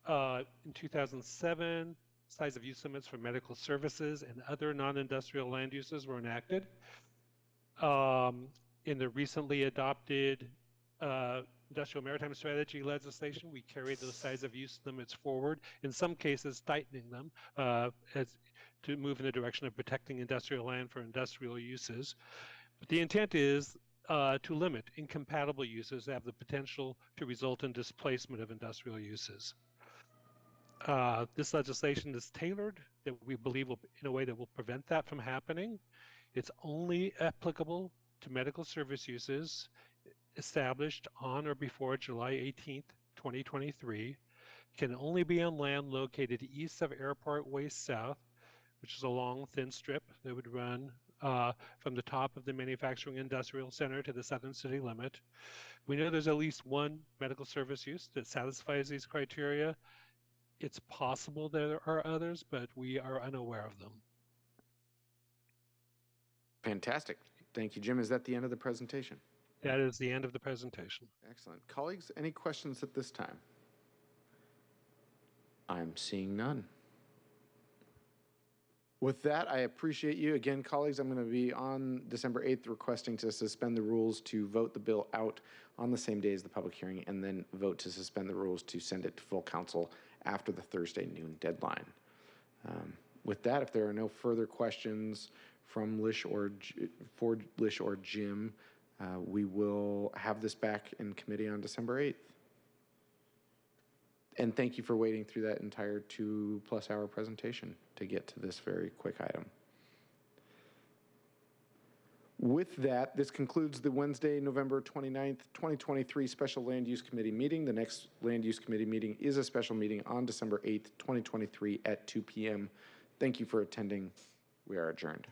in 2007, size of use limits for medical services and other non-industrial land uses were enacted. In the recently adopted Industrial Maritime Strategy legislation, we carried those size of use limits forward, in some cases tightening them to move in the direction of protecting industrial land for industrial uses. But the intent is to limit incompatible uses that have the potential to result in displacement of industrial uses. This legislation is tailored that we believe will, in a way that will prevent that from happening. It's only applicable to medical service uses established on or before July 18th, 2023, can only be on land located east of Airport Way South, which is a long, thin strip that would run from the top of the manufacturing industrial center to the southern city limit. We know there's at least one medical service use that satisfies these criteria. It's possible there are others, but we are unaware of them. Fantastic. Thank you, Jim. Is that the end of the presentation? That is the end of the presentation. Excellent. Colleagues, any questions at this time? I'm seeing none. With that, I appreciate you. Again, colleagues, I'm going to be on December 8th requesting to suspend the rules to vote the bill out on the same day as the public hearing, and then vote to suspend the rules to send it to full council after the Thursday noon deadline. With that, if there are no further questions from Lish or for Lish or Jim, we will have this back in committee on December 8th. And thank you for waiting through that entire 2+ hour presentation to get to this very quick item. With that, this concludes the Wednesday, November 29th, 2023 Special Land Use Committee meeting. The next Land Use Committee meeting is a special meeting on December 8th, 2023 at 2 p.m. Thank you for attending. We are adjourned.